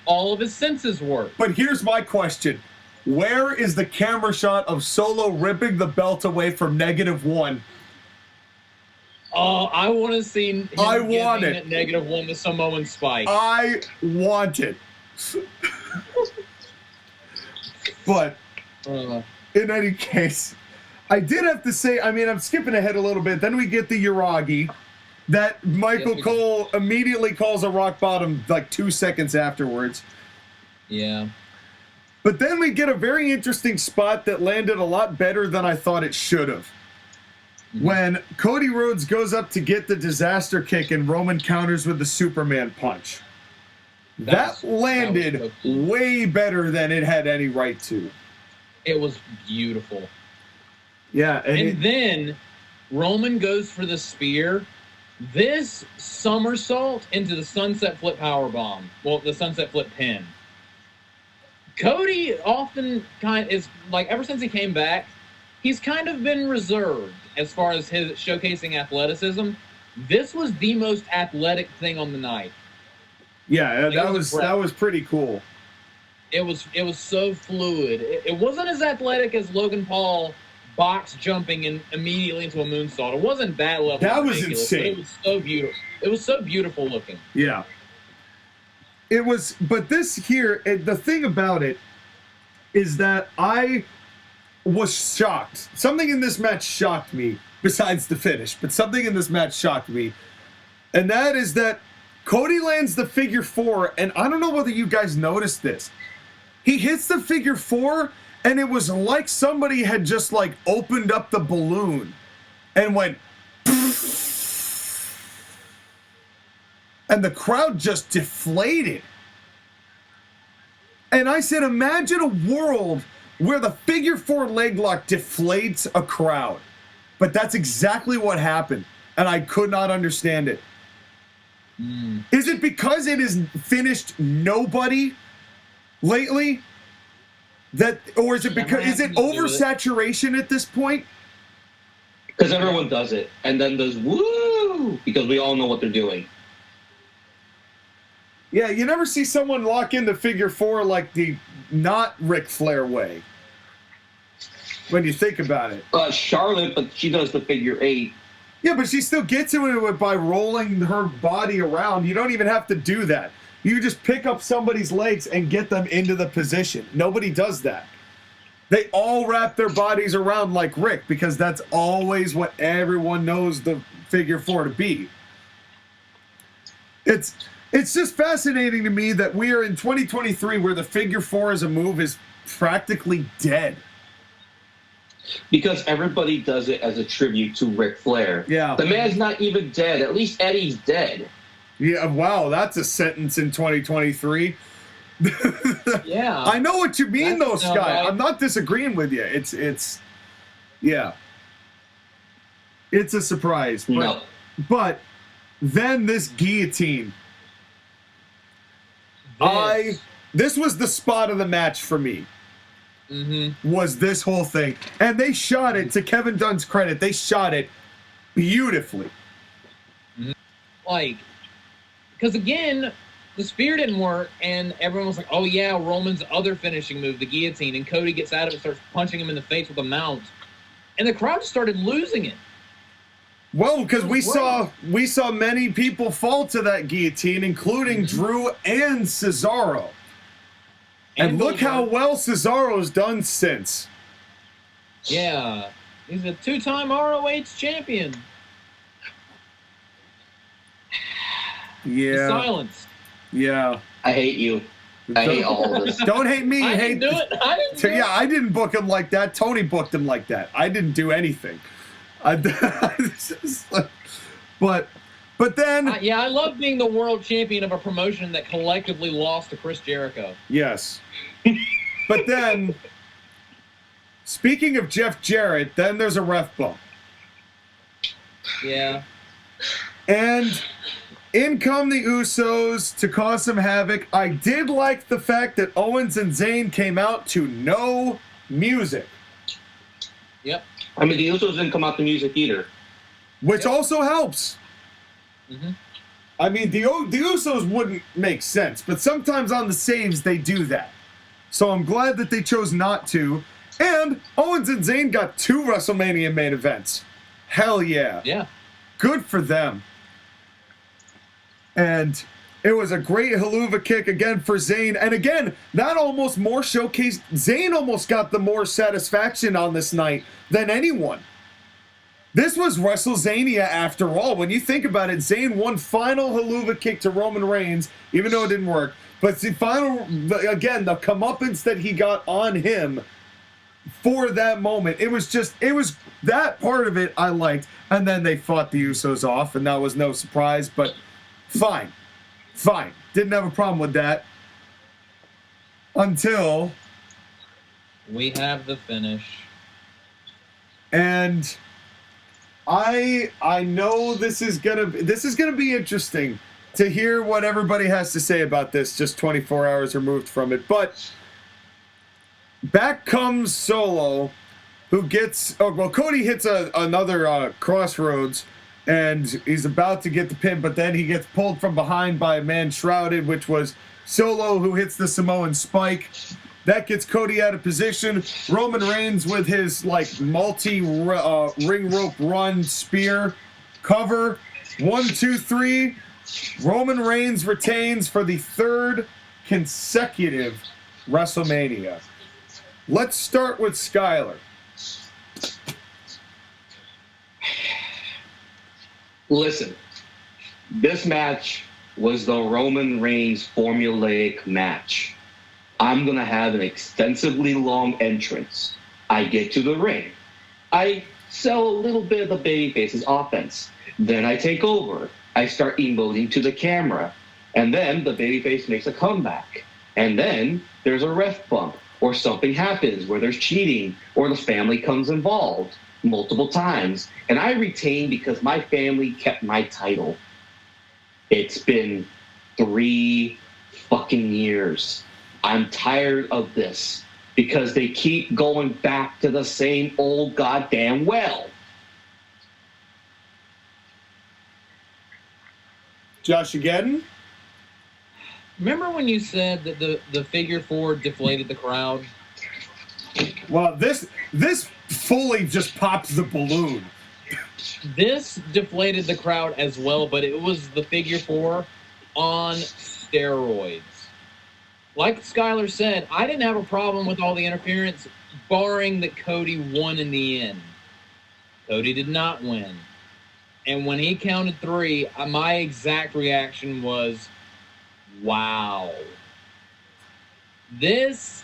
all of his senses work. But here's my question. Where is the camera shot of Solo ripping the belt away from -1? Oh, I want to see him it. -1 to Samoan Spike. I want it. But in any case, I did have to say, I'm skipping ahead a little bit. Then we get the Uragi that Michael Cole immediately calls a rock bottom like 2 seconds afterwards. Yeah. But then we get a very interesting spot that landed a lot better than I thought it should have. When Cody Rhodes goes up to get the disaster kick and Roman counters with the Superman punch. That landed way better than it had any right to. It was beautiful. Yeah. And then Roman goes for the spear. This somersault into the sunset flip powerbomb. Well, the sunset flip pin. Cody often is like, ever since he came back, he's kind of been reserved as far as his showcasing athleticism. This was the most athletic thing on the night. Yeah, that was pretty cool. It was so fluid. It wasn't as athletic as Logan Paul box jumping and immediately into a moonsault. It wasn't that level. That was insane. It was so beautiful. It was so beautiful looking. Yeah. It was, but this here, the thing about it is that was shocked. Something in this match shocked me, besides the finish, but something in this match shocked me. And that is that Cody lands the figure 4, and I don't know whether you guys noticed this. He hits the figure 4, and it was like somebody had just like opened up the balloon and went, and the crowd just deflated. And I said, imagine a world where the figure 4 leg lock deflates a crowd. But that's exactly what happened, and I could not understand it. Is it because it has finished nobody lately? Or is it because is it oversaturation at this point? Because everyone does it, and then does woo, because we all know what they're doing. Yeah, you never see someone lock into figure 4 like the not Ric Flair way. When you think about it. Charlotte, but she does the figure 8. Yeah, but she still gets into it by rolling her body around. You don't even have to do that. You just pick up somebody's legs and get them into the position. Nobody does that. They all wrap their bodies around like Rick, because that's always what everyone knows the figure 4 to be. It's just fascinating to me that we are in 2023 where the figure 4 as a move is practically dead. Because everybody does it as a tribute to Ric Flair. Yeah. The man's not even dead. At least Eddie's dead. Yeah, wow, that's a sentence in 2023. Yeah. I know what you mean, though, That's Sky. right. I'm not disagreeing with you. Yeah. It's a surprise. No. But then this guillotine. This was the spot of the match for me. Was this whole thing. And they shot it, to Kevin Dunn's credit, they shot it beautifully. Like, because again, the spear didn't work, and everyone was like, oh yeah, Roman's other finishing move, the guillotine, and Cody gets out of it, starts punching him in the face with a mount. And the crowd started losing it. Well, because we saw many people fall to that guillotine, including Drew and Cesaro. And look how well Cesaro's done since. Yeah. He's a 2-time ROH champion. Yeah. Silence. Yeah. I hate you. I hate all of this. Don't hate me. I didn't do it. I didn't do it. Yeah, I didn't book him like that. Tony booked him like that. I didn't do anything. But then... yeah, I love being the world champion of a promotion that collectively lost to Chris Jericho. Yes. But then, speaking of Jeff Jarrett, then there's a ref bump. Yeah. And in come the Usos to cause some havoc. I did like the fact that Owens and Zayn came out to no music. Yep. I mean, the Usos didn't come out to music either. Which also helps. I mean, the Usos wouldn't make sense, but sometimes on the saves they do that. So I'm glad that they chose not to. And Owens and Zayn got 2 WrestleMania main events. Hell yeah. Yeah. Good for them. And it was a great haluva kick again for Zayn. And again, that almost more showcased. Zayn almost got the more satisfaction on this night than anyone. This was WrestleZania after all. When you think about it, Zayn won final haluva kick to Roman Reigns, even though it didn't work. But the the comeuppance that he got on him for that moment, it was that part of it I liked. And then they fought the Usos off, and that was no surprise, but fine. Didn't have a problem with that. Until we have the finish. And I know this is gonna be interesting to hear what everybody has to say about this, just 24 hours removed from it. But back comes Solo, who gets Cody hits another crossroads, and he's about to get the pin, but then he gets pulled from behind by a man shrouded, which was Solo, who hits the Samoan spike. That gets Cody out of position. Roman Reigns with his ring rope run spear cover. 1, 2, 3. Roman Reigns retains for the 3rd consecutive WrestleMania. Let's start with Skylar. Listen, this match was the Roman Reigns formulaic match. I'm going to have an extensively long entrance. I get to the ring. I sell a little bit of the babyface's offense. Then I take over. I start emoting to the camera. And then the babyface makes a comeback. And then there's a ref bump, or something happens where there's cheating, or the family comes involved multiple times. And I retain because my family kept my title. It's been 3 fucking years. I'm tired of this because they keep going back to the same old goddamn well. JoshAgeddon? Remember when you said that the figure 4 deflated the crowd? Well, this fully just pops the balloon. This deflated the crowd as well, but it was the figure 4 on steroids. Like Skylar said, I didn't have a problem with all the interference, barring that Cody won in the end. Cody did not win. And when he counted 3, my exact reaction was, wow. This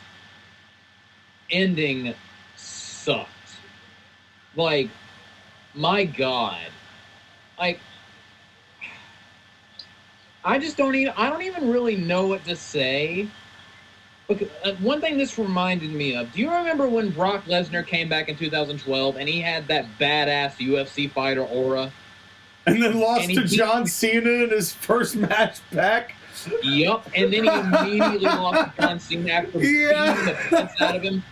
ending sucked. Like, my God. Like, I don't even really know what to say. Because, one thing this reminded me of, do you remember when Brock Lesnar came back in 2012 and he had that badass UFC fighter aura? And then lost to John Cena in his first match back? Yep, and then he immediately lost to John Cena after beating the piss out of him.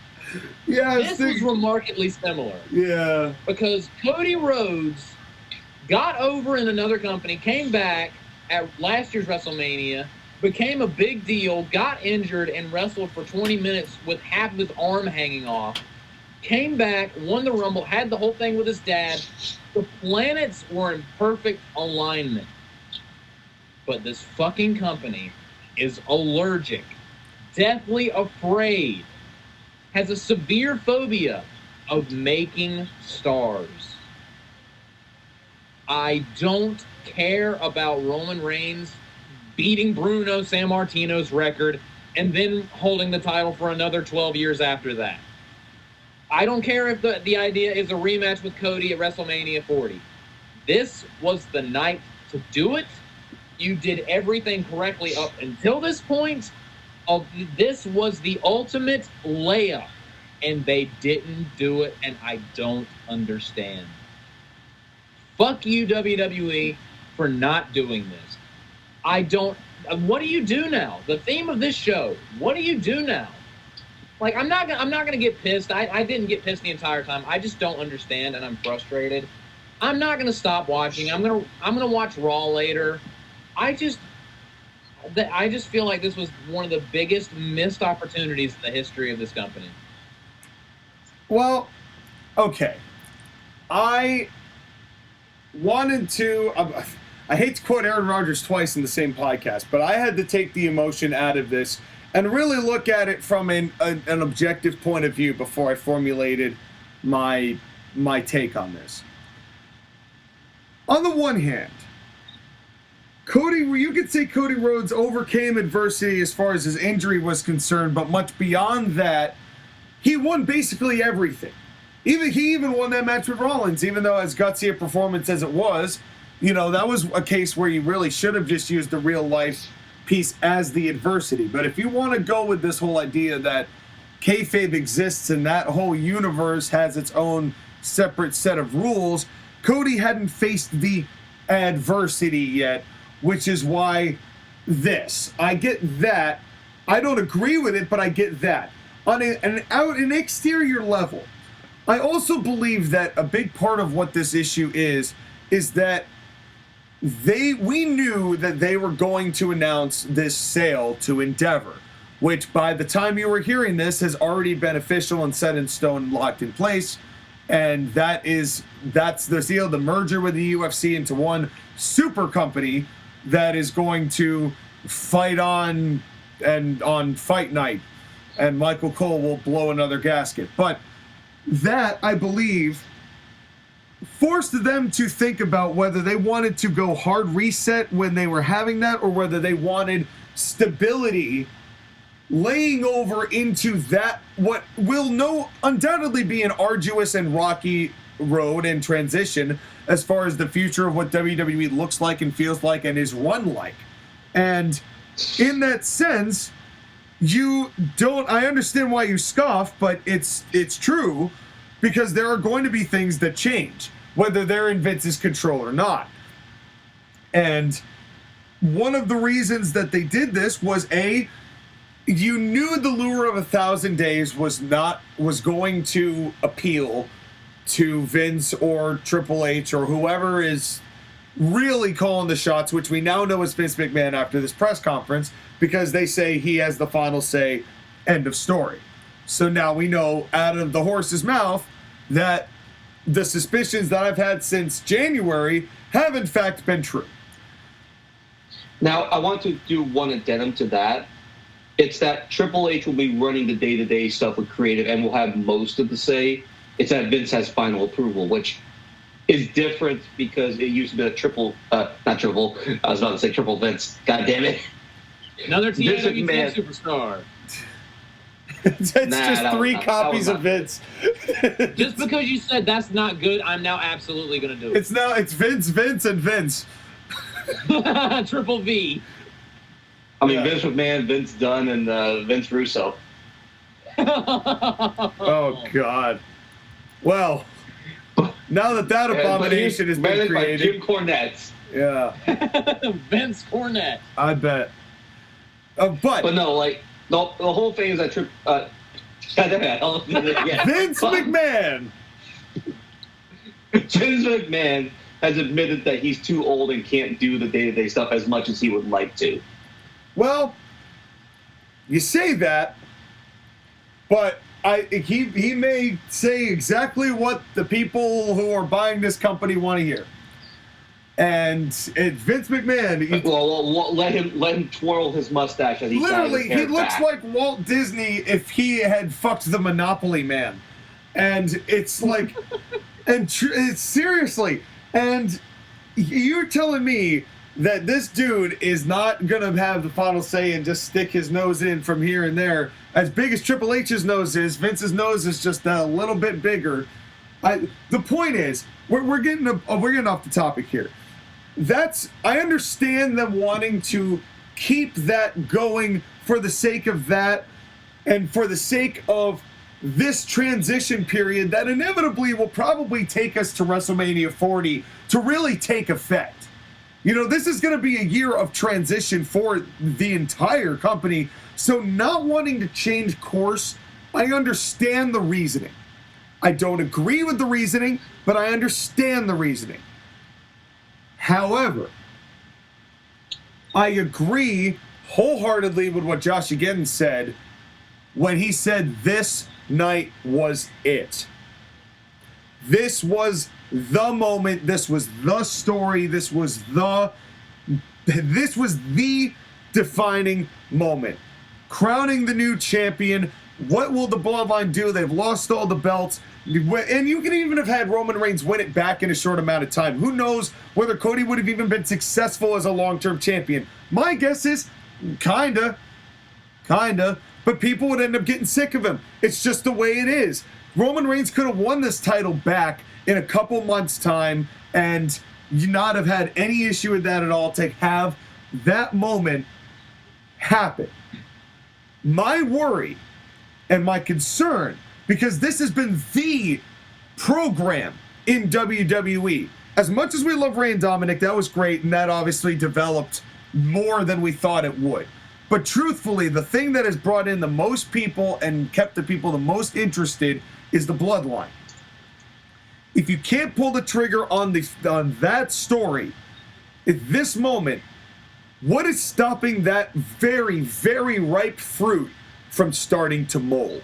Yeah, this was remarkably similar. Yeah. Because Cody Rhodes got over in another company, came back at last year's WrestleMania, became a big deal, got injured, and wrestled for 20 minutes with half of his arm hanging off. Came back, won the Rumble, had the whole thing with his dad. The planets were in perfect alignment. But this fucking company is allergic, deathly afraid, has a severe phobia of making stars. I don't care about Roman Reigns beating Bruno Sammartino's record and then holding the title for another 12 years after that. I don't care if the idea is a rematch with Cody at WrestleMania 40. This was the night to do it. You did everything correctly up until this point. This was the ultimate layup, and they didn't do it, and I don't understand. Fuck you, WWE, for not doing this. What do you do now? The theme of this show, what do you do now? Like, I'm not gonna get pissed. I didn't get pissed the entire time. I just don't understand, and I'm frustrated. I'm not gonna stop watching. I'm gonna watch Raw later. I just feel like this was one of the biggest missed opportunities in the history of this company. Well, okay. I wanted to... I hate to quote Aaron Rodgers twice in the same podcast, but I had to take the emotion out of this and really look at it from an objective point of view before I formulated my take on this. On the one hand, you could say Cody Rhodes overcame adversity as far as his injury was concerned, but much beyond that, he won basically everything. He even won that match with Rollins, even though as gutsy a performance as it was, that was a case where you really should have just used the real life piece as the adversity. But if you want to go with this whole idea that kayfabe exists and that whole universe has its own separate set of rules, Cody hadn't faced the adversity yet, which is why I get that. I don't agree with it, but I get that. On an exterior level, I also believe that a big part of what this issue is that we knew that they were going to announce this sale to Endeavor, which by the time you were hearing this has already been official and set in stone, locked in place. And that's the deal, the merger with the UFC into one super company that is going to fight on fight night, and Michael Cole will blow another gasket. But that, I believe, forced them to think about whether they wanted to go hard reset when they were having that, or whether they wanted stability laying over into that, what will undoubtedly be an arduous and rocky road and transition as far as the future of what WWE looks like and feels like and is run like. And in that sense, I understand why you scoff, but it's true, because there are going to be things that change, whether they're in Vince's control or not. And one of the reasons that they did this was, you knew the lure of 1,000 days was going to appeal to Vince or Triple H or whoever is really calling the shots, which we now know is Vince McMahon after this press conference, because they say he has the final say, end of story. So now we know out of the horse's mouth that the suspicions that I've had since January have in fact been true. Now, I want to do one addendum to that. It's that Triple H will be running the day-to-day stuff with creative and will have most of the say. It's that Vince has final approval, which is different because it used to be a triple Vince. God damn it. Another TNA superstar. It's just three copies of Vince. Just because you said that's not good, I'm now absolutely going to do it. It's Vince, and Vince. Triple V. I mean, Vince McMahon, Vince Dunn, and Vince Russo. Oh, God. Well, now that abomination has been created. Jim Cornette. Yeah. Vince Cornette. I bet. But no, like, the whole thing is that Vince McMahon. Vince McMahon has admitted that he's too old and can't do the day-to-day stuff as much as he would like to. Well, you say that, but he may say exactly what the people who are buying this company want to hear. And it's Vince McMahon. Well, let him twirl his mustache as he literally, he looks like Walt Disney if he had fucked the Monopoly Man. And it's like, it's seriously, and you're telling me that this dude is not going to have the final say and just stick his nose in from here and there. As big as Triple H's nose is, Vince's nose is just a little bit bigger. The point is, we're getting off the topic here. I understand them wanting to keep that going for the sake of that and for the sake of this transition period that inevitably will probably take us to WrestleMania 40 to really take effect. You know, this is going to be a year of transition for the entire company. So not wanting to change course, I understand the reasoning. I don't agree with the reasoning, but I understand the reasoning. However, I agree wholeheartedly with what JoshAgeddon said when he said this night was it. This was the moment. This was the story. This was the defining moment. Crowning the new champion. What will the Bloodline do? They've lost all the belts. And you could even have had Roman Reigns win it back in a short amount of time. Who knows whether Cody would have even been successful as a long-term champion. My guess is kinda. But people would end up getting sick of him. It's just the way it is. Roman Reigns could have won this title back in a couple months' time and you not have had any issue with that at all to have that moment happen. My worry and my concern, because this has been the program in WWE. As much as we love Rey and Dominic, that was great, and that obviously developed more than we thought it would. But truthfully, the thing that has brought in the most people and kept the people the most interested is the Bloodline. If you can't pull the trigger on that story at this moment, what is stopping that very, very ripe fruit from starting to mold?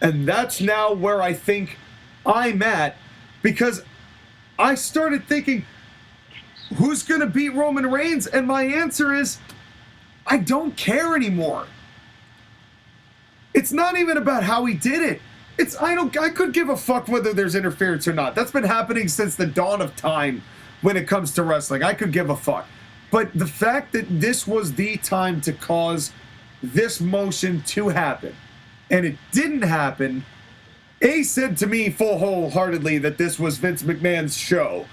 And that's now where I think I'm at, because I started thinking, who's going to beat Roman Reigns? And my answer is, I don't care anymore. It's not even about how he did it. I could give a fuck whether there's interference or not. That's been happening since the dawn of time when it comes to wrestling. I could give a fuck. But the fact that this was the time to cause this motion to happen, and it didn't happen, said to me full wholeheartedly that this was Vince McMahon's show.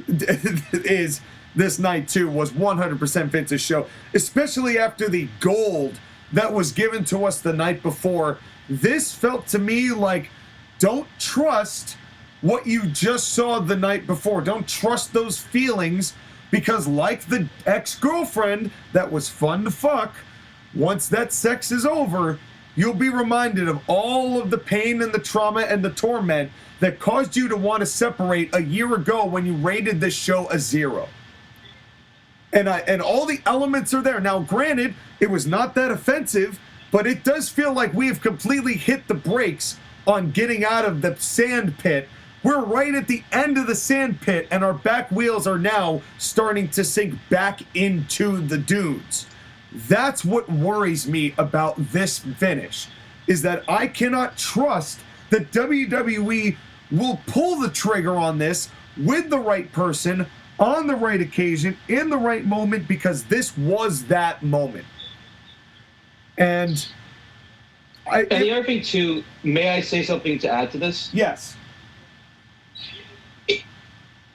Is this night too was 100% Vince's show, especially after the gold that was given to us the night before. This felt to me like, don't trust what you just saw the night before. Don't trust those feelings, because like the ex-girlfriend that was fun to fuck, once that sex is over, you'll be reminded of all of the pain and the trauma and the torment that caused you to want to separate a year ago when you rated this show a 0. And all the elements are there. Now, granted, it was not that offensive, but it does feel like we have completely hit the brakes on getting out of the sand pit. We're right at the end of the sand pit, and our back wheels are now starting to sink back into the dunes. That's what worries me about this finish, is that I cannot trust that WWE will pull the trigger on this with the right person, on the right occasion, in the right moment, because this was that moment. And the other thing too, may I say something to add to this? Yes.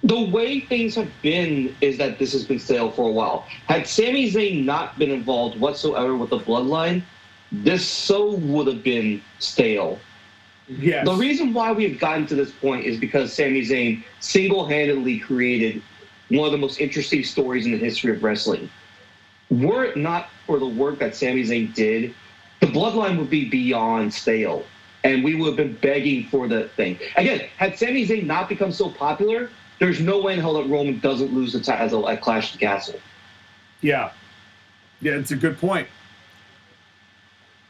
The way things have been is that this has been stale for a while. Had Sami Zayn not been involved whatsoever with the bloodline, this so would have been stale. Yes. The reason why we've gotten to this point is because Sami Zayn single-handedly created one of the most interesting stories in the history of wrestling. Were it not for the work that Sami Zayn did, the bloodline would be beyond stale, and we would have been begging for the thing. Again, had Sami Zayn not become so popular, there's no way in hell that Roman doesn't lose the title at Clash of the Castle. Yeah. Yeah, it's a good point.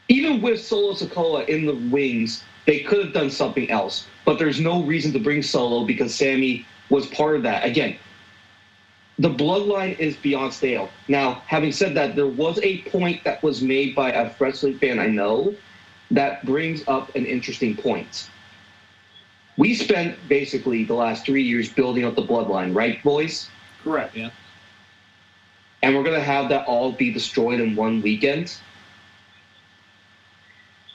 Even with Solo Sikoa in the wings, they could have done something else, but there's no reason to bring Solo because Sami was part of that. Again, the bloodline is beyond stale. Now, having said that, there was a point that was made by a wrestling fan I know that brings up an interesting point. We spent basically the last 3 years building up the bloodline, right, boys? Correct. Yeah. And we're going to have that all be destroyed in one weekend?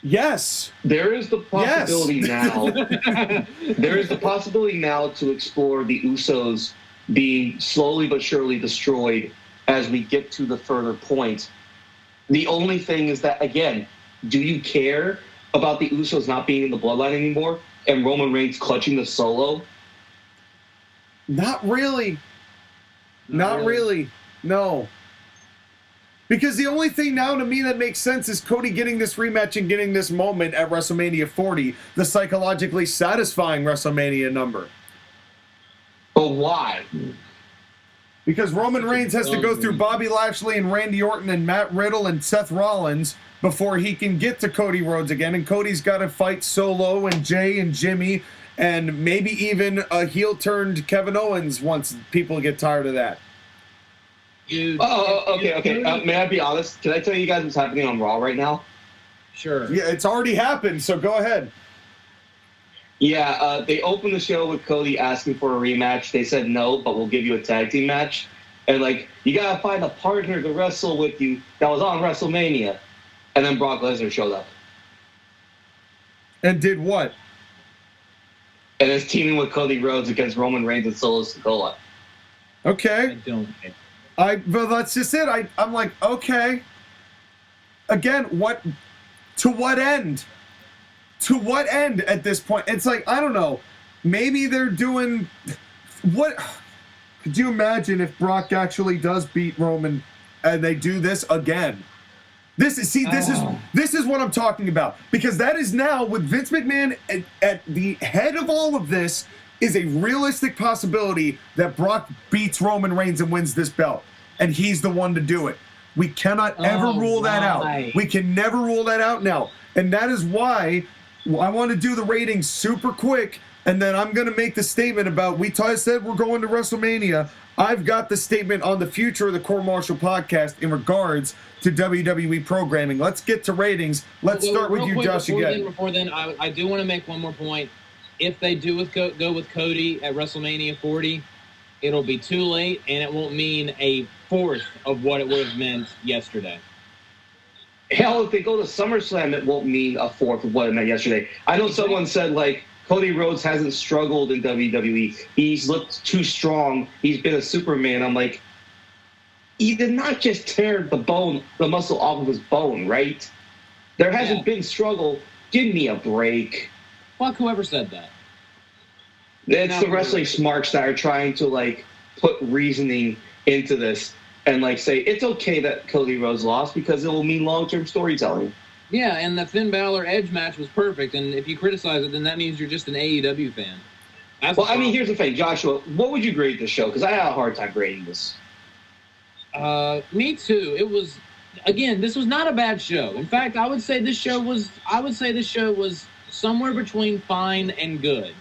Yes. There is the possibility now. There is the possibility now to explore the Usos being slowly but surely destroyed as we get to the further point. The only thing is that, again, do you care about the Usos not being in the bloodline anymore and Roman Reigns clutching the Solo? Not really. Not really. No. Because the only thing now to me that makes sense is Cody getting this rematch and getting this moment at WrestleMania 40, the psychologically satisfying WrestleMania number. But why? Because Roman Reigns has to go through Bobby Lashley and Randy Orton and Matt Riddle and Seth Rollins before he can get to Cody Rhodes again. And Cody's got to fight Solo and Jay and Jimmy and maybe even a heel-turned Kevin Owens once people get tired of that. Dude, okay. May I be honest? Can I tell you guys what's happening on Raw right now? Sure. Yeah, it's already happened, so go ahead. Yeah, they opened the show with Cody asking for a rematch. They said no, but we'll give you a tag team match. And, like, you got to find a partner to wrestle with you that was on WrestleMania. And then Brock Lesnar showed up. And did what? And is teaming with Cody Rhodes against Roman Reigns and Solo Sikoa. Okay. I don't. But that's just it. I'm like, okay. Again, to what end? To what end at this point? It's like, I don't know. Maybe they're doing what? Could you imagine if Brock actually does beat Roman and they do this again? This is what I'm talking about, because that is now with Vince McMahon at the head of all of this is a realistic possibility that Brock beats Roman Reigns and wins this belt, and he's the one to do it. We cannot ever rule that out. We can never rule that out now, and that is why I want to do the ratings super quick And then I'm going to make the statement about, I said we're going to WrestleMania. I've got the statement on the future of the Court-Martail podcast in regards to WWE programming. Let's get to ratings. Let's start with you, Josh, again. Before then, I do want to make one more point. If they do go with Cody at WrestleMania 40, it'll be too late, and it won't mean a fourth of what it would have meant yesterday. Hell, if they go to SummerSlam, it won't mean a fourth of what it meant yesterday. I know someone said, like, Cody Rhodes hasn't struggled in WWE. He's looked too strong. He's been a Superman. I'm like, he did not just tear the muscle off of his bone, right? There hasn't been struggle. Give me a break. Fuck whoever said that. It's the wrestling smarks that are trying to, like, put reasoning into this and, like, say it's okay that Cody Rhodes lost because it will mean long-term storytelling. Yeah, and the Finn Balor Edge match was perfect, and if you criticize it, then that means you're just an AEW fan. Well, I mean, here's the thing, Joshua. What would you grade this show? Because I had a hard time grading this. Me too. It was, again, this was not a bad show. In fact, I would say this show was somewhere between fine and good.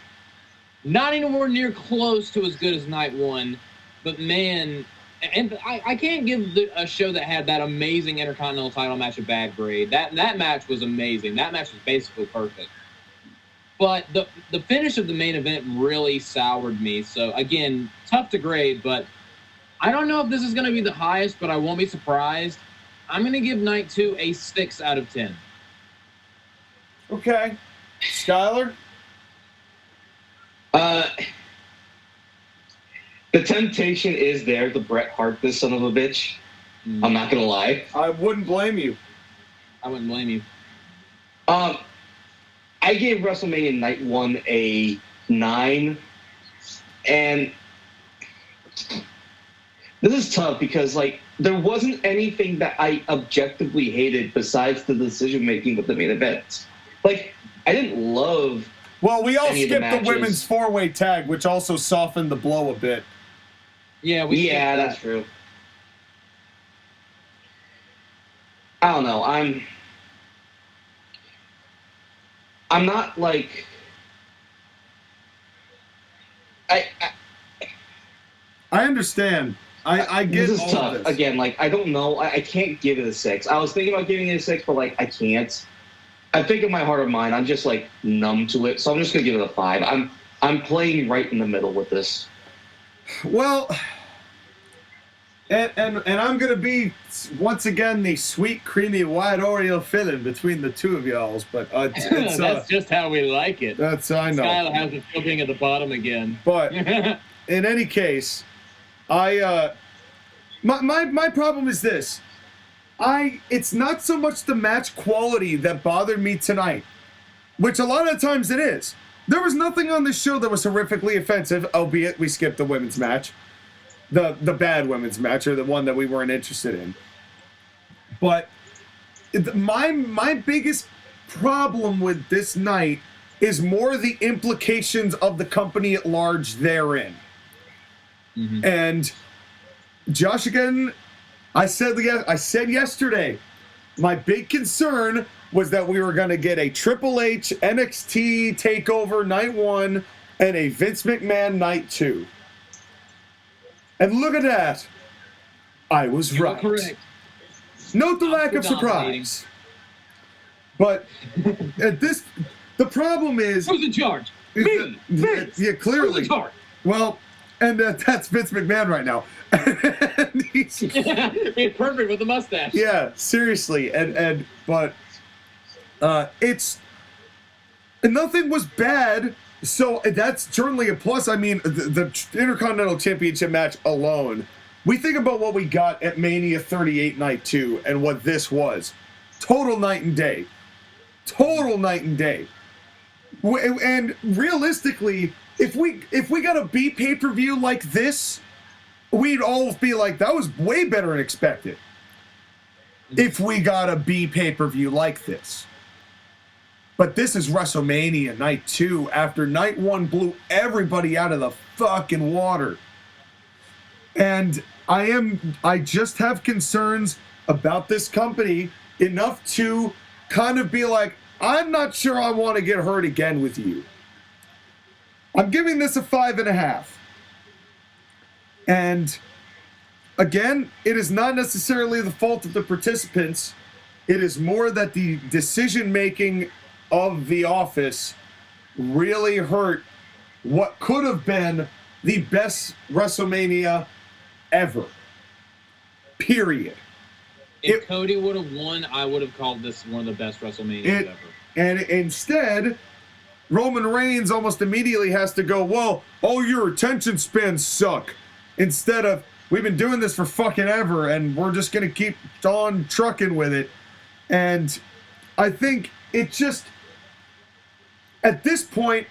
Not anywhere near close to as good as night one, but man, and I can't give a show that had that amazing Intercontinental title match a bad grade. That match was amazing. That match was basically perfect. But the finish of the main event really soured me. So, again, tough to grade, but I don't know if this is going to be the highest, but I won't be surprised. I'm going to give Night 2 a 6 out of 10. Okay. Skylar? The temptation is there to Bret Hart this son of a bitch. I'm not going to lie. I wouldn't blame you. I wouldn't blame you. I gave WrestleMania Night 1 a 9. And this is tough because, like, there wasn't anything that I objectively hated besides the decision-making of the main event. Like, I didn't love... Well, we all skipped the women's four-way tag, which also softened the blow a bit. Yeah, that's true. I don't know. I'm not like I understand. I get this is all tough. of this. Again, like I don't know. I can't give it a 6. I was thinking about giving it a 6, but like I can't. I think in my heart of mind, I'm just like numb to it. So I'm just gonna give it a 5. I'm playing right in the middle with this. Well, and I'm gonna be once again the sweet, creamy, white Oreo filling between the two of y'all's, but it's, that's just how we like it. That's I know. Skylar has it flipping at the bottom again. But in any case, my problem is this. It's not so much the match quality that bothered me tonight, which a lot of times it is. There was nothing on this show that was horrifically offensive, albeit we skipped the women's match. The bad women's match, or the one that we weren't interested in. But my biggest problem with this night is more the implications of the company at large therein. Mm-hmm. And JoshAgeddon, I said yesterday, my big concern was that we were going to get a Triple H NXT TakeOver Night 1 and a Vince McMahon Night 2. And look at that. I was right. Correct. Note the lack of surprise. But the problem is... Who's in charge? Me! Vince! Yeah, clearly. Who's in charge? Well, and that's Vince McMahon right now. And he's perfect with the mustache. Yeah, seriously. But it's... Nothing was bad... So that's certainly a plus. I mean, the Intercontinental Championship match alone. We think about what we got at Mania 38 Night 2 and what this was. Total night and day. Total night and day. And realistically, if we got a B pay-per-view like this, we'd all be like, that was way better than expected. If we got a B pay-per-view like this. But this is WrestleMania Night 2 after Night 1 blew everybody out of the fucking water. And I just have concerns about this company enough to kind of be like, I'm not sure I want to get hurt again with you. I'm giving this a 5.5. And again, it is not necessarily the fault of the participants. It is more that the decision-making of the office really hurt what could have been the best WrestleMania ever. Period. If Cody would have won, I would have called this one of the best WrestleManias ever. And instead, Roman Reigns almost immediately has to go, well, all your attention spans suck. Instead of, we've been doing this for fucking ever, and we're just going to keep on trucking with it. And I think it just, at this point,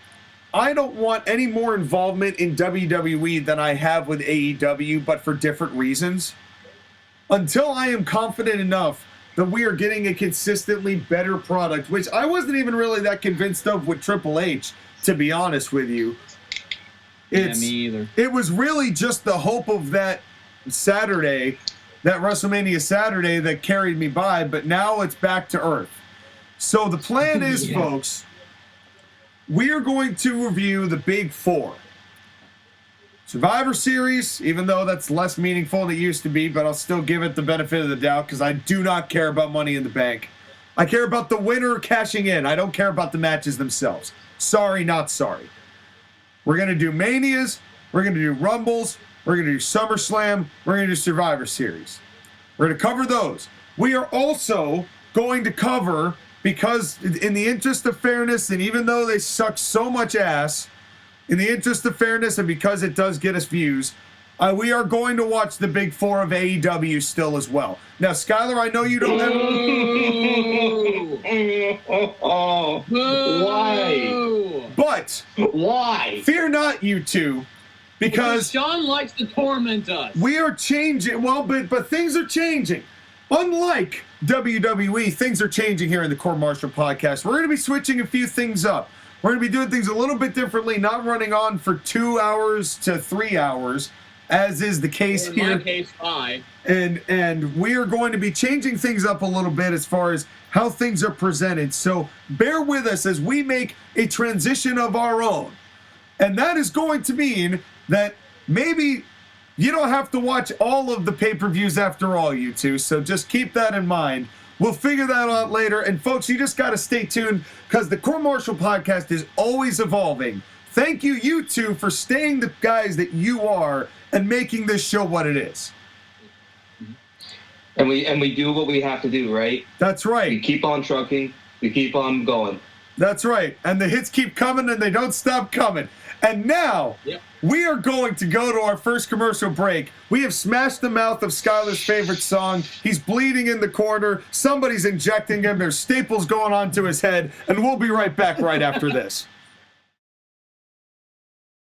I don't want any more involvement in WWE than I have with AEW, but for different reasons. Until I am confident enough that we are getting a consistently better product, which I wasn't even really that convinced of with Triple H, to be honest with you. Yeah, me either. It was really just the hope of that Saturday, that WrestleMania Saturday, that carried me by, but now it's back to earth. So the plan is, folks, we are going to review the Big Four. Survivor Series, even though that's less meaningful than it used to be, but I'll still give it the benefit of the doubt because I do not care about Money in the Bank. I care about the winner cashing in. I don't care about the matches themselves. Sorry, not sorry. We're going to do Manias. We're going to do Rumbles. We're going to do SummerSlam. We're going to do Survivor Series. We're going to cover those. We are also going to cover, because in the interest of fairness, and even though they suck so much ass, in the interest of fairness and because it does get us views, we are going to watch the Big Four of AEW still as well. Now, Skylar, I know you don't have... Why? But... Why? Fear not, you two, because Sean likes to torment us. we are changing. Well, but things are changing. Unlike WWE, things are changing here in the Court-Martail podcast. We're going to be switching a few things up. We're going to be doing things a little bit differently, not running on for 2 hours to 3 hours, as is the case in here. my case, 5. And we are going to be changing things up a little bit as far as how things are presented. So bear with us as we make a transition of our own. And that is going to mean that maybe you don't have to watch all of the pay-per-views after all, you two. So just keep that in mind. We'll figure that out later. And folks, you just got to stay tuned because the Court-Martail podcast is always evolving. Thank you, you two, for staying the guys that you are and making this show what it is. And we do what we have to do, right? That's right. We keep on trucking. We keep on going. That's right. And the hits keep coming and they don't stop coming. And now, we are going to go to our first commercial break. We have smashed the mouth of Skylar's favorite song. He's bleeding in the corner. Somebody's injecting him. There's staples going onto his head. And we'll be right back right after this.